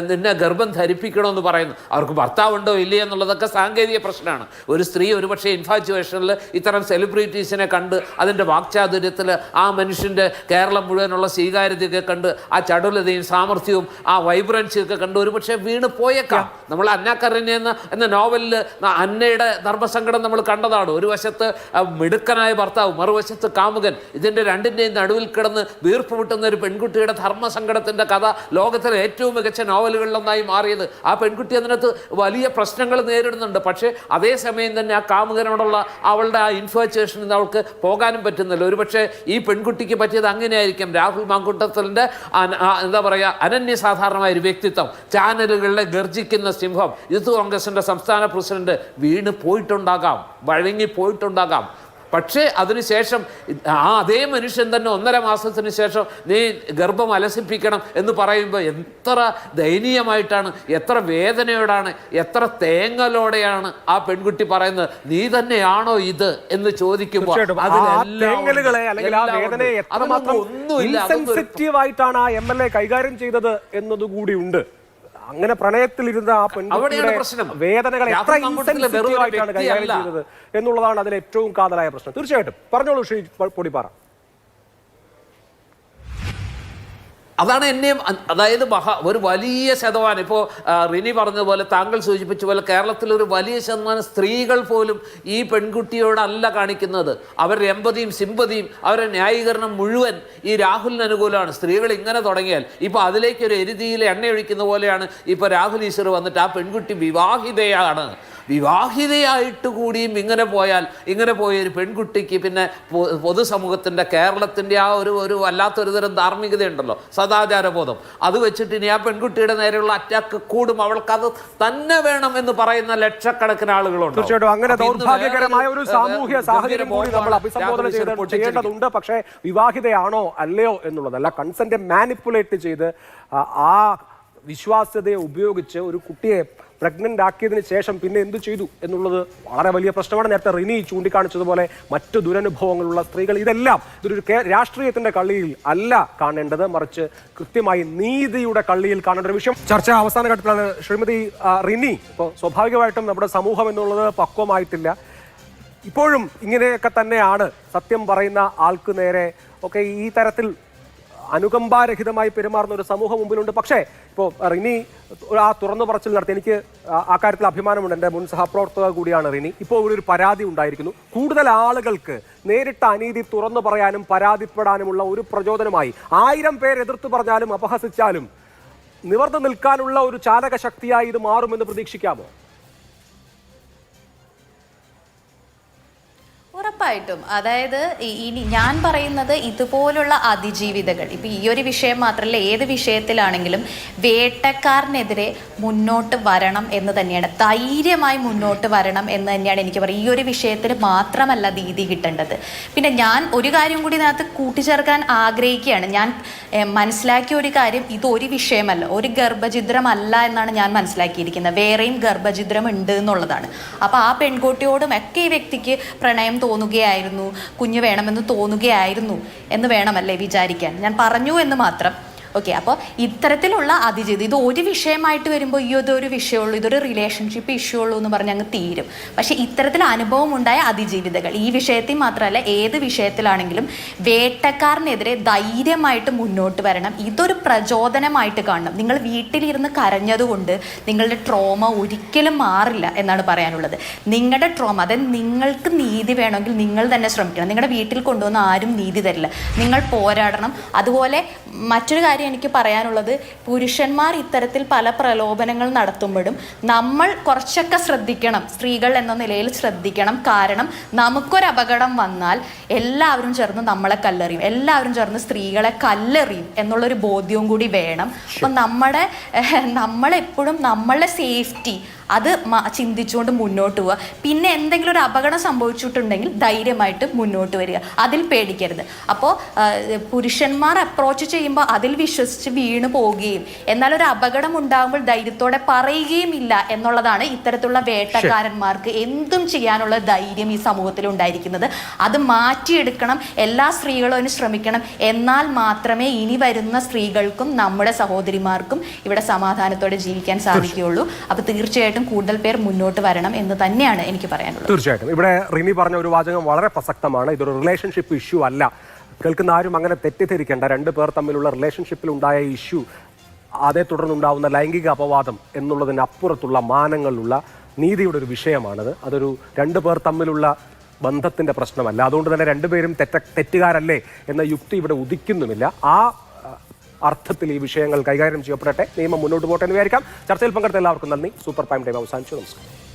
[SPEAKER 8] നിന്നെ ഗർഭം ധരിപ്പിക്കണമെന്ന് പറയുന്നു. അവർക്ക് ഭർത്താവുണ്ടോ ഇല്ലേ എന്നുള്ളതൊക്കെ സാങ്കേതിക പ്രശ്നമാണ്. ഒരു സ്ത്രീ ഒരുപക്ഷെ ഇൻഫാച്യുവേഷനിൽ ഇത്തരം സെലിബ്രിറ്റീസിനെ കണ്ട് അതിൻ്റെ വാക്ചാതുര്യത്തിൽ ആ മനുഷ്യൻ്റെ കേരളം മുഴുവനുള്ള സ്വീകാര്യതയൊക്കെ കണ്ട് ആ ചടുലതയും സാമർഥ്യവും ആ വൈബ്രൻസി ഒക്കെ കണ്ട് ഒരുപക്ഷെ വീണ് പോയേക്കാം. നമ്മൾ അന്ന കരനെ എന്ന നോവലിൽ അന്നയുടെ ധർമ്മസങ്കടം നമ്മൾ കണ്ടതാണ്. ഒരു വശത്ത് മിടുക്കനായ ഭർത്താവ്, മറുവശത്ത് കാമുകൻ. ഇതിൻ്റെ രണ്ടിൻ്റെയും നടുവിൽ കിടന്ന് വീർപ്പ് മുട്ടുന്ന ഒരു പെൺകുട്ടിയുടെ ധർമ്മസങ്കടത്തിൻ്റെ കഥ ലോകത്തിലെ ഏറ്റവും മികച്ച നോവലുകളിലൊന്നായി മാറിയത്. ആ പെൺകുട്ടി അതിനകത്ത് വലിയ പ്രശ്നങ്ങൾ നേരിടുന്നുണ്ട്. പക്ഷേ അതേസമയം തന്നെ ആ കാമുകനോടുള്ള അവളുടെ ആ ഇൻഫാച്യുവേഷനിൽ നിന്ന് അവൾക്ക് പോകാനും പറ്റുന്നില്ല. ഒരുപക്ഷെ ഈ പെൺകുട്ടിക്ക് പറ്റിയത് അങ്ങനെയായിരിക്കും. രാഹുൽ മാങ്കൂട്ടത്തിലിൻ്റെ എന്താ പറയുക, അനന്യസാധാരണമായ ഒരു വ്യക്തിത്വം, ചാനലുകളിലെ ഗർജിക്കുന്ന സിംഹം, യൂത്ത് കോൺഗ്രസിൻ്റെ സംസ്ഥാന പ്രസിഡന്റ് വീണ് പോയിട്ടുണ്ടാകാം, വഴങ്ങി പോയിട്ടുണ്ടാകാം. പക്ഷേ അതിനുശേഷം അതേ മനുഷ്യൻ തന്നെ 1.5 മാസത്തിന് ശേഷം നീ ഗർഭം അലസിപ്പിക്കണം എന്ന് പറയുമ്പോൾ എത്ര ദയനീയമായിട്ടാണ്, എത്ര വേദനയോടാണ്, എത്ര തേങ്ങലോടെയാണ് ആ പെൺകുട്ടി പറയുന്നത്. നീ തന്നെയാണോ ഇത് എന്ന് ചോദിക്കുമ്പോൾ
[SPEAKER 1] ഒന്നുമില്ല MLA കൈകാര്യം ചെയ്തത് എന്നതുകൂടി ഉണ്ട്. അങ്ങനെ പ്രണയത്തിലിരുന്ന ആ പെൺകുട്ടിയുടെ വേദനകൾ എത്ര ഇൻസെൻസിറ്റീവായിട്ടാണ് കൈകാര്യം ചെയ്തത് എന്നുള്ളതാണ് അതിൽ ഏറ്റവും കാതലായ പ്രശ്നം. തീർച്ചയായിട്ടും പറഞ്ഞോളൂ ശ്രീ പൊടിപ്പാറ.
[SPEAKER 8] അതാണ് എന്നെയും, അതായത് ഒരു വലിയ ശതമാനം, ഇപ്പോൾ റിനി പറഞ്ഞതുപോലെ, താങ്കൾ സൂചിപ്പിച്ച പോലെ കേരളത്തിലൊരു വലിയ ശതമാനം സ്ത്രീകൾ പോലും ഈ പെൺകുട്ടിയോടല്ല കാണിക്കുന്നത്. അവരുടെ എമ്പതിയും സിമ്പതിയും അവരുടെ ന്യായീകരണം മുഴുവൻ ഈ രാഹുലിന് അനുകൂലമാണ്. സ്ത്രീകൾ ഇങ്ങനെ തുടങ്ങിയാൽ ഇപ്പോൾ അതിലേക്കൊരു എരുതിയിൽ എണ്ണയൊഴിക്കുന്ന പോലെയാണ് ഇപ്പോൾ രാഹുൽ ഈശ്വർ വന്നിട്ട് ആ പെൺകുട്ടി വിവാഹിതയായിട്ട് കൂടിയും ഇങ്ങനെ പോയ ഒരു പെൺകുട്ടിക്ക് പിന്നെ പൊതുസമൂഹത്തിൻ്റെ, കേരളത്തിൻ്റെ ആ ഒരു വല്ലാത്തൊരു തരം ധാർമ്മികതയുണ്ടല്ലോ, സദാചാരബോധം, അത് വെച്ചിട്ട് ഇനി ആ പെൺകുട്ടിയുടെ നേരെയുള്ള അറ്റാക്ക് കൂടും, അവൾക്കത് തന്നെ വേണം എന്ന് പറയുന്ന ലക്ഷക്കണക്കിന് ആളുകളുണ്ട്.
[SPEAKER 1] തീർച്ചയായിട്ടും അങ്ങനെ ദൗർഭാഗ്യകരമായ ഒരു സാമൂഹ്യ സാഹചര്യം കൂടി നമ്മൾ അഭിസംബോധന ചെയ്യേണ്ടതുണ്ട്. പക്ഷേ വിവാഹിതയാണോ അല്ലയോ എന്നുള്ളതല്ല, കൺസെന്റ് മാനിപ്പുലേറ്റ് ചെയ്ത് ആ വിശ്വാസ്യതയെ ഉപയോഗിച്ച് ഒരു കുട്ടിയെ പ്രഗ്നന്റ് ആക്കിയതിന് ശേഷം പിന്നെ എന്ത് ചെയ്തു എന്നുള്ളത് വളരെ വലിയ പ്രശ്നമാണ്. നേരത്തെ റിനി ചൂണ്ടിക്കാണിച്ചതുപോലെ മറ്റു ദുരനുഭവങ്ങളുള്ള സ്ത്രീകൾ, ഇതൊരു രാഷ്ട്രീയത്തിന്റെ കള്ളിയിൽ അല്ല കാണേണ്ടത്, മറിച്ച് കൃത്യമായി നീതിയുടെ കള്ളിയിൽ കാണേണ്ട ഒരു വിഷയം. ചർച്ച അവസാന ഘട്ടത്തിലാണ്. ശ്രീമതി റിനി, ഇപ്പോൾ സ്വാഭാവികമായിട്ടും നമ്മുടെ സമൂഹം എന്നുള്ളത് പക്വമായിട്ടില്ല. ഇപ്പോഴും ഇങ്ങനെയൊക്കെ തന്നെയാണ് സത്യം പറയുന്ന ആൾക്ക് നേരെ ഒക്കെ ഈ തരത്തിൽ അനുകമ്പാരഹിതമായി പെരുമാറുന്ന ഒരു സമൂഹം മുമ്പിലുണ്ട്. പക്ഷേ ഇപ്പോൾ റിനി ആ തുറന്നു പറച്ചിൽ നടത്തി, എനിക്ക് ആ കാര്യത്തിൽ അഭിമാനമുണ്ട്. എൻ്റെ മുൻ സഹപ്രവർത്തക കൂടിയാണ് റിനി. ഇപ്പോൾ ഒരു പരാതി ഉണ്ടായിരിക്കുന്നു. കൂടുതൽ ആളുകൾക്ക് നേരിട്ട അനീതി തുറന്നു പറയാനും പരാതിപ്പെടാനുമുള്ള ഒരു പ്രചോദനമായി 1000 പേർ എതിർത്ത് പറഞ്ഞാലും അപഹസിച്ചാലും നിവർന്നു നിൽക്കാനുള്ള ഒരു ചാലക ശക്തിയായി ഇത് മാറുമെന്ന് പ്രതീക്ഷിക്കാമോ?
[SPEAKER 5] ഉറപ്പായിട്ടും. അതായത് ഇനി ഞാൻ പറയുന്നത് ഇതുപോലുള്ള അതിജീവിതകൾ, ഇപ്പം ഈ ഒരു വിഷയം മാത്രമല്ല, ഏത് വിഷയത്തിലാണെങ്കിലും വേട്ടക്കാരനെതിരെ മുന്നോട്ട് വരണം എന്ന് തന്നെയാണ്, ധൈര്യമായി മുന്നോട്ട് വരണം എന്ന് തന്നെയാണ് എനിക്ക് പറയുക. ഈ ഒരു വിഷയത്തിന് മാത്രമല്ല നീതി കിട്ടേണ്ടത്. പിന്നെ ഞാൻ ഒരു കാര്യം കൂടി ഇതിനകത്ത് കൂട്ടിച്ചേർക്കാൻ ആഗ്രഹിക്കുകയാണ്. ഞാൻ മനസ്സിലാക്കിയ ഒരു കാര്യം, ഇതൊരു വിഷയമല്ല, ഒരു ഗർഭഛിദ്രമല്ല എന്നാണ് ഞാൻ മനസ്സിലാക്കിയിരിക്കുന്നത്. വേറെയും ഗർഭഛിദ്രം ഉണ്ട് എന്നുള്ളതാണ്. അപ്പോൾ ആ പെൺകുട്ടിയോടും ഒക്കെ ഈ വ്യക്തിക്ക് പ്രണയം തോന്നുകയായിരുന്നു, കുഞ്ഞ് വേണമെന്ന് തോന്നുകയായിരുന്നു എന്ന് വേണമല്ലേ വിചാരിക്കാൻ. ഞാൻ പറഞ്ഞു എന്ന് മാത്രം. ഓക്കെ, അപ്പോൾ ഇത്തരത്തിലുള്ള അതിജീവിതം, ഇത് ഒരു വിഷയമായിട്ട് വരുമ്പോൾ ഇതൊരു വിഷയമുള്ളൂ, ഇതൊരു റിലേഷൻഷിപ്പ് ഇഷ്യൂ ഉള്ളൂ എന്ന് പറഞ്ഞ് അങ്ങ് തീരും. പക്ഷേ ഇത്തരത്തിൽ അനുഭവം ഉണ്ടായ അതിജീവിതകൾ, ഈ വിഷയത്തിൽ മാത്രമല്ല ഏത് വിഷയത്തിലാണെങ്കിലും വേട്ടക്കാരനെതിരെ ധൈര്യമായിട്ട് മുന്നോട്ട് വരണം. ഇതൊരു പ്രചോദനമായിട്ട് കാണണം. നിങ്ങൾ വീട്ടിലിരുന്ന് കരഞ്ഞതുകൊണ്ട് നിങ്ങളുടെ ട്രോമ ഒരിക്കലും മാറില്ല എന്നാണ് പറയാനുള്ളത്. നിങ്ങളുടെ ട്രോമ, അതായത് നിങ്ങൾക്ക് നീതി വേണമെങ്കിൽ നിങ്ങൾ തന്നെ ശ്രമിക്കണം. നിങ്ങളുടെ വീട്ടിൽ കൊണ്ടുവന്ന് ആരും നീതി തരില്ല, നിങ്ങൾ പോരാടണം. അതുപോലെ മറ്റൊരു കാര്യം എനിക്ക് പറയാനുള്ളത്, പുരുഷന്മാർ ഇത്തരത്തിൽ പല പ്രലോഭനങ്ങൾ നടത്തുമ്പോഴും നമ്മൾ കുറച്ചൊക്കെ ശ്രദ്ധിക്കണം, സ്ത്രീകൾ എന്ന നിലയിൽ ശ്രദ്ധിക്കണം. കാരണം നമുക്കൊരു അപകടം വന്നാൽ എല്ലാവരും ചേർന്ന് നമ്മളെ കല്ലെറിയും, എല്ലാവരും ചേർന്ന് സ്ത്രീകളെ കല്ലെറിയും എന്നുള്ളൊരു ബോധ്യവും കൂടി വേണം. അപ്പം നമ്മളെപ്പോഴും നമ്മളുടെ സേഫ്റ്റി അത് ചിന്തിച്ചുകൊണ്ട് മുന്നോട്ട് പോവുക. പിന്നെ എന്തെങ്കിലും ഒരു അപകടം സംഭവിച്ചിട്ടുണ്ടെങ്കിൽ ധൈര്യമായിട്ട് മുന്നോട്ട് വരിക, അതിൽ പേടിക്കരുത്. അപ്പോൾ പുരുഷന്മാർ അപ്രോച്ച് ചെയ്യുമ്പോൾ അതിൽ വിശ്വസിച്ച് വീണ് പോവുകയും എന്നാൽ ഒരു അപകടം ഉണ്ടാകുമ്പോൾ ധൈര്യത്തോടെ പറയുകയും ഇല്ല എന്നുള്ളതാണ് ഇത്തരത്തിലുള്ള വേട്ടക്കാരന്മാർക്ക് എന്തും ചെയ്യാനുള്ള ധൈര്യം ഈ സമൂഹത്തിൽ ഉണ്ടായിരിക്കുന്നത്. അത് മാറ്റിയെടുക്കണം. എല്ലാ സ്ത്രീകളും അതിന് ശ്രമിക്കണം. എന്നാൽ മാത്രമേ ഇനി വരുന്ന സ്ത്രീകൾക്കും നമ്മുടെ സഹോദരിമാർക്കും ഇവിടെ സമാധാനത്തോടെ ജീവിക്കാൻ സാധിക്കുകയുള്ളൂ. അപ്പോൾ തീർച്ചയായിട്ടും കൂടുതൽ പേർ മുന്നോട്ട് വരണം എന്ന് തന്നെയാണ് എനിക്ക് പറയാനുള്ളത്.
[SPEAKER 1] തീർച്ചയായിട്ടും ഇവിടെ റിനി പറഞ്ഞ ഒരു വാചകം വളരെ പ്രസക്തമാണ്. ഇതൊരു റിലേഷൻഷിപ്പ് ഇഷ്യൂ അല്ല. കേൾക്കുന്ന ആരും അങ്ങനെ തെറ്റിദ്ധരിക്കേണ്ട. 2 പേർ തമ്മിലുള്ള റിലേഷൻഷിപ്പിൽ ഉണ്ടായ ഇഷ്യൂ, അതേ തുടർന്നുണ്ടാവുന്ന ലൈംഗിക അപവാദം എന്നുള്ളതിന് അപ്പുറത്തുള്ള മാനങ്ങളുള്ള നീതിയുടെ ഒരു വിഷയമാണത്. അതൊരു 2 പേർ തമ്മിലുള്ള ബന്ധത്തിന്റെ പ്രശ്നമല്ല. അതുകൊണ്ട് തന്നെ 2 പേരും തെറ്റുകാരല്ലേ എന്ന യുക്തി ഇവിടെ ഉദിക്കുന്നുമില്ല. ആ അർത്ഥത്തിൽ ഈ വിഷയങ്ങൾ കൈകാര്യം ചെയ്യപ്പെടട്ടെ, നിയമം മുന്നോട്ട് പോകട്ടെ എന്ന് വിചാരിക്കാം. ചർച്ചയിൽ പങ്കെടുത്ത എല്ലാവർക്കും നന്ദി. സൂപ്പർ പ്രൈം ടൈം അവസാനിച്ചു. നമസ്കാരം.